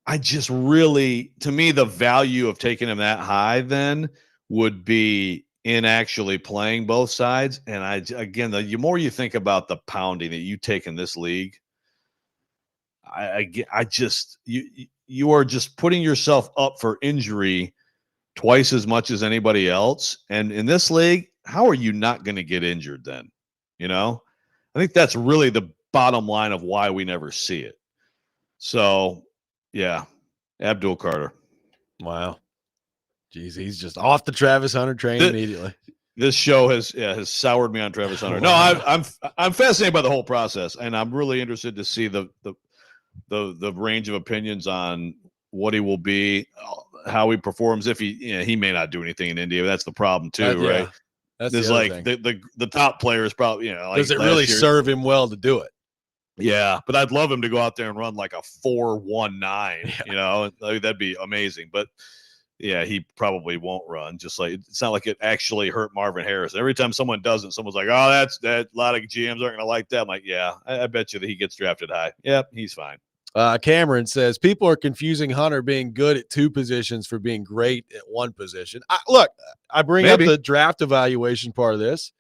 Speaker 2: I just really, to me, the value of taking him that high then would be in actually playing both sides. And the more you think about the pounding that you take in this league, you are just putting yourself up for injury twice as much as anybody else. And in this league, how are you not going to get injured then? I think that's really the bottom line of why we never see it. So, yeah, Abdul Carter.
Speaker 1: Wow. Jeez, he's just off the Travis Hunter train immediately.
Speaker 2: This show has soured me on Travis Hunter. No, I'm fascinated by the whole process, and I'm really interested to see the range of opinions on what he will be, how he performs. If he may not do anything in India. That's the problem too, right?
Speaker 1: That's
Speaker 2: There's the top players probably,
Speaker 1: does it really serve him well to do it?
Speaker 2: Yeah, but I'd love him to go out there and run like a 4.19. That'd be amazing. But yeah, he probably won't run. Just like it's not like it actually hurt Marvin Harrison. Every time someone doesn't, someone's like, "Oh, that's that." A lot of GMs aren't going to like that. I'm like, yeah, I bet you that he gets drafted high. Yep, he's fine.
Speaker 1: Cameron says people are confusing Hunter being good at two positions for being great at one position. I bring up the draft evaluation part of this.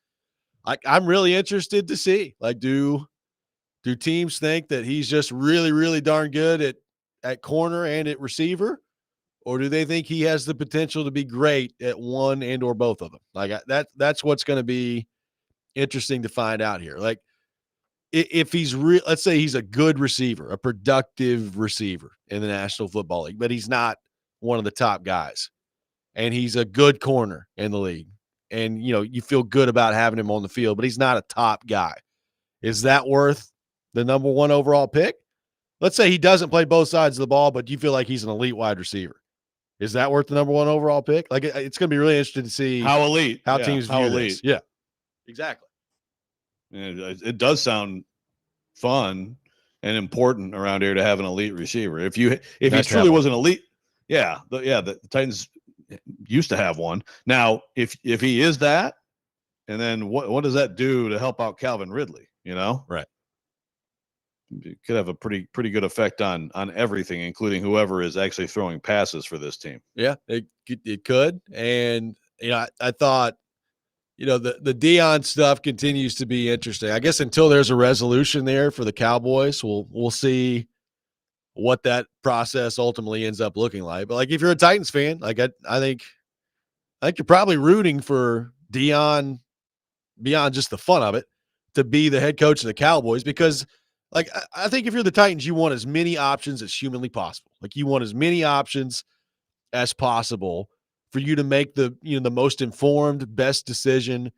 Speaker 1: I'm really interested to see, like, do teams think that he's just really, really darn good at corner and at receiver? Or do they think he has the potential to be great at one and or both of them? Like that's what's going to be interesting to find out here. Like if he's let's say he's a good receiver, a productive receiver in the National Football League, but he's not one of the top guys, and he's a good corner in the league, and you feel good about having him on the field, but he's not a top guy. Is that worth the number one overall pick? Let's say he doesn't play both sides of the ball, but you feel like he's an elite wide receiver. Is that worth the number one overall pick? Like, it's going to be really interesting to see
Speaker 2: how
Speaker 1: teams view this. Yeah, exactly.
Speaker 2: It does sound fun and important around here to have an elite receiver. If he truly was an elite, the Titans used to have one. Now, if he is that, and then what does that do to help out Calvin Ridley?
Speaker 1: Right.
Speaker 2: It could have a pretty good effect on everything, including whoever is actually throwing passes for this team.
Speaker 1: Yeah, it could. And, I thought, the Dion stuff continues to be interesting. I guess until there's a resolution there for the Cowboys, we'll see what that process ultimately ends up looking like. But like, if you're a Titans fan, like I think you're probably rooting for Dion beyond just the fun of it to be the head coach of the Cowboys, because like, I think if you're the Titans, you want as many options as humanly possible. Like, you want as many options as possible for you to make the most informed, best decision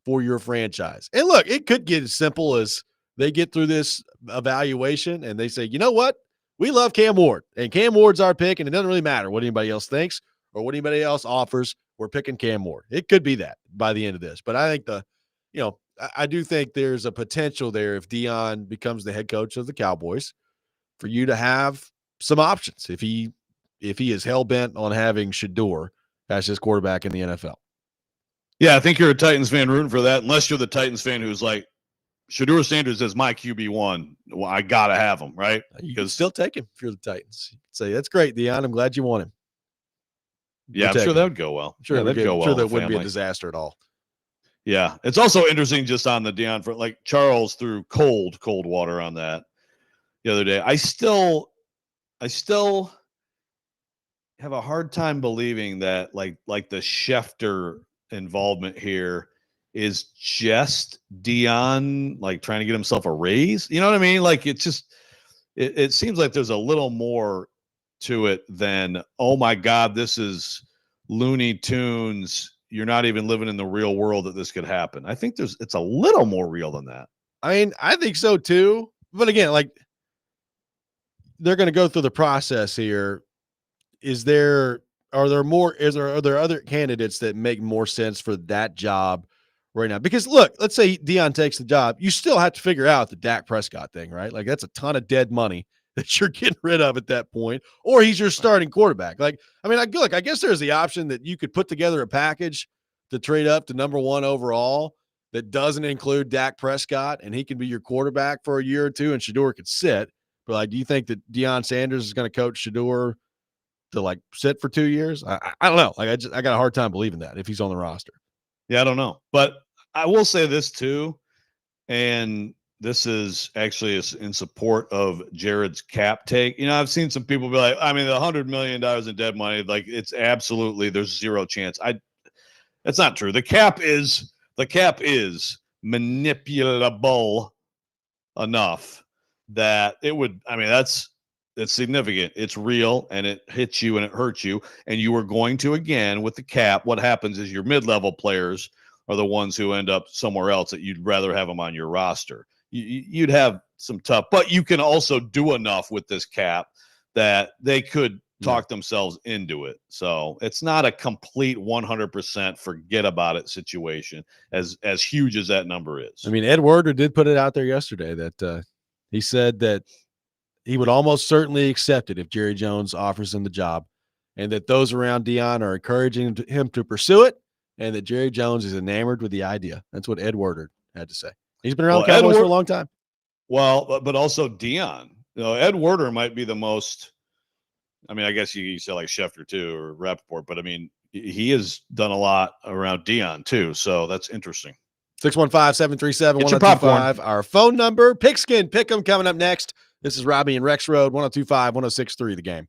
Speaker 1: for your franchise. And look, it could get as simple as they get through this evaluation and they say, you know what? We love Cam Ward, and Cam Ward's our pick, and it doesn't really matter what anybody else thinks or what anybody else offers. we're picking Cam Moore. It could be that by the end of this, but I think I do think there's a potential there if Dion becomes the head coach of the Cowboys for you to have some options if he is hell bent on having Shador as his quarterback in the NFL.
Speaker 2: Yeah, I think you're a Titans fan rooting for that, unless you're the Titans fan who's like, Shador Sanders is my QB1. Well, I got to have him, right?
Speaker 1: You can still take him if you're the Titans. You can say, that's great, Dion. I'm glad you want him.
Speaker 2: Yeah, I'm sure that would go well.
Speaker 1: I'm sure,
Speaker 2: that'd go well.
Speaker 1: I'm sure that wouldn't be a disaster at all.
Speaker 2: Yeah. It's also interesting just on the Dion front, like Charles threw cold water on that the other day. I still have a hard time believing that like the Schefter involvement here is just Dion like trying to get himself a raise. You know what I mean? Like it's just it seems like there's a little more to it than, oh my God, this is Looney Tunes. You're not even living in the real world that this could happen. I think it's a little more real than that.
Speaker 1: I mean, I think so too. But again, like they're going to go through the process here. Are there other candidates that make more sense for that job right now? Because look, let's say Dion takes the job, you still have to figure out the Dak Prescott thing, right? Like that's a ton of dead money that you're getting rid of at that point, or he's your starting quarterback. Like, I mean, I guess there's the option that you could put together a package to trade up to number 1 overall that doesn't include Dak Prescott, and he can be your quarterback for a year or two, and Shador could sit. But like, do you think that Deion Sanders is going to coach Shador to like sit for 2 years? I don't know. Like I got a hard time believing that if he's on the roster.
Speaker 2: Yeah, I don't know. But I will say this too, and this is actually in support of Jared's cap take. You know, I've seen some people be like, I mean, the $100 million in dead money, like it's absolutely, there's zero chance. That's not true. The cap is manipulable enough that it would, I mean, it's significant. It's real, and it hits you and it hurts you. And you are going to, again, with the cap, what happens is your mid-level players are the ones who end up somewhere else that you'd rather have them on your roster. You'd have some tough, but you can also do enough with this cap that they could talk themselves into it. So it's not a complete 100% forget about it situation, as huge as that number is.
Speaker 1: I mean, Ed Werder did put it out there yesterday that he said that he would almost certainly accept it if Jerry Jones offers him the job, and that those around Dion are encouraging him to pursue it, and that Jerry Jones is enamored with the idea. That's what Ed Werder had to say. He's been around the Cowboys for a long time.
Speaker 2: Well, but also Dion. You know, Ed Werder might be the most, I mean, I guess you say like Schefter too, or Rappaport, but I mean, he has done a lot around Dion too. So that's interesting.
Speaker 1: 615-737-1025. Our phone number. Pigskin Pick'em coming up next. This is Robby and Rexrode, 102.5, 106.3 The Game.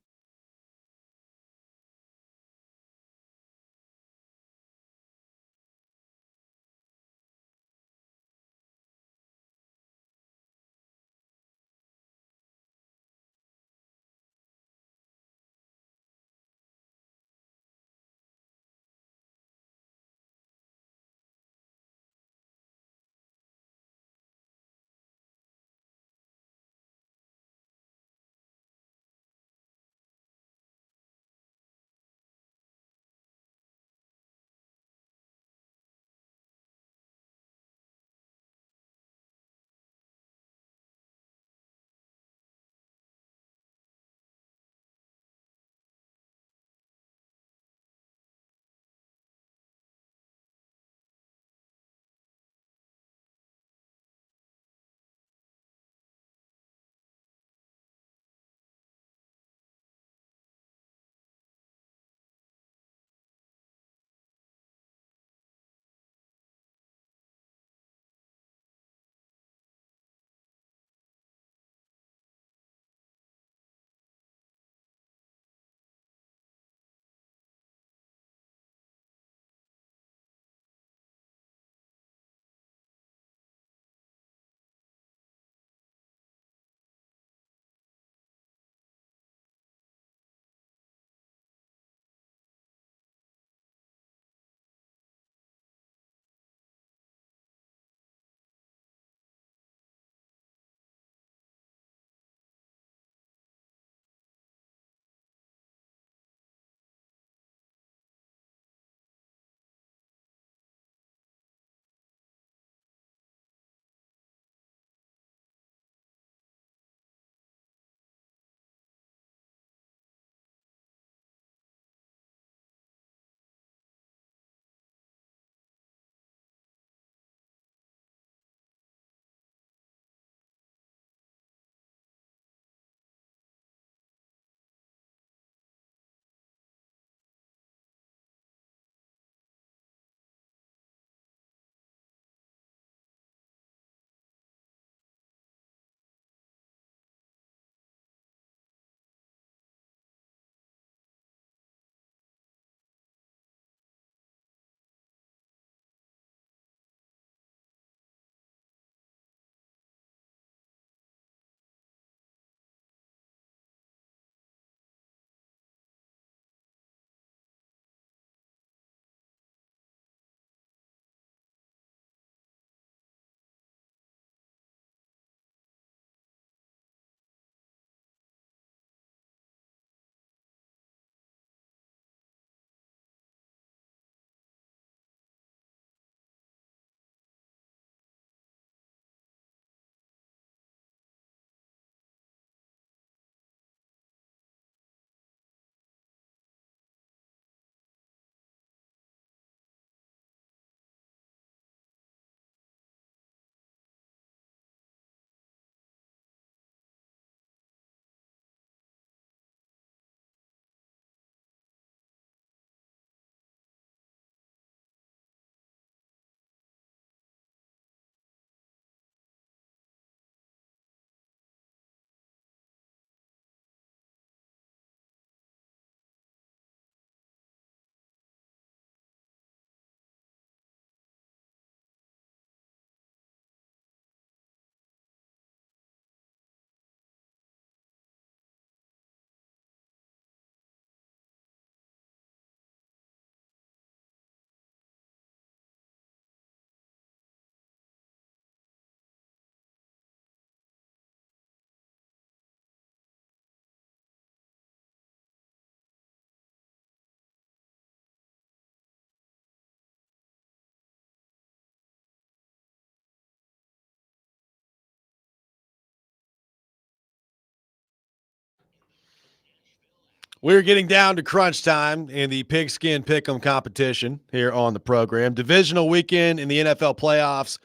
Speaker 1: We're getting down to crunch time in the Pigskin Pick'em competition here on the program. Divisional weekend in the NFL playoffs,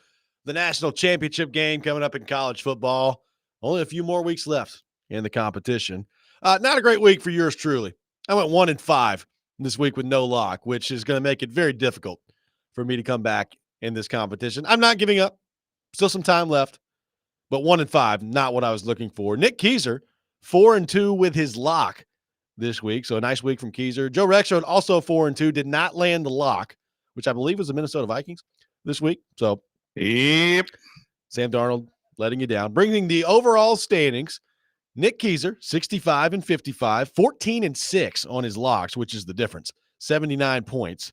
Speaker 1: the national championship game coming up in college football. Only a few more weeks left in the competition. Not a great week for yours truly. I went 1-5 this week with no lock, which is going to make it very difficult for me to come back in this competition. I'm not giving up. Still some time left, but 1-5, not what I was looking for. Nick Keyser, 4-2 with his lock this week. So a nice week from Keyser. Joe Rexrode also 4-2, did not land the lock, which I believe was the Minnesota Vikings this week. So
Speaker 2: yep.
Speaker 1: Sam Darnold letting you down. Bringing the overall standings, Nick Keyser, 65-55, 14-6 on his locks, which is the difference, 79 points.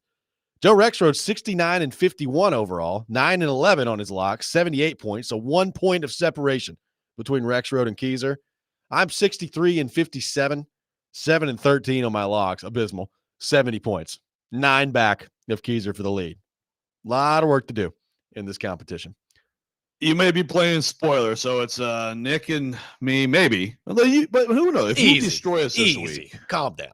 Speaker 1: Joe Rexrode, 69-51 overall, 9-11 on his locks, 78 points. So 1 point of separation between Rexrode and Keyser. I'm 63-57. 7-13 on my locks, abysmal, 70 points. 9 back of Keyser for the lead. A lot of work to do in this competition.
Speaker 2: You may be playing spoiler, so it's Nick and me, maybe. But who knows? If you destroy us this week.
Speaker 1: Calm down.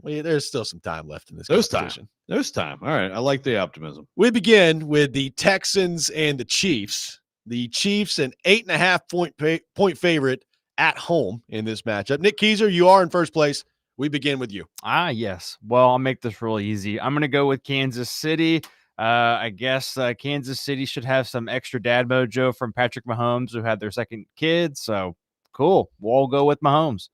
Speaker 1: There's still some time left in this
Speaker 2: There's
Speaker 1: competition.
Speaker 2: There's time. All right. I like the optimism.
Speaker 1: We begin with the Texans and the Chiefs. The Chiefs, an 8.5 point favorite at home in this matchup. Nick Keyser, you are in first place. We begin with you.
Speaker 3: Yes. Well, I'll make this real easy. I'm going to go with Kansas City. I guess Kansas City should have some extra dad mojo from Patrick Mahomes, who had their second kid. So cool. We'll go with Mahomes.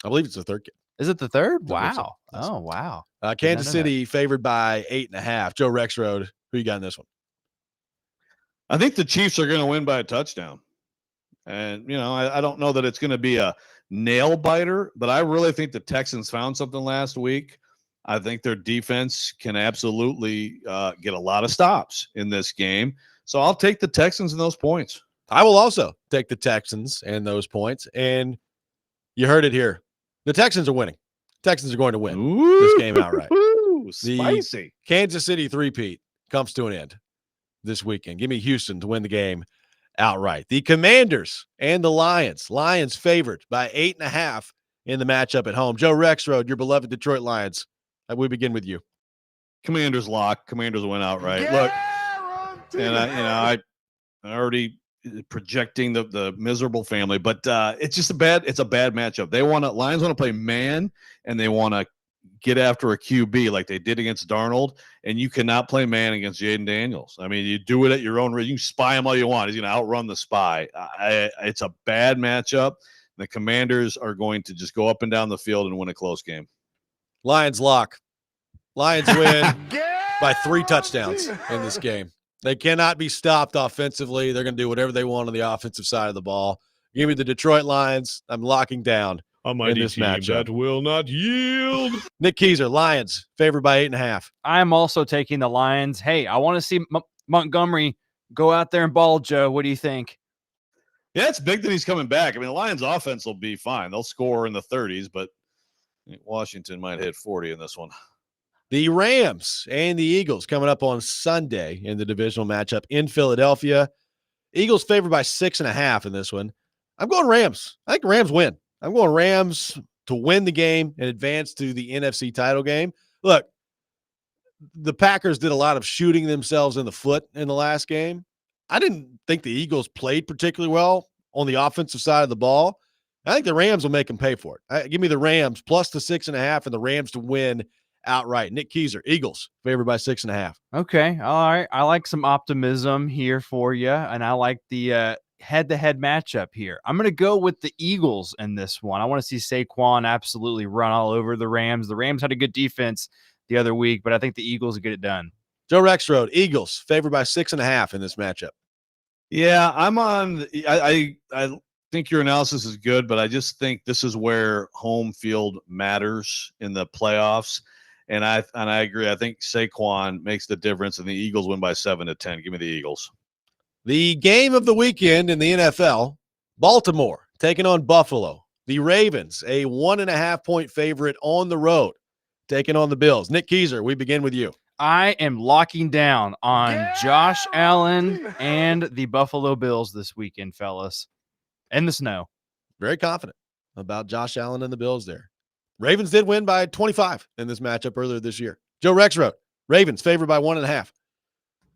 Speaker 1: I believe it's the third kid.
Speaker 3: Is it the third? Wow.
Speaker 1: So.
Speaker 3: Oh, wow.
Speaker 1: Kansas City favored by 8.5. Joe Rexrode, who you got in this one?
Speaker 2: I think the Chiefs are going to win by a touchdown. And, I don't know that it's going to be a nail biter, but I really think the Texans found something last week. I think their defense can absolutely get a lot of stops in this game. So I'll take the Texans and those points.
Speaker 1: I will also take the Texans and those points. And you heard it here. The Texans are winning. Texans are going to win this game outright.
Speaker 2: Spicy.
Speaker 1: The Kansas City three-peat comes to an end this weekend. Give me Houston to win the game outright. The Commanders and the Lions. Lions favored by 8.5 in the matchup at home. Joe Rexrode, your beloved Detroit Lions. We begin with you.
Speaker 2: Commanders lock. Commanders win outright. Look, and I already projecting the miserable family, but it's just a bad matchup. Lions want to play man, and they want to get after a QB like they did against Darnold, and you cannot play man against Jaden Daniels. I mean, you do it at your own risk. You can spy him all you want. He's going to outrun the spy. It's a bad matchup. The Commanders are going to just go up and down the field and win a close game.
Speaker 1: Lions lock. Lions win by 3 touchdowns in this game. They cannot be stopped offensively. They're going to do whatever they want on the offensive side of the ball. Give me the Detroit Lions. I'm locking down
Speaker 13: a mighty team that will not yield.
Speaker 1: Nick Keyser, Lions, favored by 8.5.
Speaker 3: I'm also taking the Lions. Hey, I want to see Montgomery go out there and ball, Joe. What do you think?
Speaker 2: Yeah, it's big that he's coming back. I mean, the Lions offense will be fine. They'll score in the 30s, but Washington might hit 40 in this one.
Speaker 1: The Rams and the Eagles coming up on Sunday in the divisional matchup in Philadelphia. Eagles favored by 6.5 in this one. I'm going Rams. I think Rams win. I'm going Rams to win the game and advance to the NFC title game. Look, the Packers did a lot of shooting themselves in the foot in the last game. I didn't think the Eagles played particularly well on the offensive side of the ball. I think the Rams will make them pay for it. Give me the Rams plus the 6.5 and the Rams to win outright. Nick Keyser, Eagles favored by 6.5.
Speaker 3: Okay. All right. I like some optimism here for you, and I like the head-to-head matchup here. I'm going to go with the Eagles in this one. I want to see Saquon absolutely run all over the Rams. The Rams had a good defense the other week, but I think the Eagles will get it done.
Speaker 1: Joe Rexrode, Eagles favored by 6.5 in this matchup.
Speaker 2: Yeah, I'm on. I think your analysis is good, but I just think this is where home field matters in the playoffs. And I agree. I think Saquon makes the difference, and the Eagles win by 7-10. Give me the Eagles.
Speaker 1: The game of the weekend in the NFL, Baltimore taking on Buffalo. The Ravens, a 1.5 point favorite on the road, taking on the Bills. Nick Keyser, we begin with you.
Speaker 3: I am locking down on Josh Allen and the Buffalo Bills this weekend, fellas. In the snow.
Speaker 1: Very confident about Josh Allen and the Bills there. Ravens did win by 25 in this matchup earlier this year. Joe Rexrode, Ravens favored by 1.5.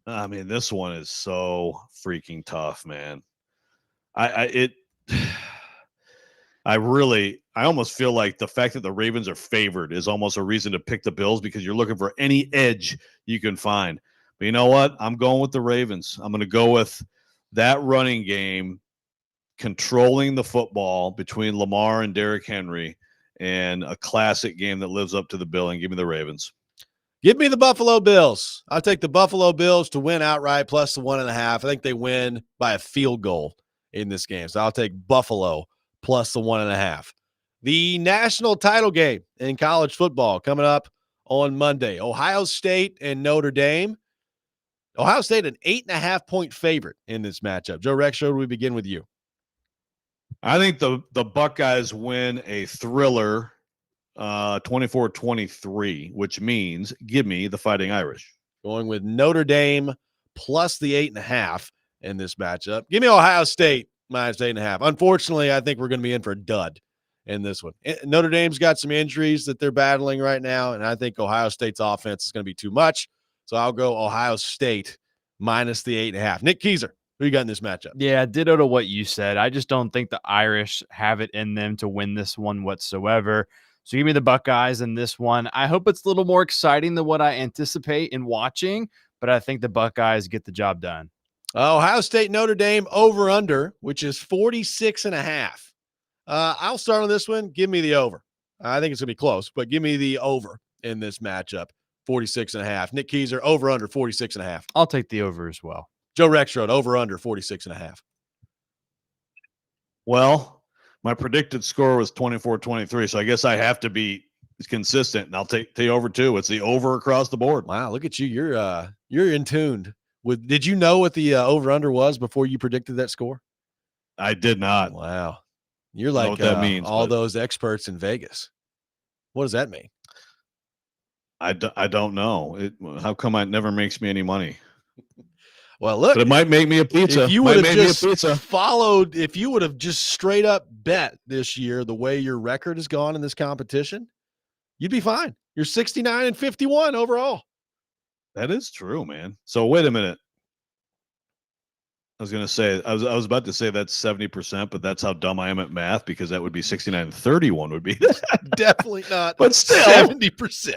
Speaker 2: I mean, this one is so freaking tough, man. I almost feel like the fact that the Ravens are favored is almost a reason to pick the Bills because you're looking for any edge you can find. But you know what? I'm going with the Ravens. I'm going to go with that running game controlling the football between Lamar and Derrick Henry and a classic game that lives up to the billing. Give me the Ravens.
Speaker 1: Give me the Buffalo Bills. I'll take the Buffalo Bills to win outright plus the 1.5. I think they win by a field goal in this game. So I'll take Buffalo plus the 1.5. The national title game in college football coming up on Monday. Ohio State and Notre Dame. Ohio State an 8.5-point favorite in this matchup. Joe Rexrode, we begin with you.
Speaker 2: I think the Buckeyes win a thriller 24-23, which means give me the Fighting Irish.
Speaker 1: Going with Notre Dame plus the 8.5 in this matchup. Give me Ohio State minus 8.5. Unfortunately, I think we're going to be in for a dud in this one. Notre Dame's got some injuries that they're battling right now, and I think Ohio State's offense is going to be too much. So I'll go Ohio State minus the 8.5. Nick Keiser, who you got in this matchup?
Speaker 3: Yeah, ditto to what you said. I just don't think the Irish have it in them to win this one whatsoever. So give me the Buckeyes in this one. I hope it's a little more exciting than what I anticipate in watching, but I think the Buckeyes get the job done.
Speaker 1: Ohio State, Notre Dame over under, which is 46.5. I'll start on this one. Give me the over. I think it's going to be close, but give me the over in this matchup, 46.5. Nick Keiser, over under 46.5.
Speaker 3: I'll take the over as well.
Speaker 1: Joe Rexrode, over under 46.5.
Speaker 2: Well, my predicted score was 24-23, so I guess I have to be consistent, and I'll take the over too. It's the over across the board.
Speaker 1: Wow, look at you. You're in tuned. Did you know what the over under was before you predicted that score?
Speaker 2: I did not.
Speaker 1: Wow. You're
Speaker 2: I don't know
Speaker 1: like
Speaker 2: what that means,
Speaker 1: all
Speaker 2: but
Speaker 1: those experts in Vegas. What does that mean?
Speaker 2: I don't know. How come it never makes me any money?
Speaker 1: Well, look,
Speaker 2: but it might make me a pizza.
Speaker 1: If you would have just followed, if you would have just straight up bet this year the way your record has gone in this competition, you'd be fine. You're 69-51 overall.
Speaker 2: That is true, man. So wait a minute. I was going to say, I was about to say that's 70%, but that's how dumb I am at math because that would be 69-31 would be.
Speaker 1: Definitely not.
Speaker 2: But still
Speaker 1: 70%.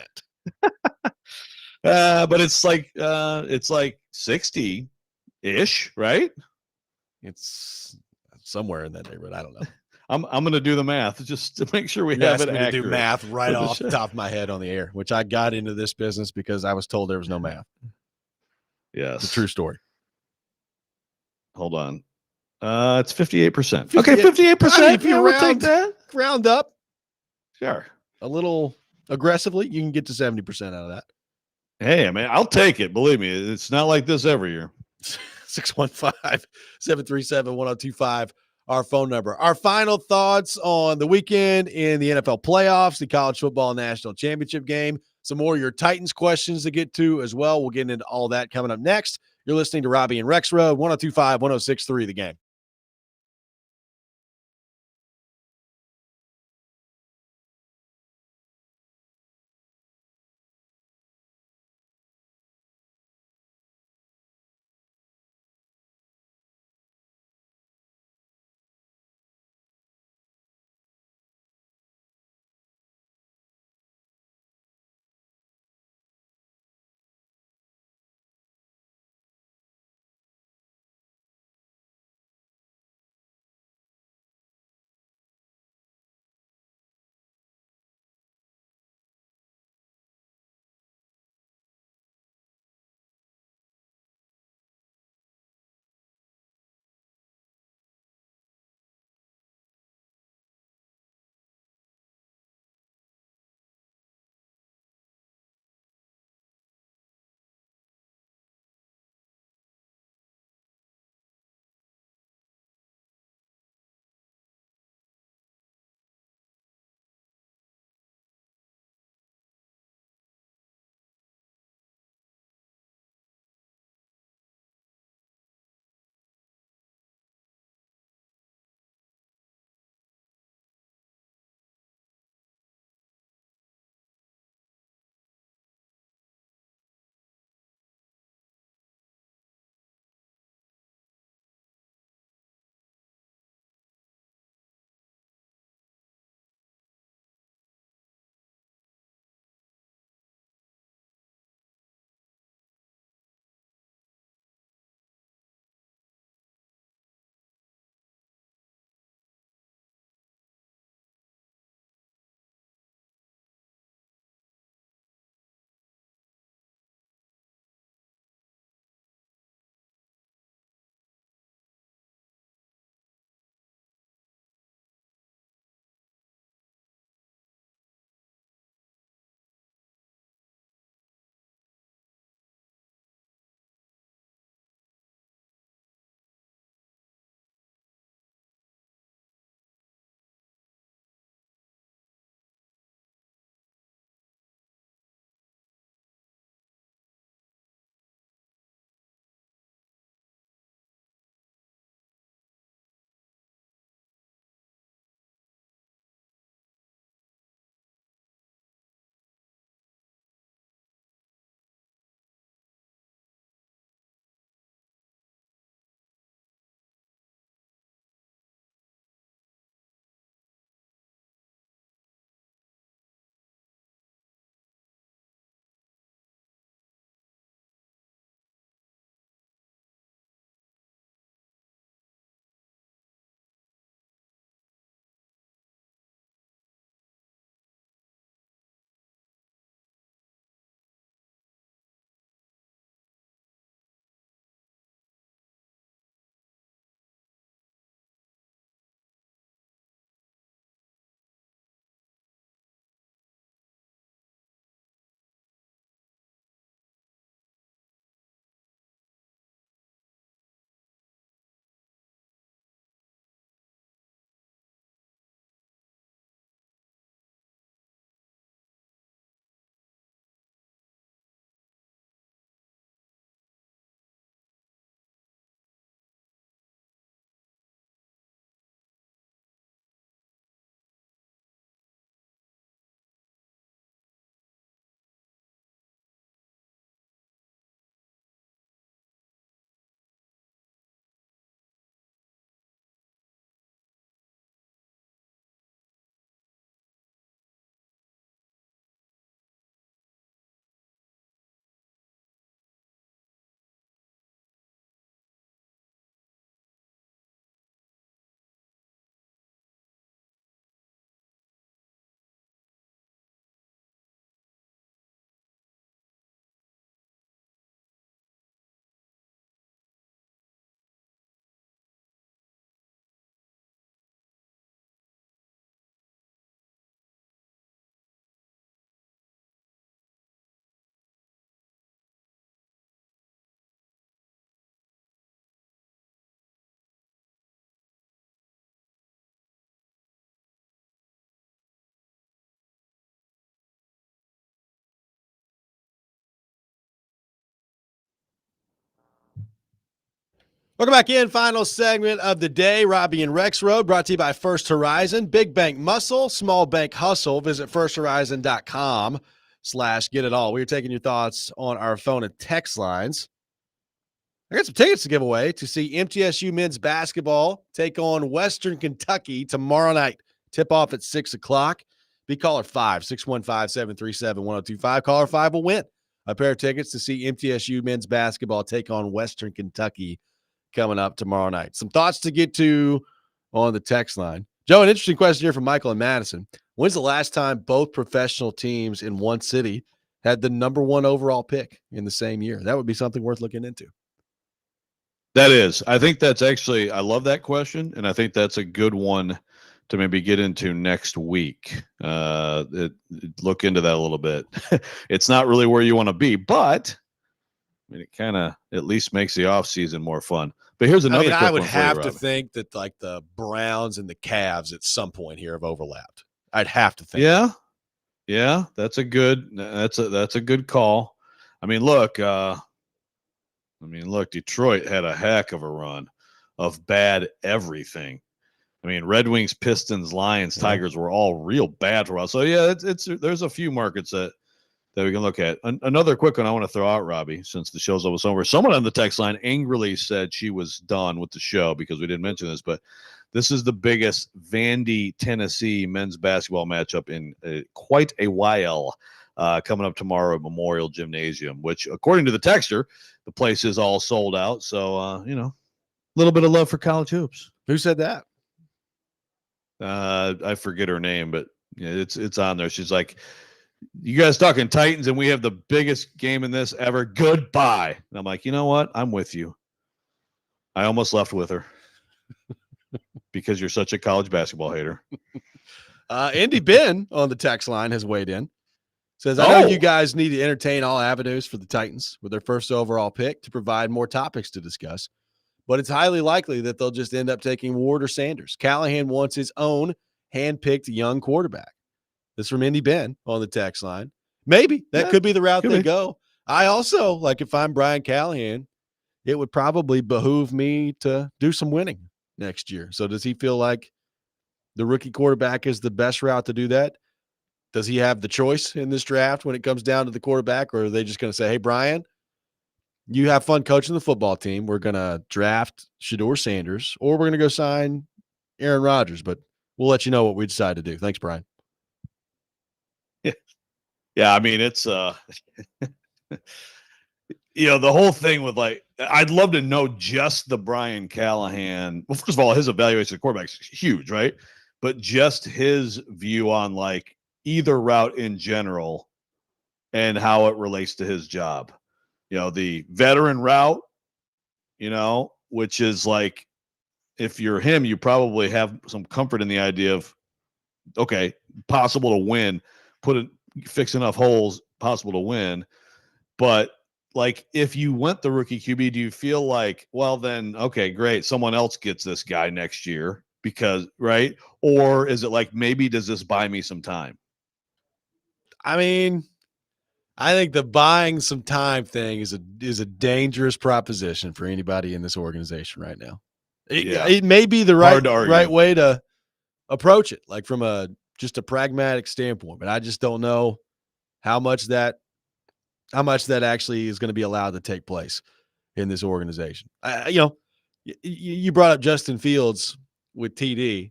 Speaker 2: But it's like 60-ish, right?
Speaker 1: It's somewhere in that neighborhood. I don't know.
Speaker 2: I'm going to do the math just to make sure we
Speaker 1: You
Speaker 2: have
Speaker 1: asked
Speaker 2: it
Speaker 1: me
Speaker 2: accurate.
Speaker 1: to do math right off the top of my head on the air, which I got into this business because I was told there was no math.
Speaker 2: Yes.
Speaker 1: It's a true story.
Speaker 2: Hold on. It's 58%. Okay, 58%.
Speaker 1: If you
Speaker 2: we'll take that.
Speaker 1: Round up.
Speaker 2: Sure.
Speaker 1: A little aggressively, you can get to 70% out of that.
Speaker 2: Hey, man, I'll take it. Believe me, it's not like this every year.
Speaker 1: 615-737-1025, our phone number. Our final thoughts on the weekend in the NFL playoffs, the college football national championship game. Some more of your Titans questions to get to as well. We'll get into all that coming up next. You're listening to Robby and Rexrode, 102.5, 106.3 The Game. Welcome back in. Final segment of the day. Robby and Rexrode, brought to you by First Horizon. Big bank muscle, small bank hustle. Visit firsthorizon.com/get-it-all. We are taking your thoughts on our phone and text lines. I got some tickets to give away to see MTSU men's basketball take on Western Kentucky tomorrow night. Tip off at 6 o'clock. Be caller 5, 615-737-1025. Caller 5 will win a pair of tickets to see MTSU men's basketball take on Western Kentucky coming up tomorrow night. Some thoughts to get to on the text line. Joe, an interesting question here from Michael and Madison. When's the last time both professional teams in one city had the number one overall pick in the same year? That would be something worth looking into.
Speaker 2: That is. I think that's actually, I love that question, and I think that's a good one to maybe get into next week. Look into that a little bit. It's not really where you want to be, but I mean, it kind of at least makes the offseason more fun. But here's another quick
Speaker 1: I would
Speaker 2: one for you,
Speaker 1: have to
Speaker 2: Robby.
Speaker 1: think that like the Browns and the Cavs at some point here have overlapped. I'd have to think.
Speaker 2: Yeah, that's a good call. I mean, look, Detroit had a heck of a run of bad everything. I mean, Red Wings, Pistons, Lions, Tigers were all real bad for a while. So yeah, there's a few markets that we can look at. Another quick one I want to throw out, Robby, since the show's almost over. Someone on the text line angrily said she was done with the show because we didn't mention this, but this is the biggest Vandy, Tennessee men's basketball matchup in quite a while, coming up tomorrow at Memorial Gymnasium, which, according to the texter, the place is all sold out. So, a little bit of love for college hoops.
Speaker 1: Who said that?
Speaker 2: I forget her name, but yeah, it's on there. She's like, you guys talking Titans and we have the biggest game in this ever. Goodbye. And I'm like, you know what? I'm with you. I almost left with her because you're such a college basketball hater.
Speaker 1: Andy Ben on the text line has weighed in. Says, I know you guys need to entertain all avenues for the Titans with their first overall pick to provide more topics to discuss, but it's highly likely that they'll just end up taking Ward or Sanders. Callahan wants his own hand-picked young quarterback. This is from Indy Ben on the text line. Maybe that could be the route they go. I also, like, if I'm Brian Callahan, it would probably behoove me to do some winning next year. So does he feel like the rookie quarterback is the best route to do that? Does he have the choice in this draft when it comes down to the quarterback, or are they just going to say, hey, Brian, you have fun coaching the football team. We're going to draft Shedeur Sanders, or we're going to go sign Aaron Rodgers, but we'll let you know what we decide to do. Thanks, Brian.
Speaker 2: Yeah, I mean, it's the whole thing with, like, I'd love to know just the Brian Callahan. Well, first of all, his evaluation of quarterbacks is huge, right? But just his view on, like, either route in general and how it relates to his job. The veteran route, which is like, if you're him, you probably have some comfort in the idea of, okay, possible to win, fix enough holes, possible to win. But, like, if you went the rookie QB, do you feel like, well, then, okay, great, someone else gets this guy next year because, right? Or is it like, maybe does this buy me some time?
Speaker 1: I mean, I think the buying some time thing is a dangerous proposition for anybody in this organization right now. It may be the right way to approach it, like from just a pragmatic standpoint, but I just don't know how much that actually is going to be allowed to take place in this organization. You brought up Justin Fields with TD,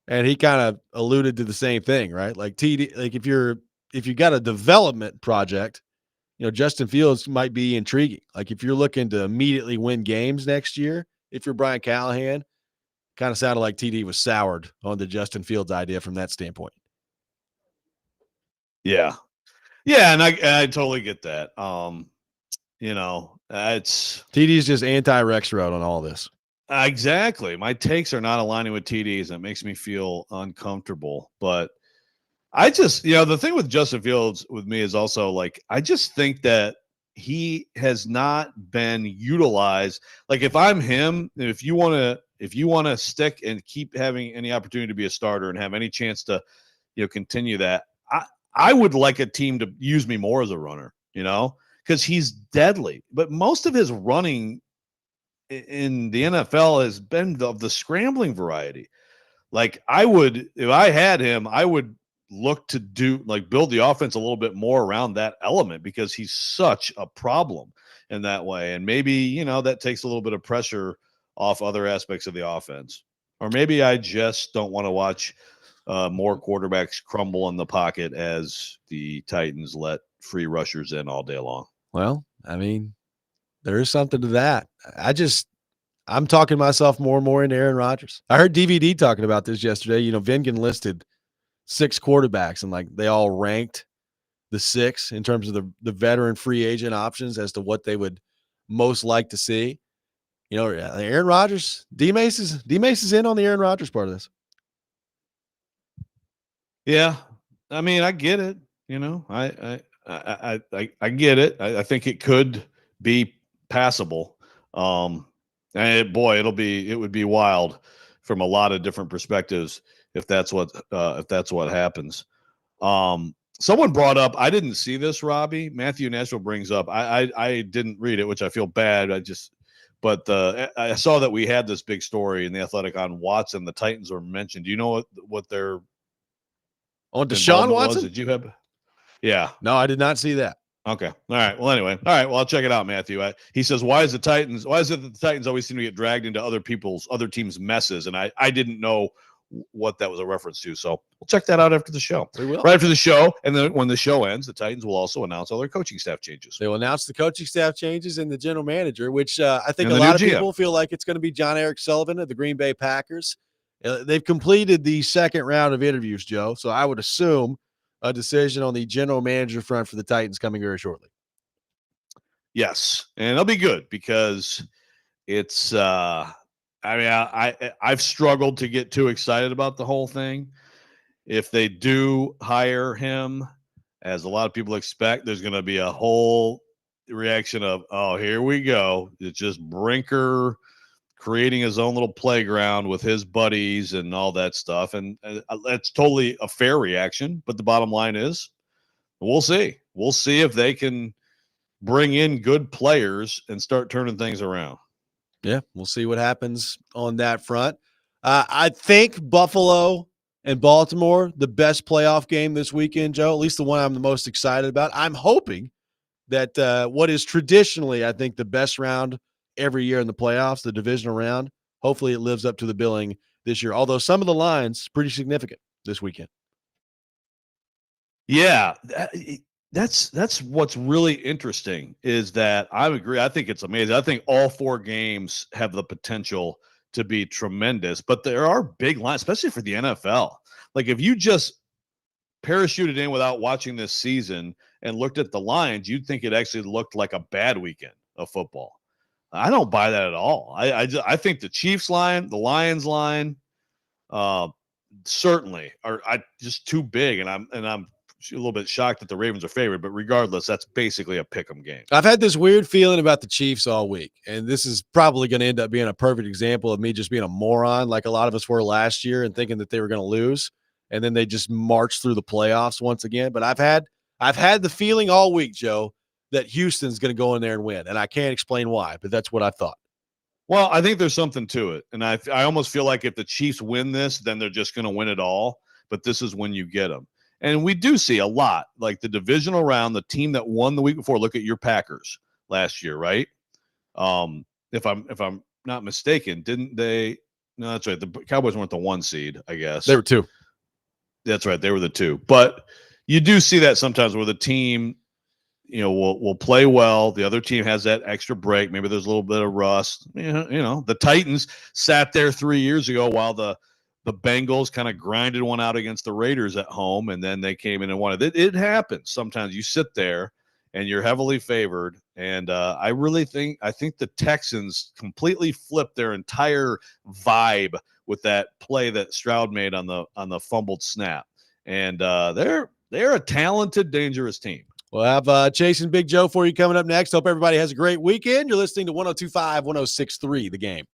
Speaker 1: and he kind of alluded to the same thing, right? Like TD, like if you got a development project, Justin Fields might be intriguing. Like if you're looking to immediately win games next year, if you're Brian Callahan, kind of sounded like TD was soured on the Justin Fields idea from that standpoint.
Speaker 2: Yeah. Yeah, and I totally get that. It's
Speaker 1: TD's just anti-Rexrode on all this.
Speaker 2: Exactly. My takes are not aligning with TD's, and it makes me feel uncomfortable. But I just, the thing with Justin Fields with me is also, like, I just think that he has not been utilized. Like, if I'm him, if you want to stick and keep having any opportunity to be a starter and have any chance to, continue that, I would like a team to use me more as a runner, because he's deadly. But most of his running in the NFL has been of the scrambling variety. Like I would, if I had him, I would look to build the offense a little bit more around that element because he's such a problem in that way. And maybe, that takes a little bit of pressure off other aspects of the offense. Or maybe I just don't want to watch more quarterbacks crumble in the pocket as the Titans let free rushers in all day long.
Speaker 1: Well, I mean, there is something to that. I'm talking myself more and more into Aaron Rodgers. I heard DVD talking about this yesterday. Vingan listed 6 quarterbacks and they all ranked the 6 in terms of the veteran free agent options as to what they would most like to see. Aaron Rodgers, D-Mace is in on the Aaron Rodgers part of this.
Speaker 2: Yeah. I mean, I get it. I get it. I think it could be passable. And boy, it would be wild from a lot of different perspectives if that's what happens. Someone brought up, I didn't see this, Robby. Matthew Nashville brings up, I didn't read it, which I feel bad. But I saw that we had this big story in the Athletic on Watson. The Titans were mentioned. Do you know what their
Speaker 1: Deshaun Watson?
Speaker 2: Did you have? Yeah.
Speaker 1: No, I did not see that.
Speaker 2: Okay. All right. Well, anyway. All right. Well, I'll check it out, Matthew. He says, why is it that the Titans always seem to get dragged into other teams' messes? And I didn't know what that was a reference to. So we'll check that out after the show.
Speaker 1: We will.
Speaker 2: Right after the show. And then when the show ends, the Titans will also announce all their coaching staff changes.
Speaker 1: They will announce the coaching staff changes and the general manager, which I think a lot of people feel like it's going to be John Eric Sullivan of the Green Bay Packers. They've completed the second round of interviews, Joe. So I would assume a decision on the general manager front for the Titans coming very shortly.
Speaker 2: Yes. And it'll be good because it's I've struggled to get too excited about the whole thing. If they do hire him, as a lot of people expect, there's going to be a whole reaction of, oh, here we go. It's just Brinker creating his own little playground with his buddies and all that stuff. And that's totally a fair reaction. But the bottom line is we'll see. We'll see if they can bring in good players and start turning things around.
Speaker 1: Yeah, we'll see what happens on that front. I think Buffalo and Baltimore, the best playoff game this weekend, Joe, at least the one I'm the most excited about. I'm hoping that what is traditionally, I think, the best round every year in the playoffs, the divisional round, hopefully it lives up to the billing this year, although some of the lines pretty significant this weekend.
Speaker 2: Yeah, that's what's really interesting is that I agree. I think it's amazing. I think all 4 games have the potential to be tremendous, but there are big lines, especially for the NFL. Like if you just parachuted in without watching this season and looked at the lines, you'd think it actually looked like a bad weekend of football. I don't buy that at all. I think the Chiefs line, the Lions line, certainly are just too big, and I'm a little bit shocked that the Ravens are favored, but regardless, that's basically a pick'em game.
Speaker 1: I've had this weird feeling about the Chiefs all week, and this is probably going to end up being a perfect example of me just being a moron like a lot of us were last year and thinking that they were going to lose, and then they just marched through the playoffs once again. But I've had the feeling all week, Joe, that Houston's going to go in there and win, and I can't explain why, but that's what I thought.
Speaker 2: Well, I think there's something to it, and I almost feel like if the Chiefs win this, then they're just going to win it all, but this is when you get them. And we do see a lot, like the divisional round, the team that won the week before. Look at your Packers last year, right? If I'm not mistaken, didn't they? No, that's right. The Cowboys weren't the 1 seed, I guess.
Speaker 1: They were 2.
Speaker 2: That's right. They were the 2. But you do see that sometimes where the team, will play well. The other team has that extra break. Maybe there's a little bit of rust. The Titans sat there 3 years ago while the Bengals kind of grinded one out against the Raiders at home, and then they came in and won it. It happens. Sometimes you sit there and you're heavily favored. And I think the Texans completely flipped their entire vibe with that play that Stroud made on the fumbled snap. And they're a talented, dangerous team.
Speaker 1: We'll have Chase and Big Joe for you coming up next. Hope everybody has a great weekend. You're listening to 102.5, 106.3 The Game.